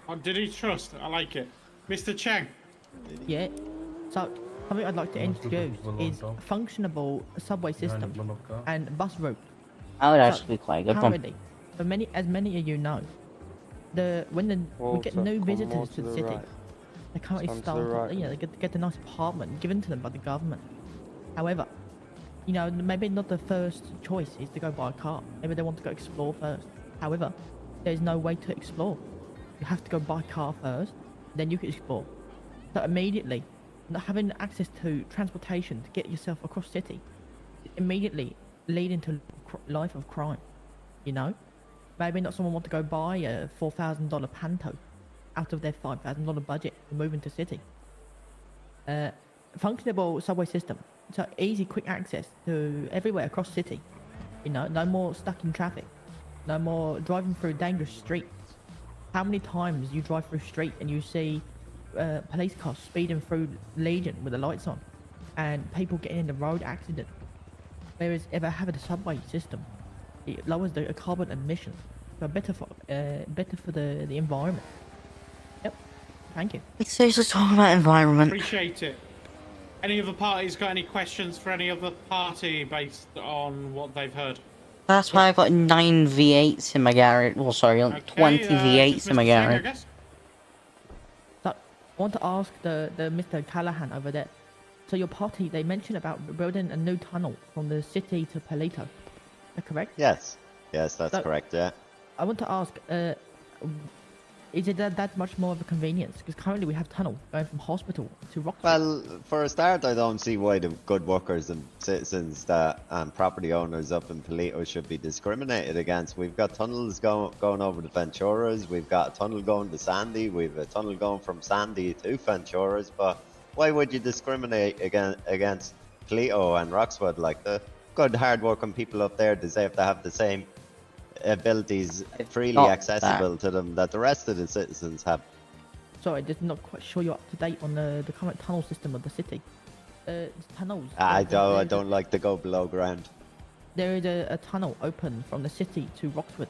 On Diddy Trust, I like it. Mr. Cheng. Yeah. So something I'd like to introduce is a functionable subway system and bus route. That would actually be quite a good one. Currently, as many of you know, we get new visitors to the city, they currently start, they get a nice apartment given to them by the government. However, maybe not the first choice is to go buy a car. Maybe they want to go explore first. However, there's no way to explore. You have to go buy a car first, then you can explore. So immediately, not having access to transportation to get yourself across city, immediately leading to life of crime. Maybe not someone want to go buy a $4,000 Panto out of their $5,000 budget to move into city. Functionable subway system, so easy, quick access to everywhere across city. No more stuck in traffic, no more driving through dangerous streets. How many times you drive through street and you see police cars speeding through Legion with the lights on, and people getting in the road accident? Whereas if I have a subway system, it lowers the carbon emissions, so better for the environment. Yep. Thank you. It's seriously talking about environment. Appreciate it. Any other parties got any questions for any other party based on what they've heard? That's why I've got 9 V8s in my garage. Well, sorry, 20 V8s in my garage. So, I want to ask the Mr. Callahan over there. So your party, they mentioned about building a new tunnel from the city to Palito. Is that correct? Yes, that's correct, yeah. I want to ask, is it that much more of a convenience? Because currently we have tunnel going from hospital to Rockford. Well, for a start, I don't see why the good workers and citizens and property owners up in Palito should be discriminated against. We've got tunnels going over the Venturas, we've got a tunnel going to Sandy, we've a tunnel going from Sandy to Venturas, but why would you discriminate against Palito and Roxwood? Like, the good hard-working people up there deserve to have the same abilities freely accessible to them that the rest of the citizens have. Sorry, just not quite sure you're up to date on the current tunnel system of the city. Tunnels. I don't like to go below ground. There is a tunnel open from the city to Roxwood,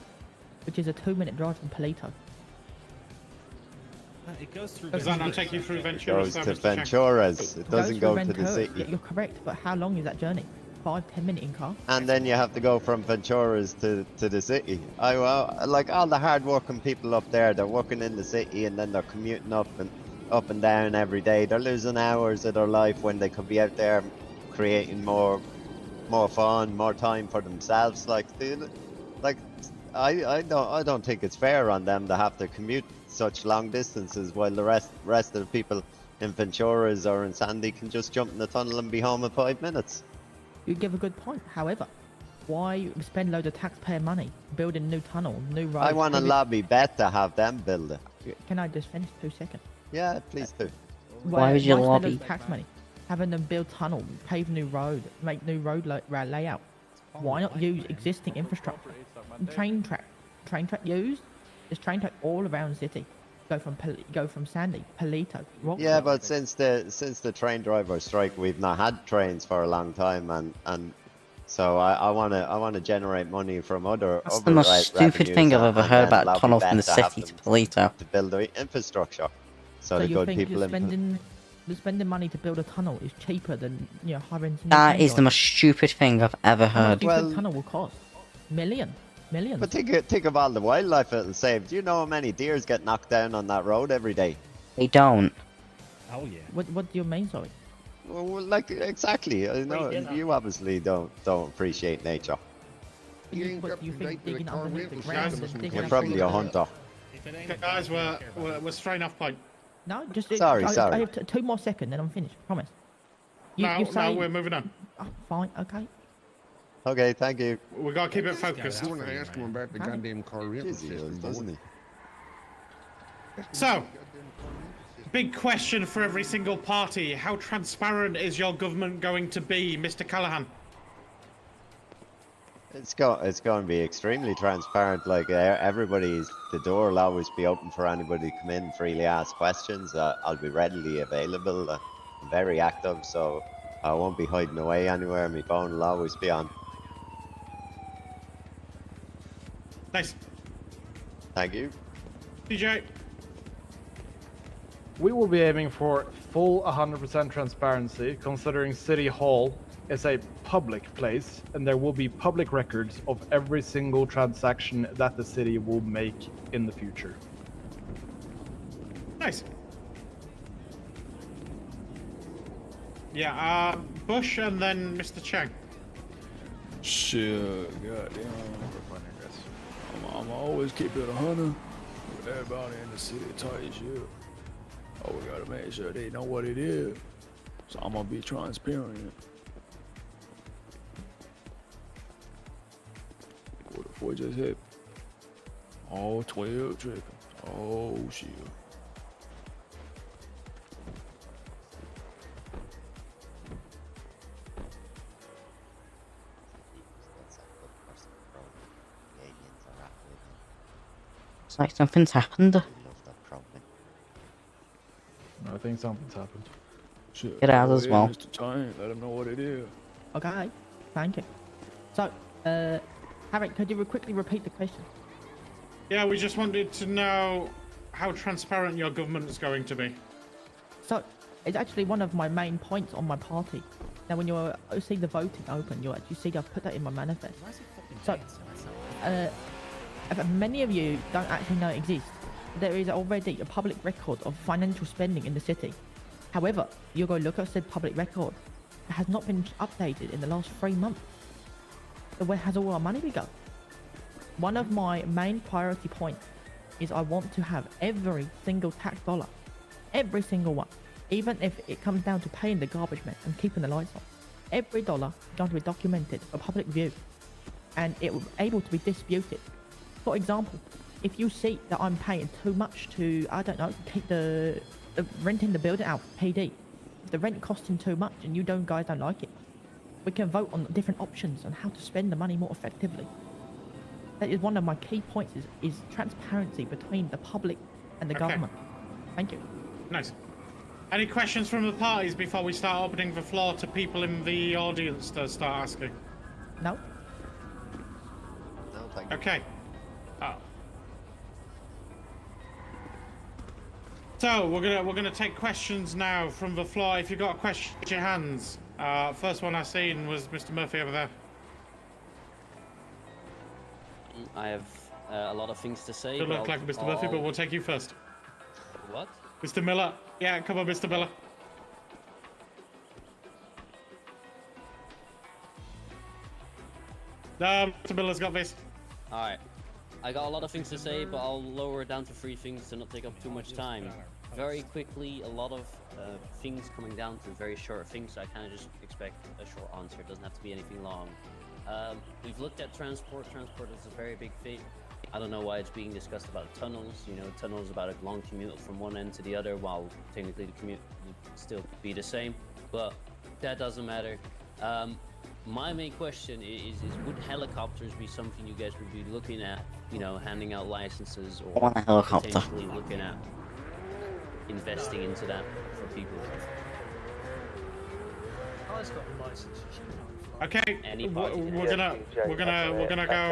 which is a 2-minute drive from Palito. It goes through. Does that not take you through Venturas? It goes to Venturas. It doesn't go to the city. Yeah, you're correct, but how long is that journey? 5-10 minutes in car. And then you have to go from Venturas to the city. Like all the hard-working people up there, they're working in the city and then they're commuting up and down every day. They're losing hours of their life when they could be out there creating more fun, more time for themselves. I don't think it's fair on them to have to commute such long distances while the rest of the people in Venturas or in Sandy can just jump in the tunnel and be home in 5 minutes. You give a good point. However, why spend loads of taxpayer money building new tunnel, new roads? I want to lobby Bet to have them build it. Can I just finish 2 seconds? Yeah, please do. Why would you lobby? Tax money, having them build tunnel, pave new road, make new road layout. Why not use existing infrastructure? Train track used. There's train track all around the city. Go from Sandy, Palito, Rockville. Yeah, but since the train driver strike, we've not had trains for a long time, and so I wanna generate money from other. That's the most stupid thing I've ever heard about a tunnel from the city to Palito. To build the infrastructure, so the you good think people spending money to build a tunnel is cheaper than hiring some That is the most stupid thing I've ever How much heard. do you think a tunnel will cost? Millions. But think of all the wildlife it'll save. Do you know how many deers get knocked down on that road every day? They don't. Oh yeah. What do you mean, sorry? Well, like exactly. I know you obviously don't appreciate nature. You think digging underneath the ground and digging You're probably a hunter. Guys, we're straying off point. No, just Sorry. I have 2 more seconds, then I'm finished. Promise. No, we're moving on. Oh, fine. Okay. Okay, thank you. We gotta keep it focused. I want to ask him about the goddamn car rental system, doesn't he? So, big question for every single party. How transparent is your government going to be, Mr. Callahan? It's going to be extremely transparent. Like the door will always be open for anybody to come in, freely ask questions. I'll be readily available. I'm very active, so I won't be hiding away anywhere. My phone will always be on. Nice. Thank you. DJ. We will be aiming for full 100% transparency, considering City Hall is a public place, and there will be public records of every single transaction that the city will make in the future. Nice. Yeah, Bush and then Mr. Chang. Shit, goddamn. I'm always keep it 100 with everybody in the city tight shit. Oh, we gotta make sure they know what it is. So I'm gonna be transparent. What the boy just hit? All 12 tripping. Oh shit. It's like something's happened. I think something's happened. Shit. Get out as well. Mr. Chain, let him know what it is. Okay. Thank you. So, Harry, could you quickly repeat the question? Yeah, we just wanted to know how transparent your government is going to be. So, it's actually one of my main points on my party. Now, when you see the voting open, you'll actually see I've put that in my manifest. So, many of you don't actually know it exists. There is already a public record of financial spending in the city. However, you go look at said public record. It has not been updated in the last 3 months. So where has all our money go? One of my main priority points is I want to have every single tax dollar, every single one, even if it comes down to paying the garbage man and keeping the lights on. Every dollar is going to be documented for public view, and it will be able to be disputed. For example, if you see that I'm paying too much to, I don't know, keep the renting the building out, PD, if the rent costing too much and you guys don't like it, we can vote on different options on how to spend the money more effectively. That is one of my key points is transparency between the public and the government. Thank you. Nice. Any questions from the parties before we start opening the floor to people in the audience to start asking? No. No, thank you. Okay. So we're gonna take questions now from the floor. If you've got a question, put your hands. First one I seen was Mr. Murphy over there. I have a lot of things to say. You look like Mr. Murphy, but we'll take you first. What? Mr. Miller. Yeah, come on, Mr. Miller. Mr. Miller's got this. Alright. I got a lot of things to say, but I'll lower it down to 3 things to not take up too much time. Very quickly, a lot of things coming down to very short things, so I kind of just expect a short answer. It doesn't have to be anything long. We've looked at transport. Transport is a very big thing. I don't know why it's being discussed about tunnels. You know, tunnels about a long commute from one end to the other, while technically the commute would still be the same, but that doesn't matter. my main question is would helicopters be something you guys would be looking at, you know, handing out licenses I want a or helicopter. potentially looking at investing into that for people? I've got a license. Okay, Any we're party gonna go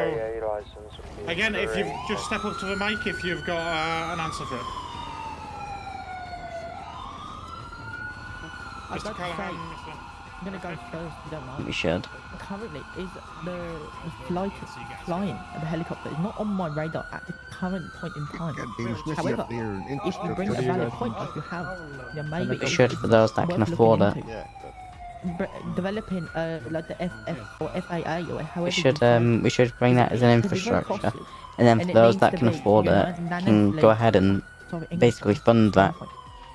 again. If you just step up to the mic, if you've got an answer for it. Mr. Callahan, I'm gonna go first, if you don't mind. We should. Currently, is the flying of the helicopter is not on my radar at the current point in time. However, if you bring a valid point, like you have, then maybe We should for those that can afford it. Developing like the FF or FAA or however We should bring that as an infrastructure, and then for those that can afford it, can go ahead and basically fund that.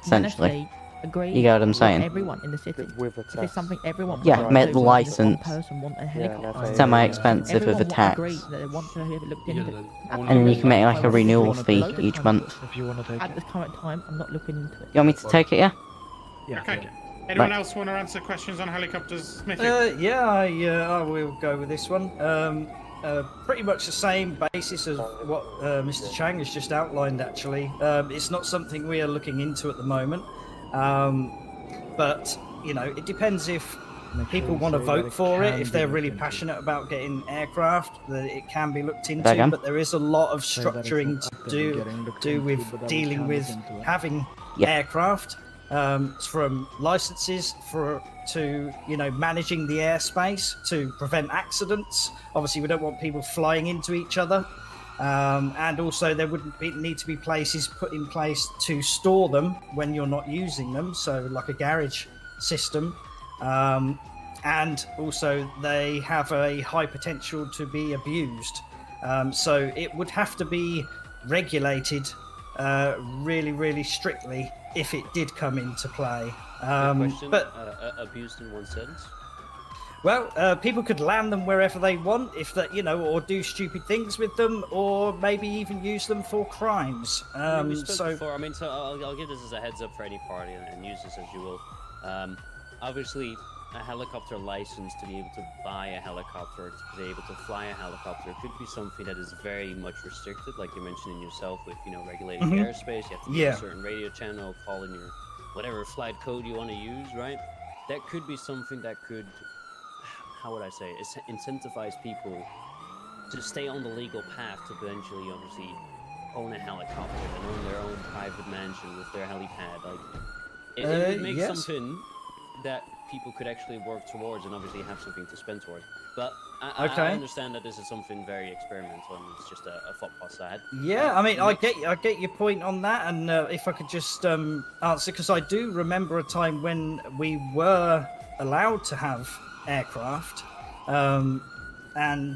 Essentially, you get what I'm saying? Everyone in the city. If there's something everyone Yeah, make the license helicopter. semi-expensive with a tax, and then you can make like a renewal fee each month. At the current time, I'm not looking into it. You want me to take it? Yeah. Okay. Anyone else want to answer questions on helicopters, Smithy? Yeah, I will go with this one. Pretty much the same basis as what Mr. Chang has just outlined, actually. It's not something we are looking into at the moment. But, you know, it depends if people want to vote for it, if they're really passionate about getting aircraft, that it can be looked into. But there is a lot of structuring to do with dealing with having aircraft. From licenses to you know, managing the airspace to prevent accidents. Obviously, we don't want people flying into each other, and also there would need to be places put in place to store them when you're not using them. So, like a garage system, and also they have a high potential to be abused. So it would have to be regulated really, really strictly if it did come into play. But abused in one sense. Well, people could land them wherever they want, if that, you know, or do stupid things with them, or maybe even use them for crimes. We spoke before. I mean, so I'll give this as a heads up for any party, and use this as you will. Obviously, a helicopter license to be able to buy a helicopter, to be able to fly a helicopter, could be something that is very much restricted, like you mentioned in yourself, with, you know, regulating airspace. You have to use a certain radio channel, call in your whatever flight code you want to use, right? That could be something that could, how would I say, incentivize people to stay on the legal path to eventually, obviously, own a helicopter and own their own private mansion with their helipad. Like, it would make something that people could actually work towards, and obviously have something to spend towards. But I understand that this is something very experimental, and it's just a thought process I had. Yeah, I mean, I get your point on that, and if I could just answer, because I do remember a time when we were allowed to have aircraft, and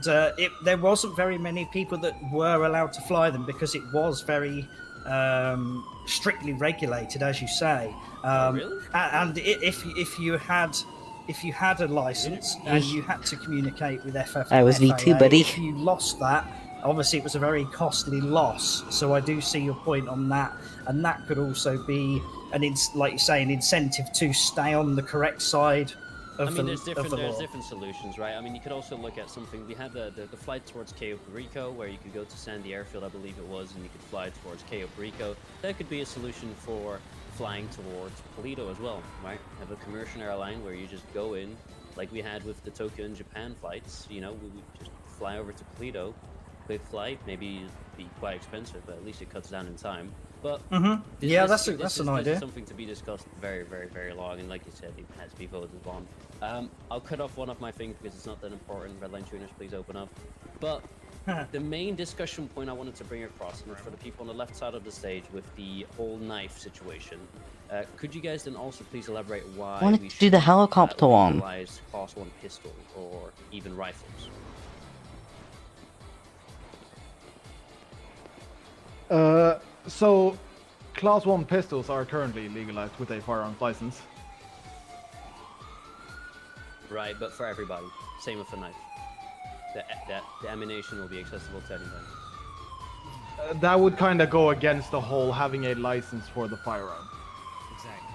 there wasn't very many people that were allowed to fly them because it was very strictly regulated, as you say. Really? And if you had a license and you had to communicate with FFA, I was V2, buddy. if you lost that, obviously it was a very costly loss. So I do see your point on that, and that could also be like you say, an incentive to stay on the correct side. I mean, there's different solutions, right? I mean, you could also look at something. We had the flight towards Cayo Perico, where you could go to Sandy Airfield, I believe it was, and you could fly towards Cayo Perico. That could be a solution for flying towards Toledo as well, right? Have a commercial airline where you just go in, like we had with the Tokyo and Japan flights. You know, we would just fly over to Toledo, quick flight. Maybe it'd be quite expensive, but at least it cuts down in time. But that's an idea. This is something to be discussed very, very, very long, and like you said, it has to be voted on. I'll cut off one of my things because it's not that important. Redline tuners, please open up. But the main discussion point I wanted to bring across, and for the people on the left side of the stage with the whole knife situation, could you guys then also please elaborate why I wanted to do the helicopter one. Legalize Class 1 pistol or even rifles? So, Class 1 pistols are currently legalized with a firearms license. Right, but for everybody. Same with a knife. The ammunition will be accessible to anybody. That would kind of go against the whole having a license for the firearm. Exactly.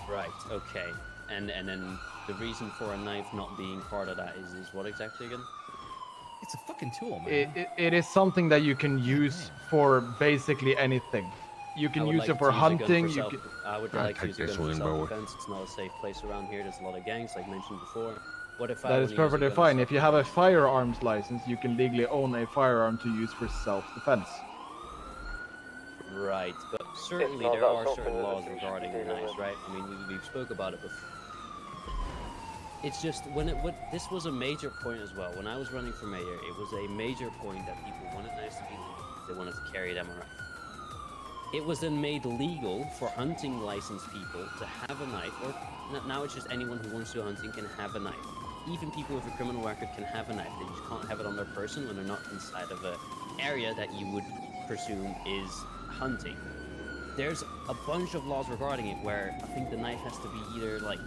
Right, okay. And then the reason for a knife not being part of that is what exactly again? It's a fucking tool, man. It is something that you can use for basically anything. You can use it for hunting. I would like to use a gun for self-defense. It's not a safe place around here. There's a lot of gangs, like mentioned before. What if That is perfectly fine. If you have a firearms license, you can legally own a firearm to use for self-defense. Right, but certainly there are certain laws regarding knives, right? I mean, we've spoke about it before. It's just this was a major point as well. When I was running for mayor, it was a major point that people wanted knives to be legal. They wanted to carry them around. It was then made legal for hunting licensed people to have a knife, or now it's just anyone who wants to go hunting can have a knife. Even people with a criminal record can have a knife. They just can't have it on their person when they're not inside of an area that you would presume is hunting. There's a bunch of laws regarding it where I think the knife has to be either like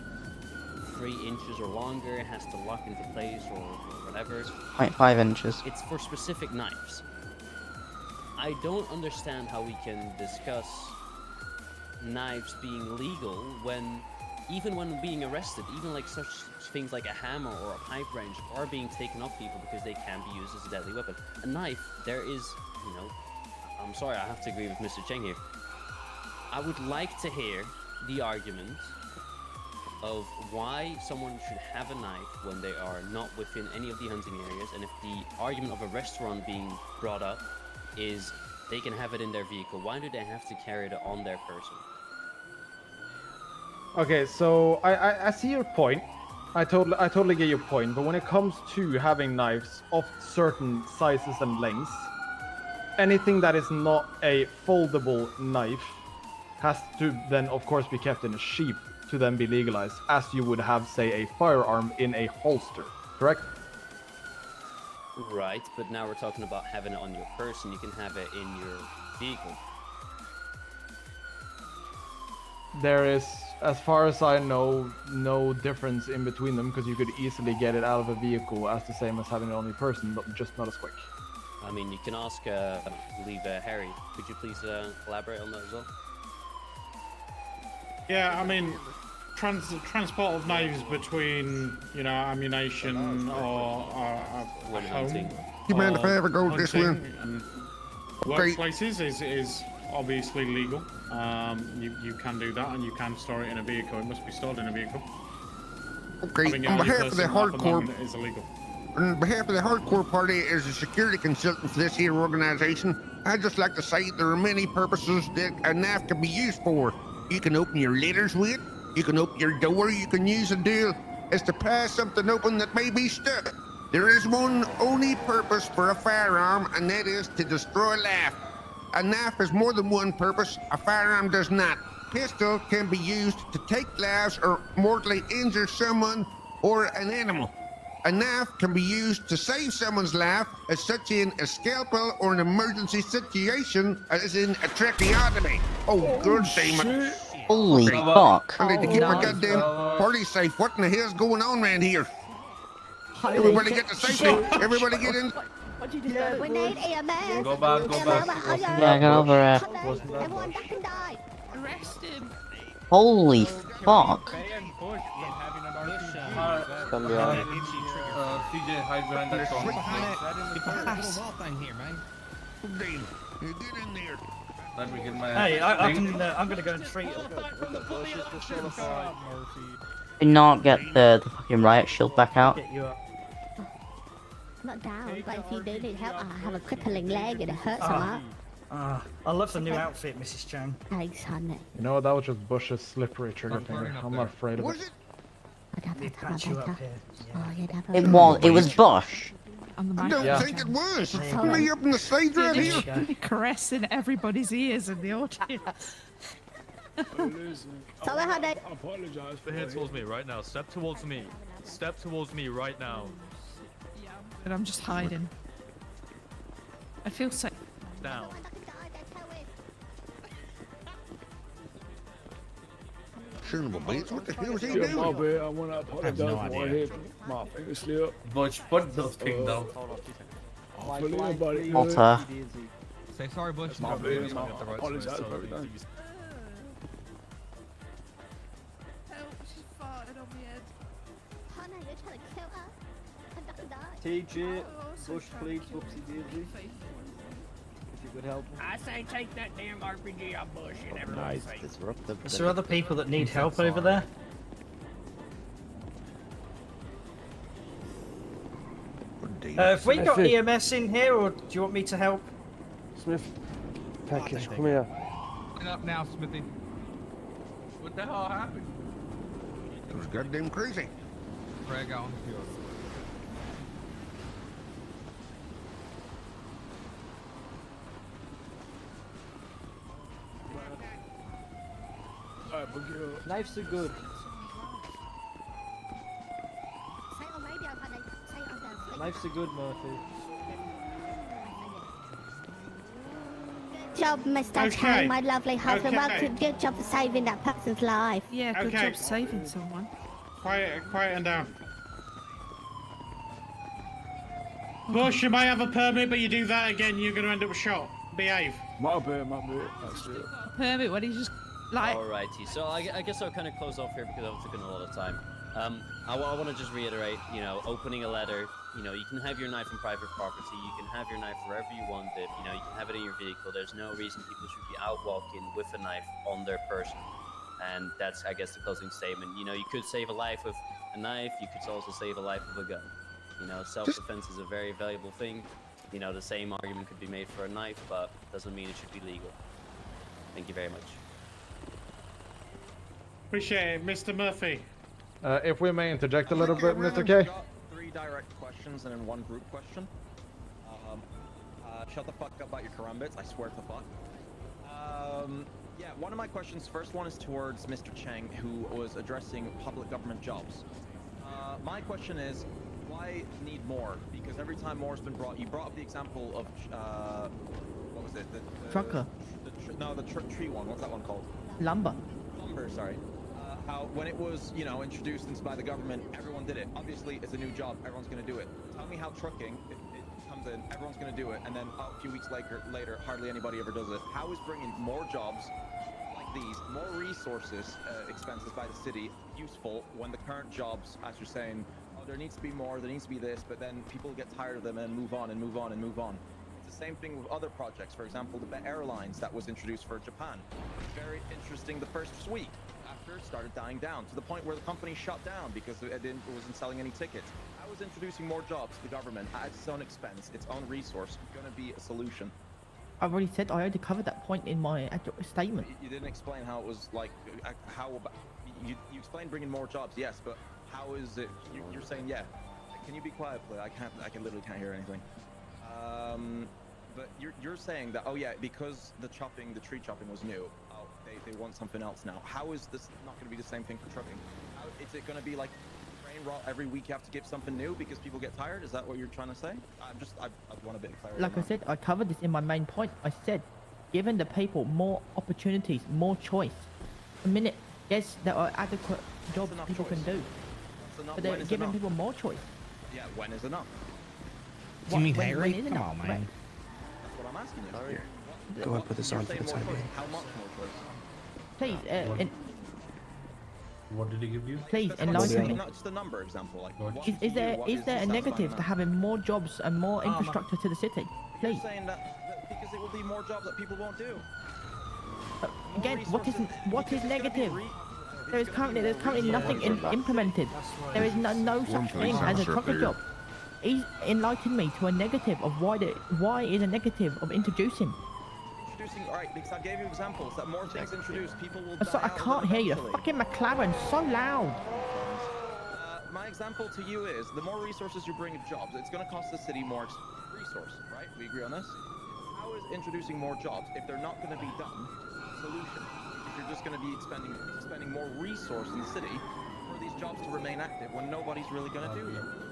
3 inches or longer, it has to lock into place or whatever. 0.5 inches. It's for specific knives. I don't understand how we can discuss knives being legal when, even when being arrested, even like such things like a hammer or a pipe wrench are being taken off people because they can be used as a deadly weapon. A knife, there is, you know, I'm sorry, I have to agree with Mr. Cheng here. I would like to hear the argument of why someone should have a knife when they are not within any of the hunting areas, and if the argument of a restaurant being brought up is they can have it in their vehicle, why do they have to carry it on their person? Okay, so I see your point. I totally get your point, but when it comes to having knives of certain sizes and lengths, anything that is not a foldable knife has to then of course be kept in a sheath to then be legalized, as you would have, say, a firearm in a holster, correct? Right, but now we're talking about having it on your person. You can have it in your vehicle. There is, as far as I know, no difference in between them, because you could easily get it out of a vehicle as the same as having it on your person, but just not as quick. I mean, you can ask, I believe, Harry. Could you please elaborate on that as well? Yeah, I mean, transport of knives between, you know, ammunition or home. You mind if I ever go this way? Workplaces is obviously legal. You can do that, and you can store it in a vehicle. It must be stored in a vehicle. Okay, on behalf of the hardcore, is illegal. On behalf of the hardcore party as a security consultant for this here organization, I'd just like to say there are many purposes that a knife can be used for. You can open your letters with it, you can open your door, you can use a deal as to pry something open that may be stuck. There is one only purpose for a firearm, and that is to destroy life. A knife has more than one purpose, a firearm does not. Pistol can be used to take lives or mortally injure someone or an animal. A knife can be used to save someone's life, as such in a scalpel or an emergency situation, as in a tracheotomy. Oh, good damn it. Holy fuck. I need to keep my goddamn party safe. What in the hell's going on around here? Everybody get to safety. Everybody get in. We need EMS. Go back. Yeah, get over here. Everyone duck and dive. Arrest him. Holy fuck. Come behind. CJ, hide behind that corner. Get in there. Let me get my. Hey, I'm gonna go and treat him. Do not get the fucking riot shield back out. Get you up. Not down, but if you do need help, I have a crippling leg and it hurts a lot. I love the new outfit, Mrs. Chang. Thanks, honey. You know what, that was just Bush's slippery trigger finger. I'm not afraid of it. It was Bush. I don't think it was. Me up in the stage right here. Caressing everybody's ears in the audience. Sorry, honey. I apologize for head towards me right now. Step towards me. Step towards me right now. But I'm just hiding. I feel safe. Down. Son of a bitch, what the hell is he Yeah, doing? my bad. I want to apologize for my head. My finger slip. Butch, put those things down. Hopefully everybody good. Alter. Say sorry, Butch. My bad. I apologize for everything. Help, she's farting no, you're trying to kill us. I don't die. TJ, bush please, whoopsie daisy. If you could help me. I say take that damn RPG out bush and everything. Nice, disruptive. Is there other people that need help over there? Have we got EMS in here, or do you want me to help? Smith, package, come here. Line up now, Smithy. What the hell happened? It was goddamn crazy. Drag on. Knives are good. Say it on radio, honey. Say it on the Knives are good, Murphy. Good job, Mr. Chang, my lovely husband. Well, good job for saving that person's life. Yeah, good job saving someone. Quiet and down. Bush, you might have a permit, but you do that again, you're going to end up shot. Behave. My bad. That's it. Permit, what he just like. Alrighty, so I guess I'll kind of close off here because I've taken a lot of time. I want to just reiterate, you know, opening a letter, you know, you can have your knife in private property, you can have your knife wherever you want it, you know, you can have it in your vehicle. There's no reason people should be out walking with a knife on their person. And that's, I guess, the closing statement. You know, you could save a life with a knife, you could also save a life with a gun. You know, self-defense is a very valuable thing. You know, the same argument could be made for a knife, but doesn't mean it should be legal. Thank you very much. Appreciate it. Mr. Murphy. If we may interject a little bit, Mr. I've K. got 3 direct questions and then 1 group question. Shut the fuck up about your karambits, I swear to fuck. Yeah, one of my questions, first one is towards Mr. Chang, who was addressing public government jobs. My question is, why need more? Because every time more has been brought, you brought up the example of, what was it? Trucker. The tree one, what's that one called? Lumber. Lumber, sorry. How when it was, you know, introduced by the government, everyone did it. Obviously, it's a new job, everyone's going to do it. Tell me how trucking, it comes in, everyone's going to do it, and then a few weeks later, hardly anybody ever does it. How is bringing more jobs like these, more resources, expenses by the city, useful when the current jobs, as you're saying, oh, there needs to be more, there needs to be this, but then people get tired of them and move on and move on and move on. It's the same thing with other projects. For example, the airlines that was introduced for Japan. Very interesting the first week. After it started dying down to the point where the company shut down because it wasn't selling any tickets. How is introducing more jobs to the government at its own expense, its own resource, going to be a solution? I've already said I already covered that point in my actual statement. You didn't explain how it was like. How about you explained bringing more jobs? Yes, but how is it? You're saying yeah. Can you be quiet, please? I literally can't hear anything. But you're saying that, oh yeah, because the tree chopping was new, oh, they want something else now. How is this not going to be the same thing for trucking? How, is it going to be like train route every week you have to give something new because people get tired? Is that what you're trying to say? I want a bit of clarity. Like I said, I covered this in my main point. I said, giving the people more opportunities, more choice. A minute, yes, there are adequate jobs people can do, but they're giving people more choice. Yeah, when is enough? Do you mean Harry? Come on, man. That's what I'm asking you. Here. Go and put this on for the time being. How much more choice? Please, what did he give you? Please enlighten me. Not just a number example. Like, Is there a negative to having more jobs and more infrastructure to the city? Please. You're saying that because it will be more jobs that people won't do. Again, what is negative? There's currently nothing implemented. There is no such thing as a trucker job. Enlighten me to a negative of why is a negative of introducing. Alright, because I gave you examples that more things introduced, people will I can't hear you. Fucking McLaren's so loud. My example to you is, the more resources you bring to jobs, it's going to cost the city more resource, right? We agree on this? How is introducing more jobs, if they're not going to be done, a solution? If you're just going to be spending more resource in the city for these jobs to remain active when nobody's really going to do them?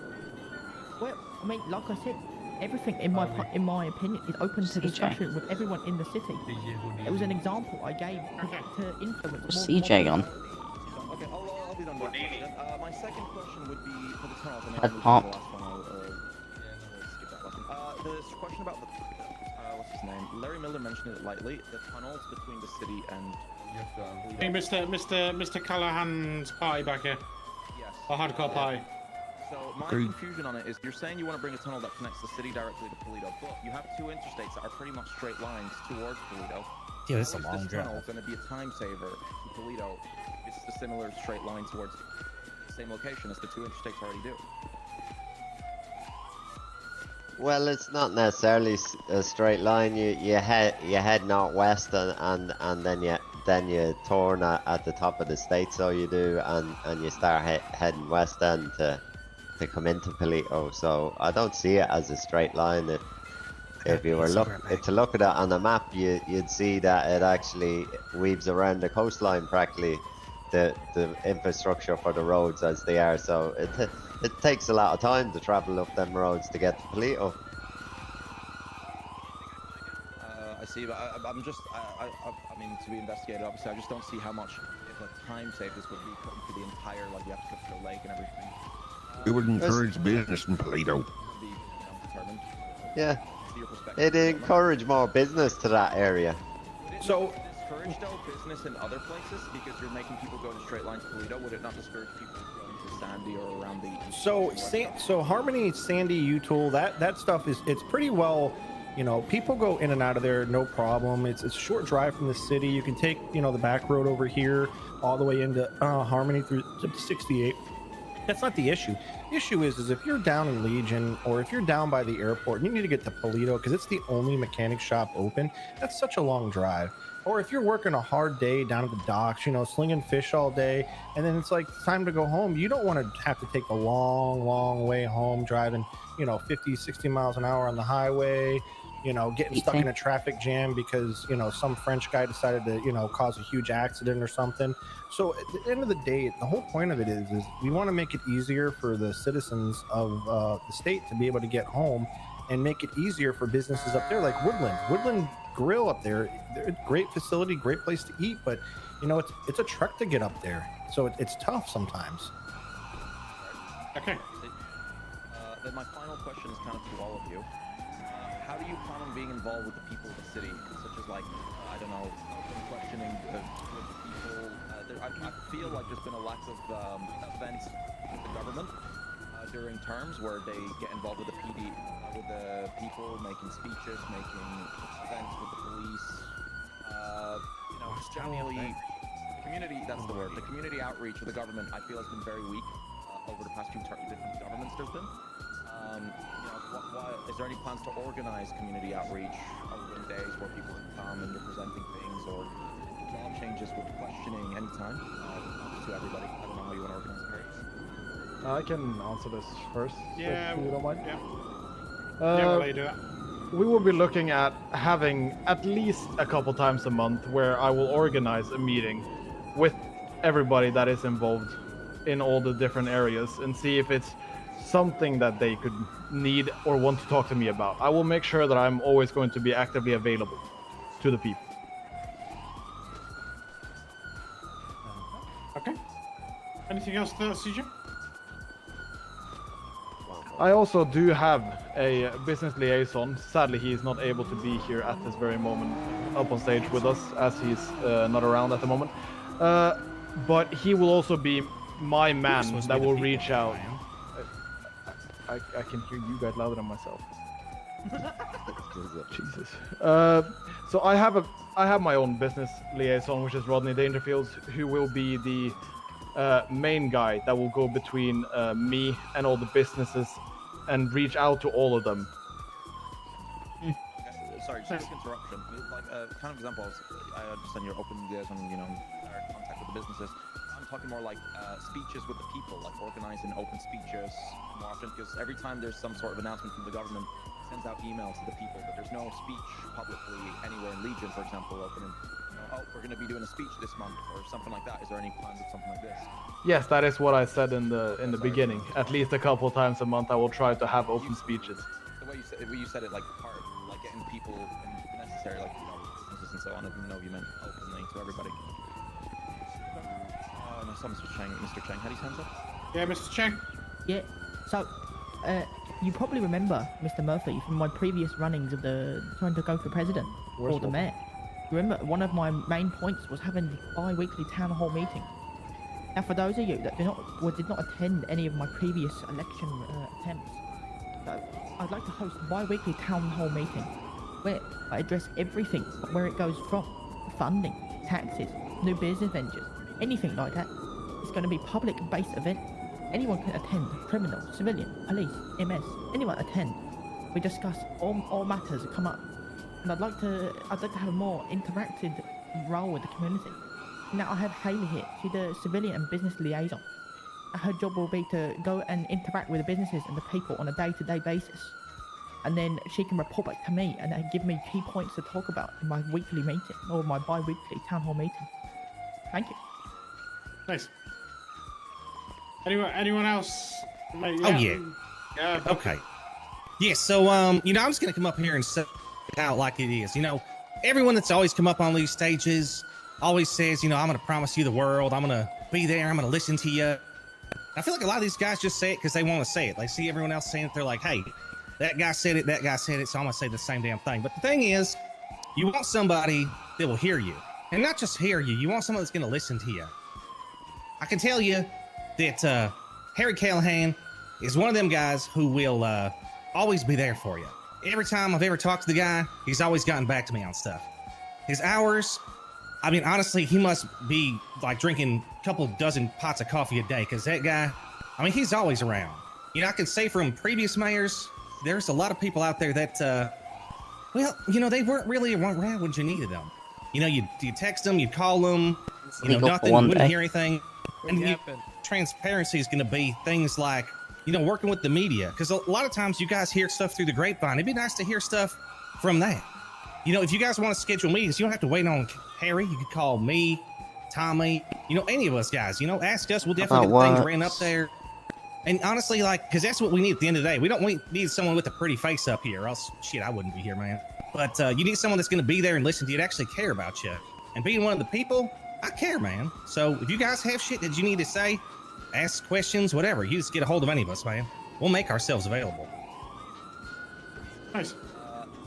Well, I mean, like I said, everything in my opinion is open to discussion with everyone in the city. It was an example I gave to influence. CJ on. Okay, I'll be done with that. My second question would be for the tunnels. And Head then pop. the last one, I'll skip that last one. This question about the what's his name? Larry Miller mentioned it lightly. The tunnels between the city and. Hey, Mr. Callahan's party back here. Yes. A hardcore party. So my Agreed. confusion on it is you're saying you want to bring a tunnel that connects the city directly to Toledo, but you have two interstates that are pretty much straight lines towards Toledo. Yeah, that's a How is long this drive. tunnel going to be a time saver to Toledo? It's a similar straight line towards the same location as the two interstates already do. Well, it's not necessarily a straight line. You head northwest and then you turn at the top of the state, so you do, and you start heading west then to come into Palito. So I don't see it as a straight line. If you were to look at it on the map, you'd see that it actually weaves around the coastline practically. The infrastructure for the roads as they are, so it takes a lot of time to travel up them roads to get to Palito. I see, but I'm just, I mean, to be investigated, obviously, I just don't see how much of a time save this would be putting for the entire, like, you have to cut through the lake and everything. It would encourage business in Palito. Determined. Yeah, it'd encourage more business to that area. So discourage though business in other places because you're making people go to straight lines to Toledo. Would it not discourage people going to Sandy or around the? So Harmony, Sandy, Utool, that stuff it's pretty well. You know, people go in and out of there, no problem. It's a short drive from the city. You can take, you know, the back road over here all the way into Harmony through to 68. That's not the issue. The issue is if you're down in Legion or if you're down by the airport and you need to get to Palito because it's the only mechanic shop open, that's such a long drive. Or if you're working a hard day down at the docks, you know, slinging fish all day, and then it's like time to go home, you don't want to have to take the long way home driving, you know, 50, 60 miles an hour on the highway, you know, getting stuck in a traffic jam because, you know, some French guy decided to, you know, cause a huge accident or something. So at the end of the day, the whole point of it is we want to make it easier for the citizens of the state to be able to get home and make it easier for businesses up there like Woodland Grill up there. They're a great facility, great place to eat, but you know, it's a trek to get up there. So it's tough sometimes. Okay. Then my final question is kind of to all of you. How do you plan on being involved with the people of the city, such as like, I don't know, questioning with people? I feel like there's been a lack of events with the government during terms where they get involved with the PD, with the people, making speeches, making events with the police. You know, generally, the community, that's the word, the community outreach with the government, I feel has been very weak over the past few different governments there's been. You know, is there any plans to organize community outreach over days where people can come and you're presenting things, or law changes with questioning anytime to everybody? I don't know how you want to organize it. I can answer this first, Yeah, if you don't mind. Yeah. We'll let you do that. We will be looking at having at least a couple times a month where I will organize a meeting with everybody that is involved in all the different areas and see if it's something that they could need or want to talk to me about. I will make sure that I'm always going to be actively available to the people. Okay. Anything else to that, CJ? I also do have a business liaison. Sadly, he is not able to be here at this very moment up on stage with us as he's not around at the moment. But he will also be my man that will reach out. I can hear you guys louder than myself. Jesus. So I have my own business liaison, which is Rodney Dangerfield, who will be the main guy that will go between me and all the businesses and reach out to all of them. Sorry, just an interruption. Like kind of examples. I understand you're open liaison, you know, direct contact with the businesses. I'm talking more like speeches with the people, like organizing open speeches more often, because every time there's some sort of announcement from the government, it sends out emails to the people, but there's no speech publicly anywhere in Legion, for example, opening, you know, oh, we're going to be doing a speech this month or something like that. Is there any plans of something like this? Yes, that is what I said in the beginning. At least a couple times a month, I will try to have open speeches. The way you said it, like part, like getting people necessary, like, you know, businesses and so on. I didn't know if you meant openly to everybody. No, so Mr. Chang, how do you hands up? Yeah, Mr. Chang. Yeah. So, you probably remember Mr. Murphy from my previous runnings of the trying to go for president or the mayor. Remember, one of my main points was having the bi-weekly town hall meeting. Now, for those of you that did not attend any of my previous election attempts, so I'd like to host a bi-weekly town hall meeting where I address everything where it goes from funding, taxes, new business ventures, anything like that. It's going to be public-based event. Anyone can attend, criminal, civilian, police, MS, anyone attend. We discuss all matters that come up. And I'd like to have a more interactive role with the community. Now I have Hayley here. She's the civilian and business liaison. Her job will be to go and interact with the businesses and the people on a day-to-day basis. And then she can report back to me and give me key points to talk about in my weekly meeting or my bi-weekly town hall meeting. Thank you. Nice. Anyone else? Oh yeah. Okay. Yeah. So I'm just gonna come up here and say it out like it is. Everyone that's always come up on these stages always says, I'm gonna promise you the world. I'm gonna be there. I'm gonna listen to you. I feel like a lot of these guys just say it because they want to say it. They see everyone else saying it. They're like, hey, that guy said it. That guy said it. So I'm gonna say the same damn thing. But the thing is, you want somebody that will hear you, and not just hear you. You want someone that's gonna listen to you. I can tell you that Harry Callahan is one of them guys who will always be there for you. Every time I've ever talked to the guy, he's always gotten back to me on stuff. His hours, I mean, honestly, he must be like drinking a couple dozen pots of coffee a day, because that guy, I mean, he's always around. I can say from previous mayors, there's a lot of people out there that, they weren't really around when you needed them. You text them, you call them, nothing, you wouldn't hear anything. And transparency is going to be things like, working with the media. Because a lot of times you guys hear stuff through the grapevine. It'd be nice to hear stuff from that. If you guys want to schedule meetings, you don't have to wait on Harry. You could call me, Tommy, any of us guys. Ask us. We'll definitely get things ran up there. And honestly, because that's what we need at the end of the day. We don't need someone with a pretty face up here, or else, shit, I wouldn't be here, man. But you need someone that's going to be there and listen to you, and actually care about you. And being one of the people, I care, man. So if you guys have shit that you need to say, ask questions, whatever, you just get a hold of any of us, man. We'll make ourselves available. Nice.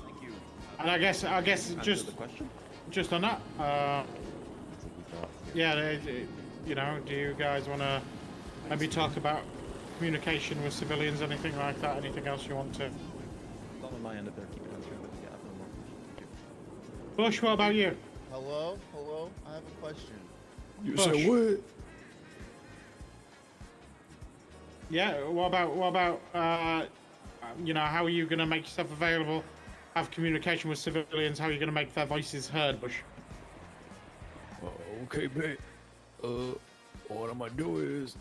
Thank you. And I guess just on that, do you guys want to maybe talk about communication with civilians, anything like that? Anything else you want to? Not on my end if they're keeping on track, but yeah, no more. Bush, what about you? Hello? I have a question. You said what? Yeah, what about how are you going to make yourself available, have communication with civilians, how are you going to make their voices heard, Bush? Okay, babe. What I'm gonna do is,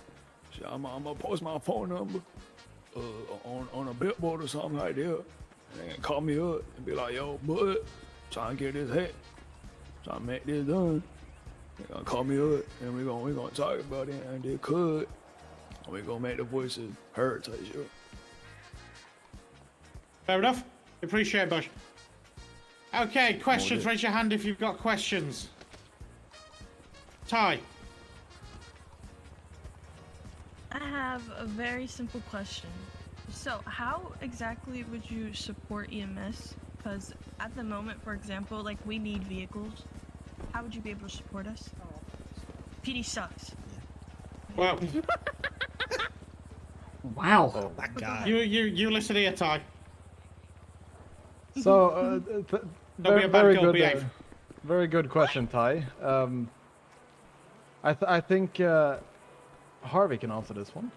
I'm gonna post my phone number on a billboard or something like that. And call me up and be like, yo, bud, trying to get this hit. Trying to make this done. They're gonna call me up and we're gonna talk about it, and they could. And we're gonna make the voices heard, type shit. Fair enough. Appreciate it, Bush. Okay, questions. Raise your hand if you've got questions. Ty. I have a very simple question. So, how exactly would you support EMS? Because at the moment, for example, we need vehicles. How would you be able to support us? PD sucks. Well. Wow. Oh my God. You listen here, Ty. So, very good question, Ty. I think Harvey can answer this one.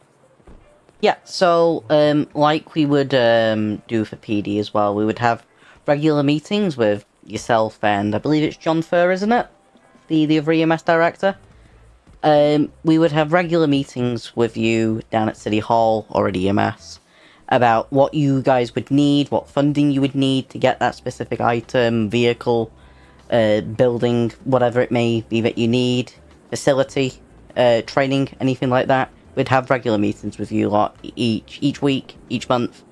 Yeah, so like we would do for PD as well, we would have regular meetings with yourself and I believe it's John Furr, isn't it? The other EMS director. We would have regular meetings with you down at City Hall or at EMS about what you guys would need, what funding you would need to get that specific item, vehicle, building, whatever it may be that you need, facility, training, anything like that. We'd have regular meetings with you lot each week, each month,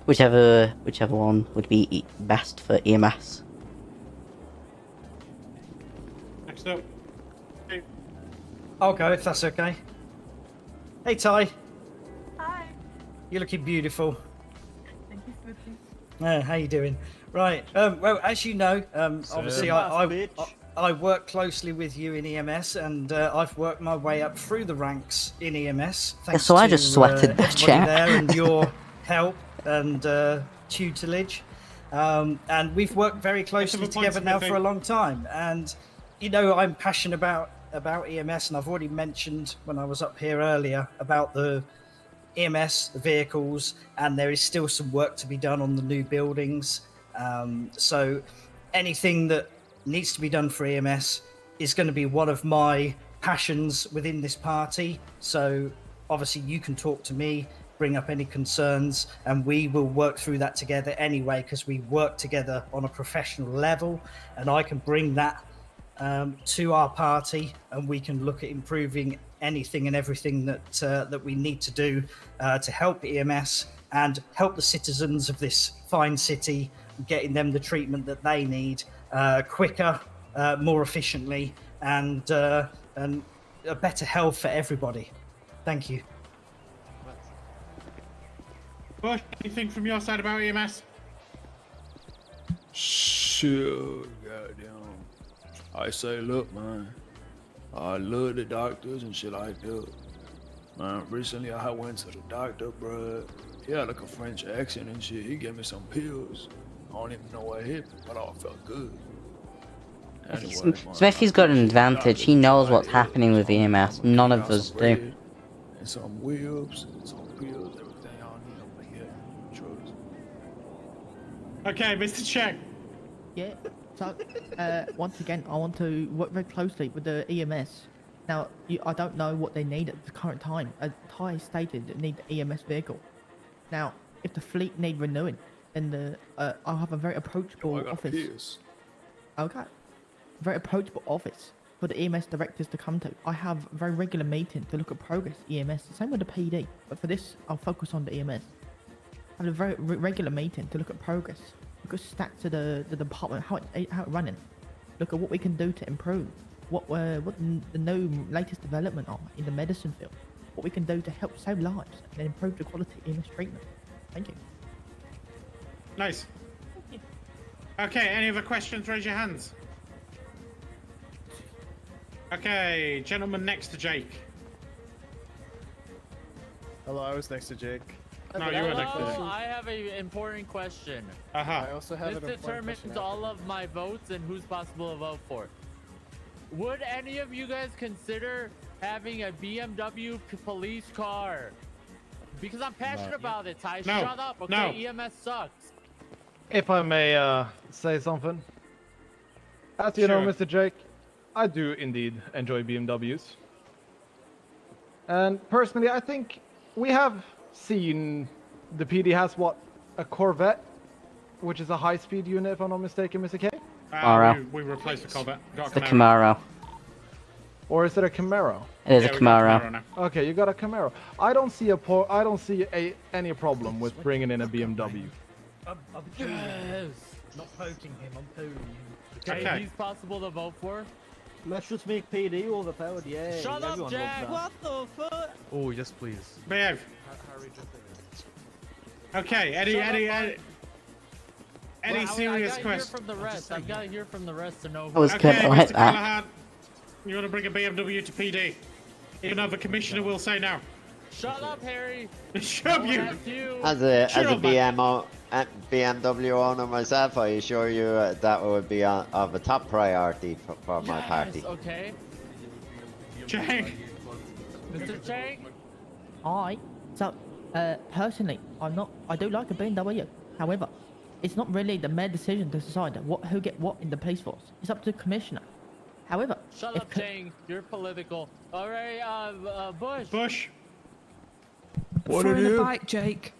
whichever one would be best for EMS. Next up. Hey. I'll go if that's okay. Hey Ty. Hi. You're looking beautiful. Thank you, Smithy. How you doing? Right. Well, as you know, obviously I I work closely with you in EMS, and I've worked my way up through the ranks in EMS. Thanks so I to, just sweated that everybody chat. there and your help and tutelage. And we've worked very closely together now for a long time. And, you know, I'm passionate about EMS, and I've already mentioned when I was up here earlier about the EMS vehicles, and there is still some work to be done on the new buildings. So anything that needs to be done for EMS is going to be one of my passions within this party. So obviously you can talk to me, bring up any concerns, and we will work through that together anyway, because we work together on a professional level, and I can bring that to our party, and we can look at improving anything and everything that we need to do to help EMS and help the citizens of this fine city, getting them the treatment that they need quicker, more efficiently, and a better health for everybody. Thank you. Bush, anything from your side about EMS? Sure, goddamn. I say, look, man, I love the doctors and shit like that. Man, recently I went to the doctor, bruh. He had like a French accent and shit. He gave me some pills. I don't even know what hit me, but I felt good. Anyway, Smithy's got an advantage. He knows what's happening with EMS. None of us do. And some whips, and some pills, everything y'all need. I'm like, yeah, trust. Okay, Mr. Cheng. Yeah. So, once again, I want to work very closely with the EMS. Now, I don't know what they need at the current time. Ty stated they need the EMS vehicle. Now, if the fleet need renewing, then I'll have a very approachable office. Okay. Very approachable office for the EMS directors to come to. I have very regular meetings to look at progress EMS. Same with the PD, but for this, I'll focus on the EMS. I have a very regular meeting to look at progress. Look at stats of the department, how it's running. Look at what we can do to improve. What the new latest development are in the medicine field. What we can do to help save lives and improve the quality of EMS treatment. Thank you. Nice. Okay, any other questions? Raise your hands. Okay, gentleman next to Jake. Hello, I was next to Jake. No, you were next to Jake. I have an important question. I also have this an important determines question all of my votes and who's possible to vote for. Would any of you guys consider having a BMW police car? Because I'm passionate about it, Ty. No. Shut up, okay? EMS sucks. If I may say something. As you know, Mr. Jake, I do indeed enjoy BMWs. And personally, I think we have seen the PD has what? A Corvette? Which is a high-speed unit, if I'm not mistaken, Mr. K? We replaced the Corvette. Got The Camaro. Or is it a Camaro? It is a Camaro. Okay, you got a Camaro. I don't see any problem with bringing in a BMW. I'm not poking him, I'm pooing him. Okay. He's possible to vote for? Let's just make PD all the power, yeah. Shut up, Jack! What the fuck? Oh, yes, please. Behave. Okay, any serious questions? From the rest. I've got to hear from the rest to know. I was Okay, gonna let Mr. that. Callahan, you want to bring a BMW to PD? Even though the commissioner will say no. Shut up, Harry. Shut up, you. As a BMW owner myself, I assure you that would be of a top priority for my party. Okay. Chang. Mr. Chang. Hi. So, personally, I do like a BMW. However, it's not really the mayor decision to decide who get what in the police force. It's up to the commissioner. However, Shut up, Chang. You're political. All right, Bush. Bush. What are you? Bike, Jake.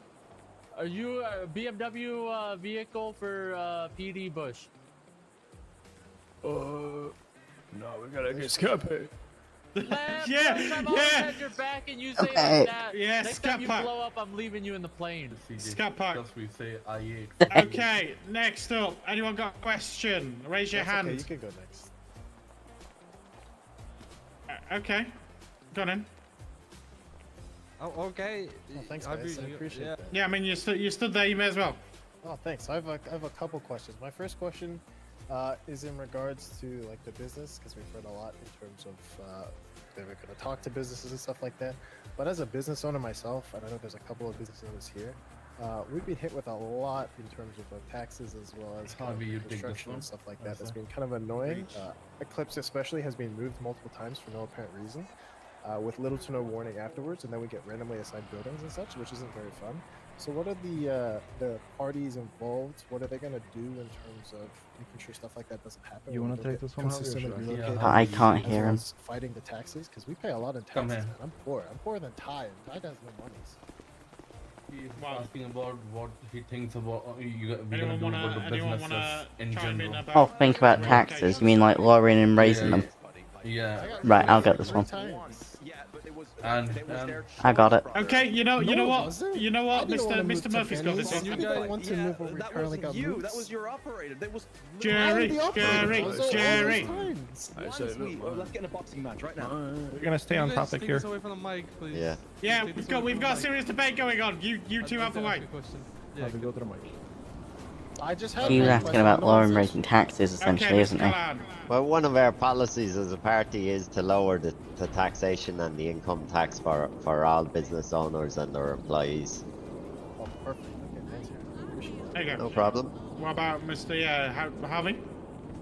Are you a BMW vehicle for PD Bush? No, we gotta get Scappy. Yeah. Your back and you say Okay. like that. Yeah, Next time you Scappa. blow up, I'm leaving you in the plane. Scott Park. That's we say I Okay, next up. Anyone got a question? Raise your hand. Okay, you can go next. Okay. Go on in. Oh, okay. Oh, thanks, guys. I appreciate that. Yeah, I mean, you stood there, you may as well. Oh, thanks. I have a couple questions. My first question is in regards to like the business, because we've heard a lot in terms of they were going to talk to businesses and stuff like that. But as a business owner myself, and I know there's a couple of business owners here, we've been hit with a lot in terms of taxes as well as Harvey, you take this construction one. and stuff like that. That's been kind of annoying. Eclipse especially has been moved multiple times for no apparent reason, with little to no warning afterwards, and then we get randomly assigned buildings and such, which isn't very fun. So what are the parties involved? What are they going to do in terms of making sure stuff like that doesn't happen? You want to take this one, Harvey, or consistently should I? relocated, I can't as hear well him. as fighting the taxes, because we pay a lot in Come taxes. here. Man. I'm poor. I'm poorer than Ty, and Ty has no monies. He's asking about what he thinks about we're Anyone gonna do wanna- about the anyone businesses wanna in chime in general. about- Oh, think about taxes. You mean like lowering and raising them? Yeah. Right, I'll get this one. And I got it. Okay, you know what, I didn't wanna move Mr. to Murphy's got this pennies. one. You didn't want to move where we That currently wasn't got you. moved. That was your operator. That was Jerry, I was the operator. I was there all Jerry. those times. Let's get in a boxing match right now. We're gonna stay on topic here. away from the mic, please. Yeah. Yeah, we've got a serious debate going on. You two out the way. Yeah, go to the mic. I just had He was one asking question. about No lowering one's and raising taxes, essentially, isn't he? Well, one of our policies as a party is to lower the taxation and the income tax for all business owners and their employees. Oh, perfect. Okay, thanks. Appreciate There you go. No problem. What about Mr. Harvey?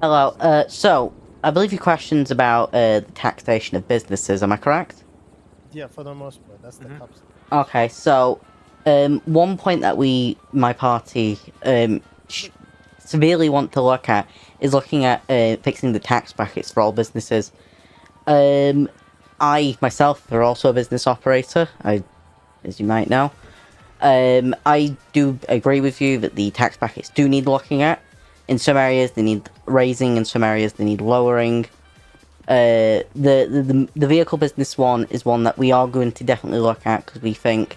Hello. So I believe your question's about the taxation of businesses. Am I correct? it. Yeah, for the most part, that's the top. Okay. So, one point that my party, severely want to look at is looking at fixing the tax brackets for all businesses. I myself are also a business operator, as you might know. I do agree with you that the tax brackets do need looking at. In some areas they need raising, in some areas they need lowering. The vehicle business one is one that we are going to definitely look at, because we think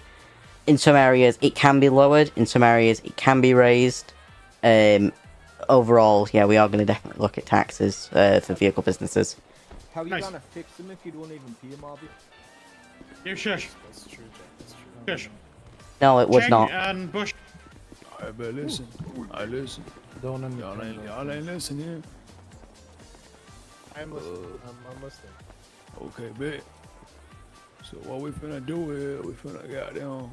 in some areas it can be lowered, in some areas it can be raised. Overall, yeah, we are going to definitely look at taxes for vehicle businesses. How are you Nice. gonna fix them if you don't even pay them, Harvey? You shush. That's true, Jack. That's true. Shush. No, it would Cheng not. and Bush. I better listen. I listen. Don't Y'all ain't listening. I'm listening. I'm listening. Okay, bet. So what we finna do is we finna goddamn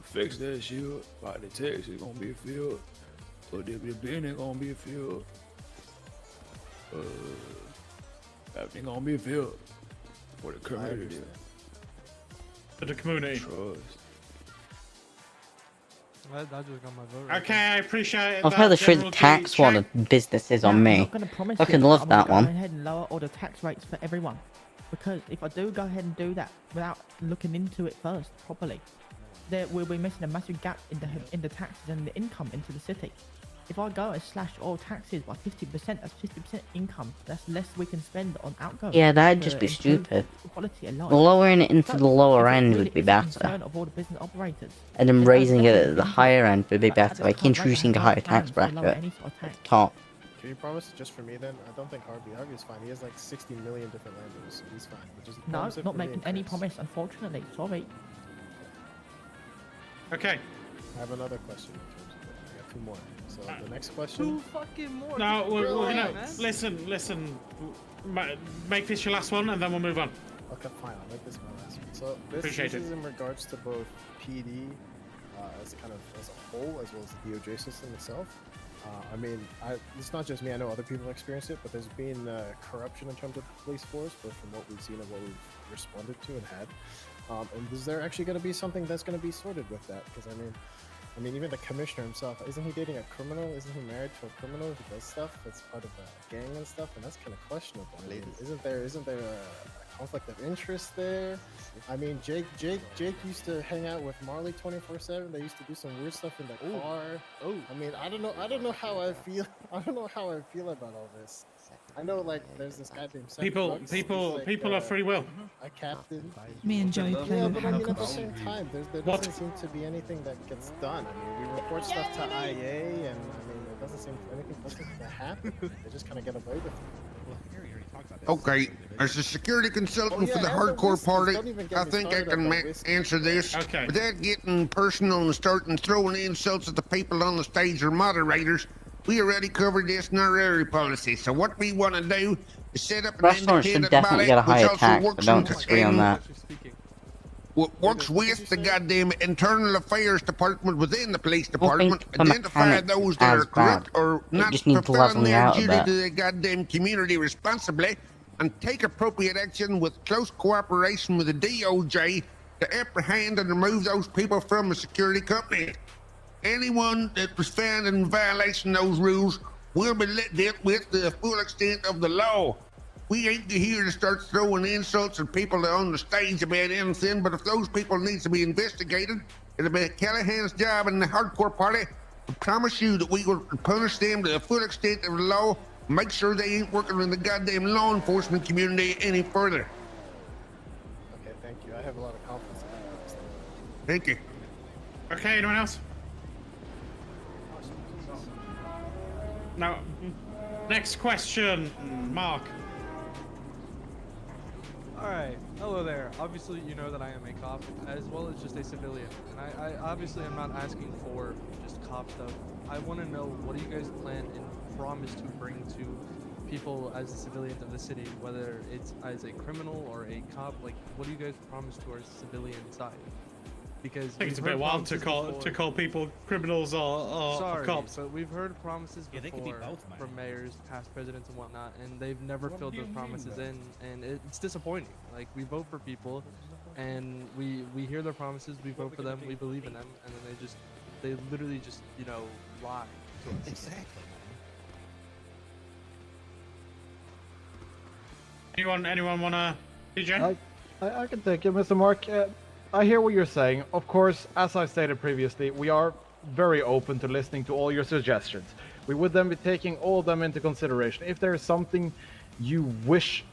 fix that shit. Like the tax is gonna be filled. But the business gonna be filled. Everything gonna be filled for the community. For the community. Trust. I just got my vote. Right Okay, I appreciate I've that, heard the General shred tax G. one Cheng. of businesses on I'm me. not gonna promise I you can that love I'm that gonna go one. ahead and lower all the tax rates for everyone, because if I do go ahead and do that without looking into it first properly, there we'll be missing a massive gap in the taxes and the income into the city. If I go and slash all taxes by 50%, that's 50% income. That's less we can spend on outgoings. Yeah, that'd to just be improve stupid. Quality of life. Lowering it into So, the lower if it end really would be is a better. concern of all the business operators, And then then raising it that's at the definitely higher end would be But at better, this like current rate, I introducing a have no higher tax plans to lower bracket any sort of tax. top. Can you promise just for me then? I don't think Harvey is fine. He has like 60 million different land deals, so he's fine. But just No, promise it not for me making and any Chris. promise, unfortunately. Sorry. Okay. I have another question in terms of it. I got two more. So the next question. fucking more. No, we're Relax, gonna man. listen. Make this your last one, and then we'll move on. Okay, fine. I'll make this my last one. So this Appreciate it. is in regards to both PD as kind of as a whole, as well as the DOJ system itself. I mean, it's not just me. I know other people experience it, but there's been corruption in terms of the police force, both from what we've seen and what we've responded to and had. And is there actually going to be something that's going to be sorted with that? Because I mean, even the commissioner himself, isn't he dating a criminal? Isn't he married to a criminal who does stuff that's part of a gang and stuff? And that's kind of questionable. I mean, isn't there a conflict of interest there? I mean, Jake used to hang out with Marley 24/7. They used to do some weird stuff in the car. Oh. I mean, I don't know how I feel. I don't know how I feel about all this. I know, like, there's this guy named Seth Brooks, he's like, People are free will. a captain. Me and Joey play Yeah, with but I mean, at the handcuffs. same time, there What? doesn't seem to be anything that gets done. I mean, we report stuff to IA, and I mean, it doesn't seem anything doesn't seem to happen. They just kind of get away with it. Okay, as a security consultant Oh, yeah, for the and the hardcore whiskeys. party, Don't even get I me think I started can on the whiskey. answer this Okay. without getting personal and starting throwing insults at the people on the stage or moderators. We already covered this in our area policy, so what we want to do is set up an Restaurants should independent definitely body get a which higher also tax. I works don't disagree on that. works with the goddamn internal affairs department within the police I don't think department, the identify mechanics those is that are as corrupt bad. or It not just needs fulfilling leveling their out a duty bit. to the goddamn community responsibly, and take appropriate action with close cooperation with the DOJ to apprehend and remove those people from the security company. Anyone that was found in violation of those rules will be dealt with to the full extent of the law. We ain't here to start throwing insults at people on the stage about anything, but if those people needs to be investigated, it'll be Callahan's job and the hardcore party to promise you that we will punish them to the full extent of the law, make sure they ain't working in the goddamn law enforcement community any further. Okay, thank you. I have a lot of confidence in this. Thank you. Okay, anyone else? No. Next question, Mark. Alright, hello there. Obviously, you know that I am a cop, as well as just a civilian. And I obviously am not asking for just cop stuff. I want to know, what do you guys plan and promise to bring to people as civilians of the city, whether it's as a criminal or a cop? Like, what do you guys promise to our civilian side? Because I think it's a bit wild to call people criminals or Sorry, cops. but we've heard promises Yeah, they could before be both, man. from mayors, past presidents, and whatnot, and they've never filled those promises in, and it's disappointing. Like, we vote for people, and we hear their promises, we vote for them, we believe in them, and then they literally just, you know, lie to us. Exactly. Anyone wanna? DJ? I can take it, Mr. Mark. I hear what you're saying. Of course, as I stated previously, we are very open to listening to all your suggestions. We would then be taking all of them into consideration. If there is something you wish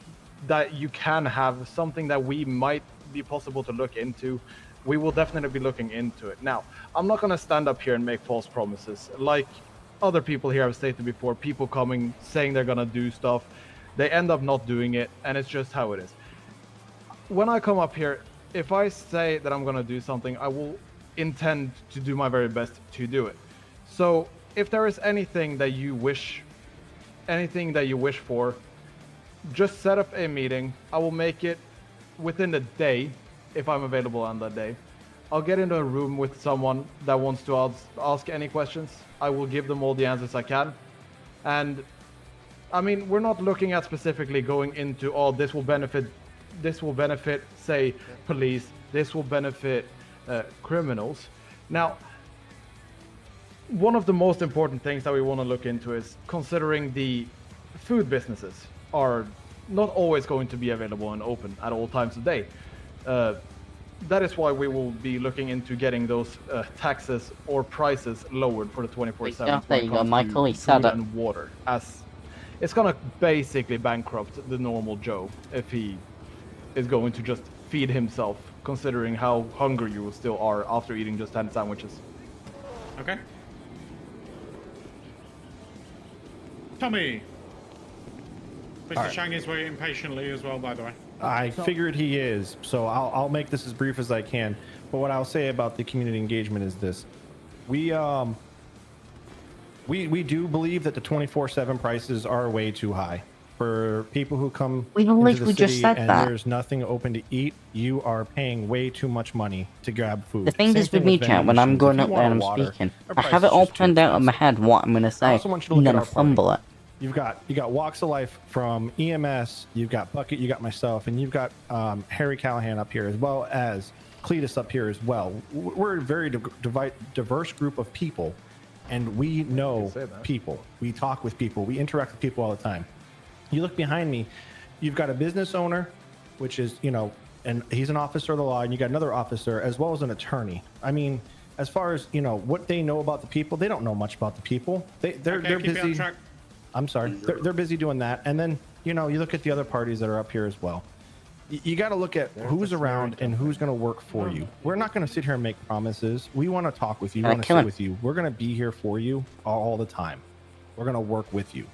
that you can have, something that we might be possible to look into, we will definitely be looking into it. Now, I'm not going to stand up here and make false promises. Like other people here have stated before, people coming, saying they're going to do stuff, they end up not doing it, and it's just how it is. When I come up here, if I say that I'm going to do something, I will intend to do my very best to do it. So if there is anything that you wish for, just set up a meeting. I will make it within the day, if I'm available on that day. I'll get into a room with someone that wants to ask any questions. I will give them all the answers I can. And I mean, we're not looking at specifically going into, oh, this will benefit, say, police, this will benefit criminals. Now, one of the most important things that we want to look into is considering the food businesses are not always going to be available and open at all times of day. That is why we will be looking into getting those taxes or prices lowered for the 24/7. There you go, Michael. He said food it. and water, as it's gonna basically bankrupt the normal Joe if he is going to just feed himself, considering how hungry you still are after eating just 10 sandwiches. Okay. Tommy. Mr. Alright. Chang is waiting patiently as well, by the way. I figured he is, so I'll make this as brief as I can. But what I'll say about the community engagement is this: we do believe that the 24/7 prices are way too high for people who come We into literally the city just said and that. there's nothing open to eat. You are paying way too much money to grab food. The thing Same is with thing me, vending chat, when I'm machines. going If up you there and want I'm water, speaking, their I price have it is all just too planned out in my head what I'm going to I say, also want you to and look then at I our party. fumble it. You got Walks of Life from EMS, you've got Bucket, you got myself, and you've got Harry Callahan up here, as well as Cletus up here as well. We're a very diverse group of people, and we know people. We talk with people. We interact with people all the time. You look behind me, you've got a business owner, which is, you know, and he's an officer of the law, and you got another officer as well as an attorney. I mean, as far as, you know, what they know about the people, they don't know much about the people. They're keep it on busy. track. I'm sorry. They're busy doing that. And then, you know, you look at the other parties that are up here as well. You got to look at who's around and who's going to work for you. We're not going to sit here and make promises. We want to talk with you. We want to sit with you. We're going to be here for you all the time. We're going to work with you.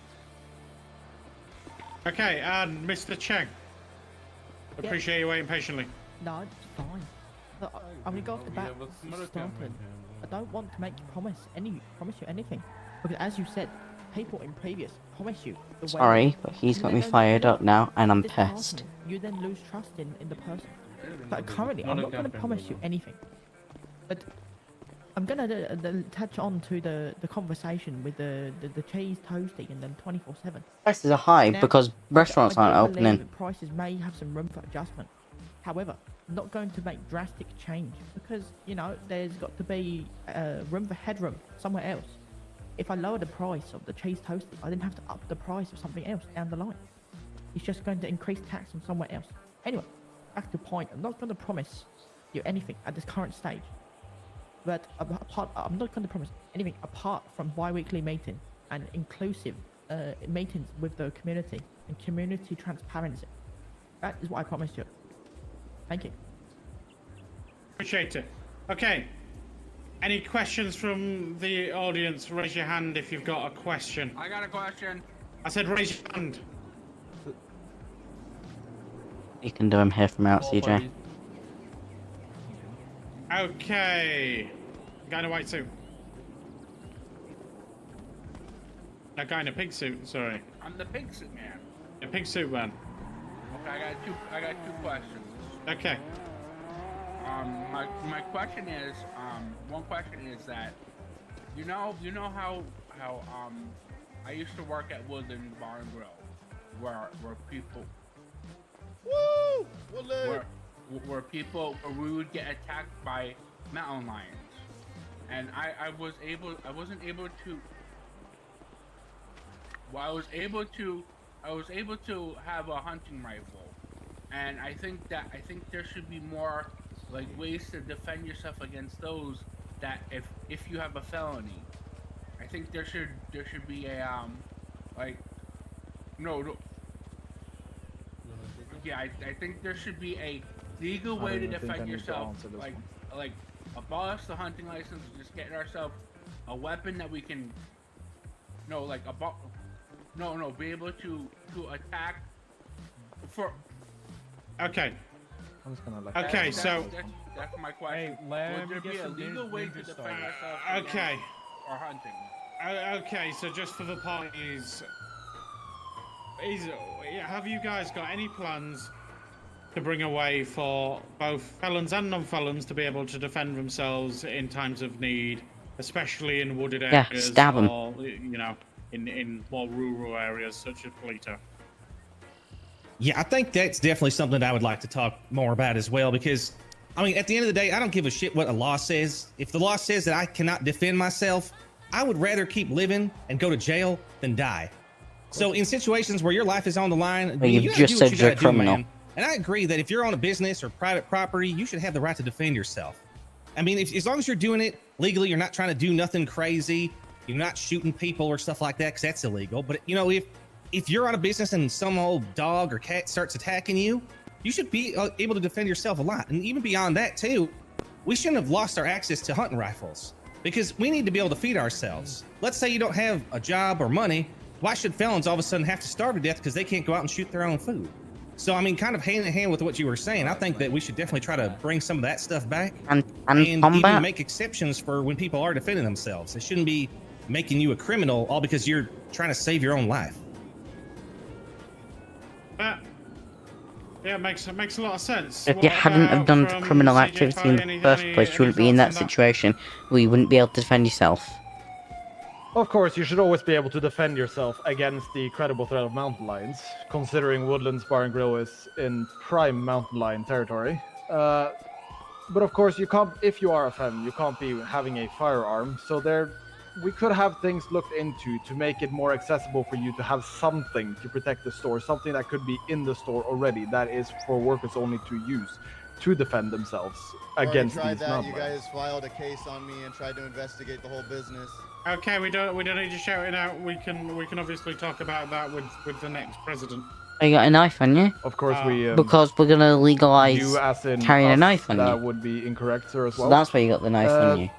Okay, and Mr. Cheng. Appreciate you waiting patiently. No, it's fine. Look, I'm gonna go off the bat. Starting. I don't want to make you promise you anything, because as you said, people in previous promise you the way. Sorry, but he's got me fired up now, and I'm pissed. You then lose trust in the person. But currently, I'm not going to promise you anything. But I'm going to touch on to the conversation with the cheese toasty and then 24/7. Prices are high Now, because restaurants I aren't do believe opening. that prices may have some room for adjustment. However, I'm not going to make drastic change because, you know, there's got to be room for headroom somewhere else. If I lower the price of the cheese toasty, I then have to up the price of something else down the line. It's just going to increase tax on somewhere else. Anyway, back to the point. I'm not going to promise you anything at this current stage. But I'm not going to promise anything apart from bi-weekly meeting and inclusive meetings with the community and community transparency. That is what I promised you. Thank you. Appreciate it. Okay. Any questions from the audience? Raise your hand if you've got a question. I got a question. I said raise your hand. You can do him here from out, CJ. Okay. Guy in a white suit. A guy in a pig suit, sorry. I'm the pig suit man. A pig suit man. Okay, I got two questions. Okay. My question is, one question is that, you know how I used to work at Woodland Bar and Grill, where people, Woo! Woodland! where we would get attacked by mountain lions, and I was able to have a hunting rifle, and I think there should be more like ways to defend yourself against those that if you have a felony. I think there should be a I think there should be a legal way to defend yourself, like abolish the hunting license, just get ourselves a weapon that we can be able to attack for. Okay. I'm just gonna That's my question. Hey, Lamb, would there be a legal way to defend ourselves Okay. or hunting? Okay, so just for the parties, have you guys got any plans to bring a way for both felons and non-felons to be able to defend themselves in times of need, especially in wooded areas? Yeah, stab 'em. Or, you know, in more rural areas such as Polito. Yeah, I think that's definitely something that I would like to talk more about as well, because, I mean, at the end of the day, I don't give a shit what the law says. If the law says that I cannot defend myself, I would rather keep living and go to jail than die. So in situations where your life is on the line, Well, you you've gotta just do said what you you're a gotta do, criminal. man. And I agree that if you're on a business or private property, you should have the right to defend yourself. I mean, as long as you're doing it legally, you're not trying to do nothing crazy, you're not shooting people or stuff like that, because that's illegal. But, you know, if you're on a business and some old dog or cat starts attacking you, you should be able to defend yourself a lot. And even beyond that, too, we shouldn't have lost our access to hunting rifles, because we need to be able to feed ourselves. Let's say you don't have a job or money. Why should felons all of a sudden have to starve to death because they can't go out and shoot their own food? So, I mean, kind of hand in hand with what you were saying, I think that we should definitely try to bring some of that stuff back. And even combat. make exceptions for when people are defending themselves. It shouldn't be making you a criminal all because you're trying to save your own life. Yeah, it makes a lot of sense. If you hadn't have done criminal activity in the first place, you wouldn't be in that situation where you wouldn't be able to defend yourself. Of course, you should always be able to defend yourself against the credible threat of mountain lions, considering Woodlands Bar and Grill is in prime mountain lion territory. But of course, you can't, if you are a felon, you can't be having a firearm. So we could have things looked into to make it more accessible for you to have something to protect the store, something that could be in the store already, that is for workers only to use to defend themselves against tried these that. mountain You lions. guys filed a case on me and tried to investigate the whole business. Okay, we don't need to shout it out. We can obviously talk about that with the next president. You got a knife on you? Of course, we because we're gonna legalize you as in carrying a us, knife on that you. would be incorrect, sir, as well. So that's why you got the knife on you.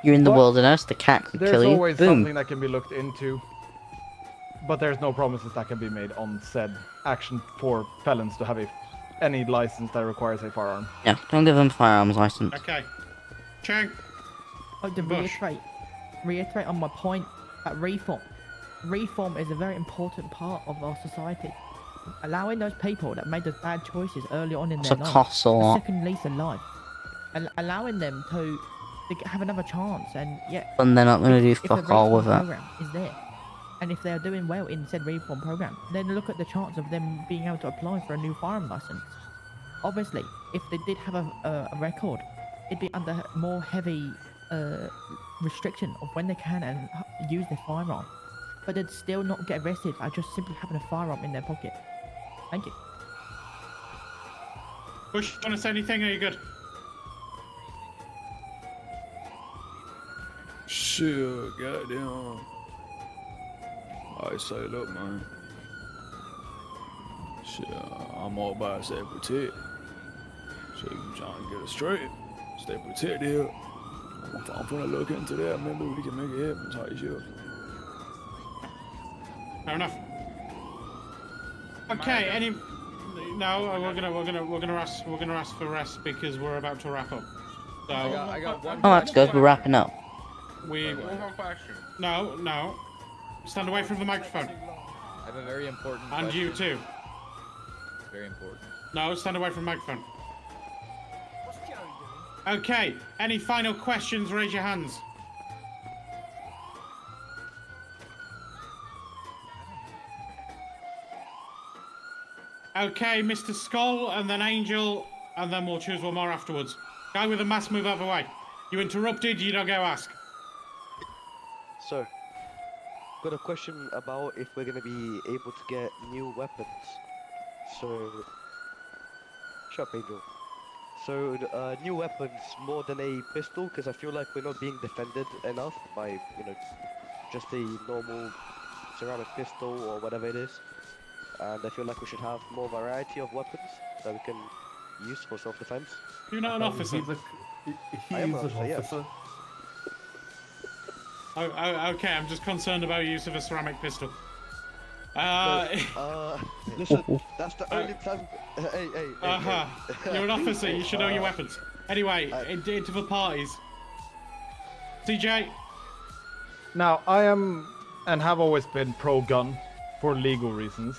You're in the but wilderness. The cat could There's kill you. always Boom. something that can be looked into, but there's no promises that can be made on said action for felons to have any license that requires a firearm. Yeah, don't give them firearms license. Okay. Chang. I'd like to reiterate on my point at reform. reform is a very important part of our society. Allowing those people that made those bad choices early on in It's their a life cost a lot. second lease of life, and allowing them to have another chance, and yet. And they're not going to do if the fuck all with reform it. program is there, and if they're doing well in said reform program, then look at the chance of them being able to apply for a new firearm license. Obviously, if they did have a record, it'd be under more heavy restriction of when they can and use their firearm, but they'd still not get arrested by just simply having a firearm in their pocket. Thank you. Bush, you want to say anything? Or are you good? Shit, goddamn. I say, look, man. Shit, I'm all about to stay protect. So you trying to get it straight. Stay protected. I'm gonna look into that. Maybe we can make it happen. Tight shit. Fair enough. Okay. Any? No, we're gonna ask for rest because we're about to wrap up. So I got one. Oh, that's good. We're wrapping up. We. One more question. No. Stand away from the microphone. I have a very important And question. you too. Very important. No, stand away from the microphone. Okay. Any final questions? Raise your hands. Okay, Mr. Skull, and then Angel, and then we'll choose one more afterwards. Guy with the mask, move out of the way. You interrupted, you don't go ask. Sir, got a question about if we're going to be able to get new weapons. So, shut up, Angel. So, new weapons more than a pistol, because I feel like we're not being defended enough by, you know, just a normal ceramic pistol or whatever it is. And I feel like we should have more variety of weapons that we can use for self-defense. You're not an officer. I am an officer, yes. Oh, okay, I'm just concerned about use of a ceramic pistol. Listen, that's the only time. Hey. You're an officer, you should know your weapons. Anyway, into the parties. CJ? Now, I am and have always been pro-gun for legal reasons.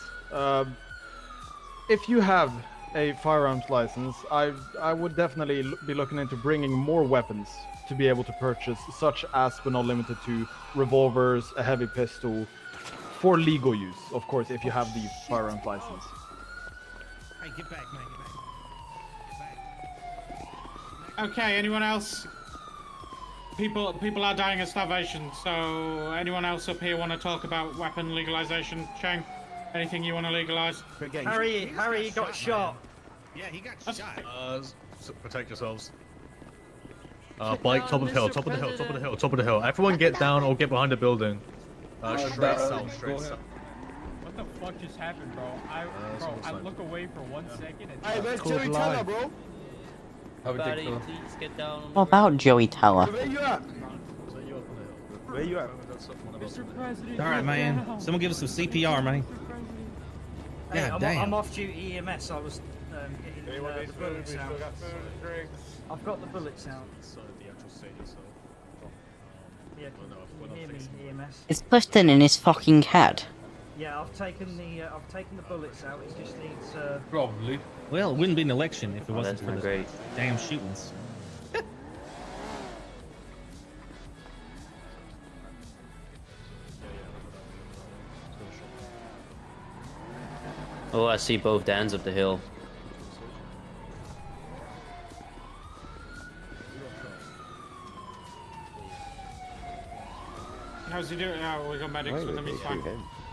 If you have a firearms license, I would definitely be looking into bringing more weapons to be able to purchase, such as but not limited to revolvers, a heavy pistol, for legal use, of course, if you have the firearms license. Hey, get back, man, Okay, anyone else? People are dying of starvation, so anyone else up here want to talk about weapon legalization? Chang, anything you want to legalize? Harry got shot. Yeah, he got shot. Protect yourselves. Bike, top of the hill, top of the hill, top of the hill, top of the hill. Everyone get down or get behind the building. Straight south, straight south. What the fuck just happened, bro? I look away for 1 second and. Hey, where's Joey Teller, bro? Everybody, please get down. What about Joey Teller? Where you at? Where you at? Mr. President. All right, man. Someone give us some CPR, man. Hey, God damn. I'm off duty EMS. I was getting the bullets out. I've got the bullets out. Yeah, can you hear me, EMS? It's Clifton in his fucking head. Yeah, I've taken the bullets out. It just needs. Probably. Well, it wouldn't be an election if it wasn't that's for not the great. damn shootings. Oh, I see both ends of the hill. How's he doing? Oh, we got medics with him, he's fine.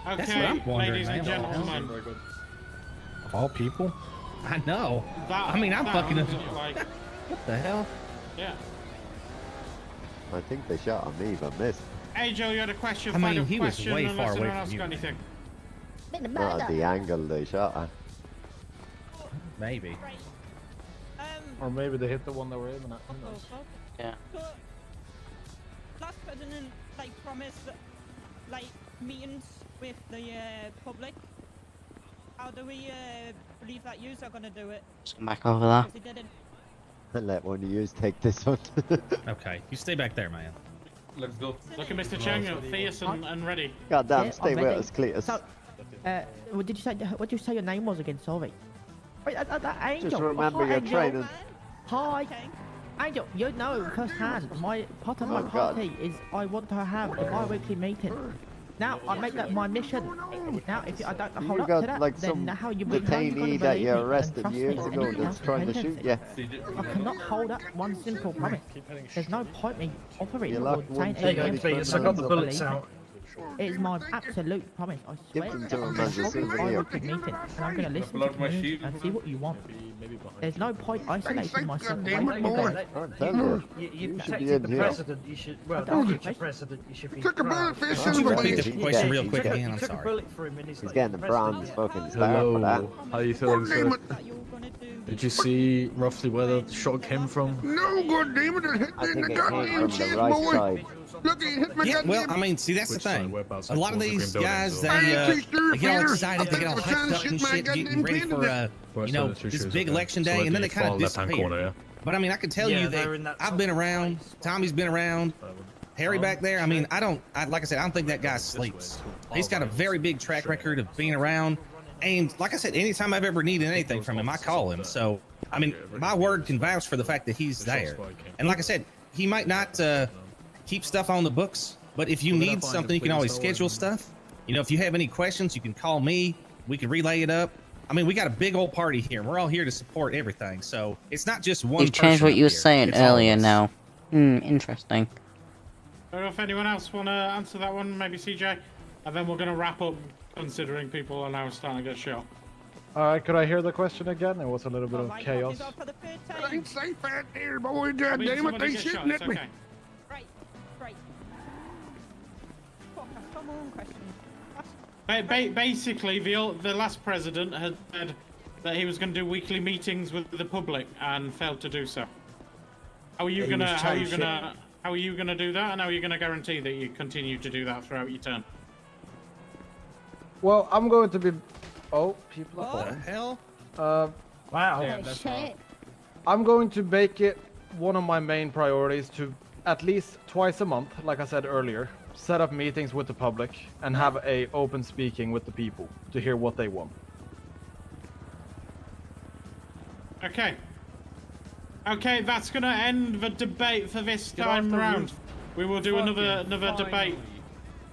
That's what Okay, I'm wondering, ladies and man. gentlemen. Of all people? I know. That, I mean, I'm that fucking. was like, What the hell? yeah. I think they shot at me, but missed. Hey, Joe, you had a question? I mean, final he was question, way unless far away anyone from else you. got anything. Not at the angle they shot at. Maybe. Or maybe they hit the one that we're aiming at. Who knows? Yeah. Last president, promised, meetings with the public. How do we believe that yous are gonna do it? Just come back over there. 'Cause he didn't. And let one of you take this one. Okay, you stay back there, man. Let's go. Look at Mr. Chang, Theus and ready. Goddamn, Yeah, stay I'm with ready. us, Cletus. So, what did you say? What did you say your name was again? Sorry. Wait, that Angel. Just remember Hi, your Angel. training. Hi. Angel, you know firsthand, my part of my Oh, God. party is I want to have a bi-weekly meeting. Now, I make that my mission. Now, if I don't hold You up got to that, like then some how you detainee that you arrested years ago that's trying to shoot you. I cannot hold up one simple promise. There's no point me offering You or locked one saying too many anything. criminals I got the bullets Believe me. out. It is my absolute promise. I Give swear. them to him I'm as a gonna hold souvenir. bi-weekly meeting, and I'm going to listen Pull out to my you shield. and see what you want. There's no point isolating myself away goddammit, from you boy. guys. I'm telling you. You You should be protected in the jail. president. You should. Well, don't the know. future president. You should be. Took a bullet proud. for his Why don't you repeat somebody. the question real quick You again? I'm took a sorry. bullet for him in his He's life. getting the bronze fucking star for that. Hello. How you feeling, sir? Did you see roughly where the shot came from? No, goddamn it, it hit I me in think the it came goddamn from the chest, right boy. side. Look, it hit my Yeah, well, I goddamn... mean, see, that's the Which side? thing. Whereabouts? A lot of Towards the these green building, guys, so- they get all excited, they get all hyped up and shit, getting ready for, you know, this big election day, and then they kind of disappear. Corner, yeah? But I mean, I can tell Yeah, you they're in that that I've been around, Tommy's been around, Harry back there. I mean, like I said, I don't think that guy sleeps. He's got a very big track record of being around. And like I said, anytime I've ever needed anything from him, I call him. So, I mean, my word can vouch for the fact that he's there. And like I said, he might not keep stuff on the books, but if you need something, you can always schedule stuff. You know, if you have any questions, you can call me. We can relay it up. I mean, we got a big old party here. We're all here to support everything. So it's not just one. You've changed what you were saying It's all of earlier us. now. Interesting. So if anyone else want to answer that one, maybe CJ, and then we're going to wrap up, considering people are now starting to get shot. Alright, could I hear the question again? It was a little bit of Right, chaos. up for the third It time. ain't safe out there, boy. I God mean, damn it, somebody they gets shot, shooting it's at me. okay. Right, right. Fuck, I've got my own question. Basically, the last president had said that he was going to do weekly meetings with the public and failed to do so. How are you gonna do that, and how are you gonna guarantee that you continue to do that throughout your term? Well, I'm going to be... Oh, people are What the hell? Wow. Shit. I'm going to make it one of my main priorities to at least twice a month, like I said earlier, set up meetings with the public and have a open speaking with the people to hear what they want. Okay. Okay, that's gonna end the debate for this time round. We will do another debate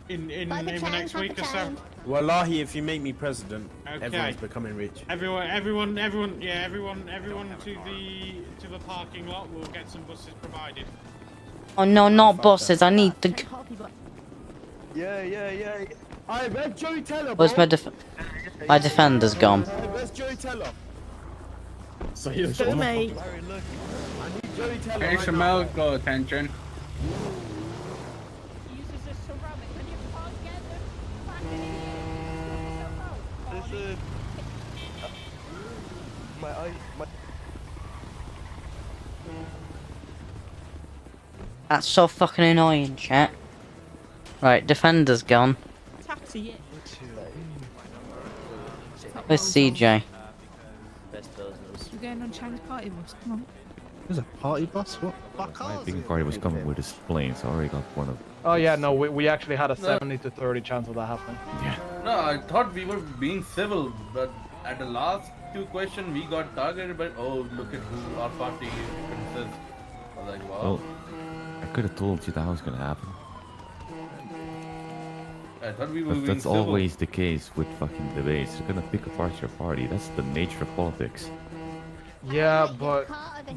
in the next week or so. Wallahi, if you make me president, Okay. everyone's becoming rich. Everyone to the parking lot. We'll get some buses provided. Oh no, not buses. I need the. Yeah. I bet Joey Teller. Where's my my defender's gone. Where's Joey Teller? So me. Hey, Shamel, go attention. Uses a ceramic and you can't get them back in Listen. My eye. That's so fucking annoying, chat. Right, defender's gone. Taxi, yeah. Where's CJ? You're going on Chang's party bus, come on. There's a party bus? What? My big party was coming with his plane, so I already got one of. Oh yeah, no, we actually had a 70 to 30 chance of that happening. No, I thought we were being civil, but at the last two questions we got targeted by, oh, look at who our party consists. I was like, wow. Well, I could have told you that was gonna happen. I thought we were being That's civil. always the case with fucking debates. You're gonna pick apart your party. That's the nature of politics. Yeah, but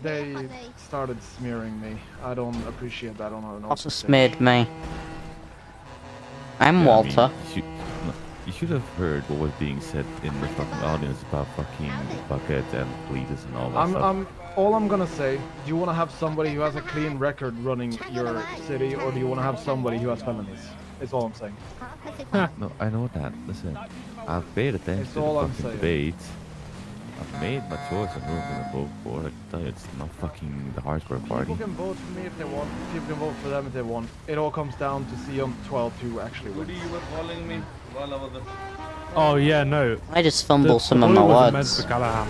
they started smearing me. I don't appreciate that. I don't know. Also smeared me. I'm Yeah, I Walter. mean, you should have heard what was being said in the fucking audience about fucking Bucket and Cletus and all that stuff. All I'm gonna say, do you want to have somebody who has a clean record running your city, or do you want to have somebody who has felonies? It's all I'm saying. No, I know that. Listen, I've paid attention It's to all the I'm fucking saying. debates. I've made my choice on who I'm gonna vote for. I can tell you, it's not fucking the hardcore party. People can vote for me if they want. People can vote for them if they want. It all comes down to see on 12 who actually wins. Goody, you were calling me while I was there. Oh yeah, no. I just fumble some of bullet my wasn't words. meant for Callahan.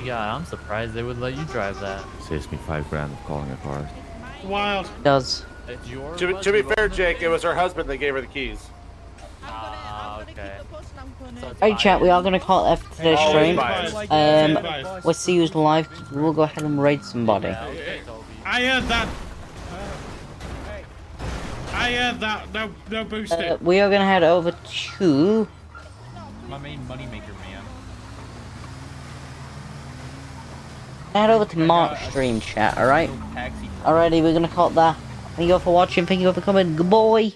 god, I'm surprised they would let you drive that. Saves me $5 grand of calling a car. Wild. Does. It's your To be fair, Jake, it was her husband that gave her the keys. Okay. Hey chat, we are going to call it after today's stream. biased. We'll see who's live. We'll go ahead and raid somebody. I heard that. I heard that. No boosting. We are going to head over to... My main moneymaker, man. Head over to Mark's stream chat, alright? Alrighty, we're going to call it that. Thank you all for watching, thank you all for coming. Goodbye!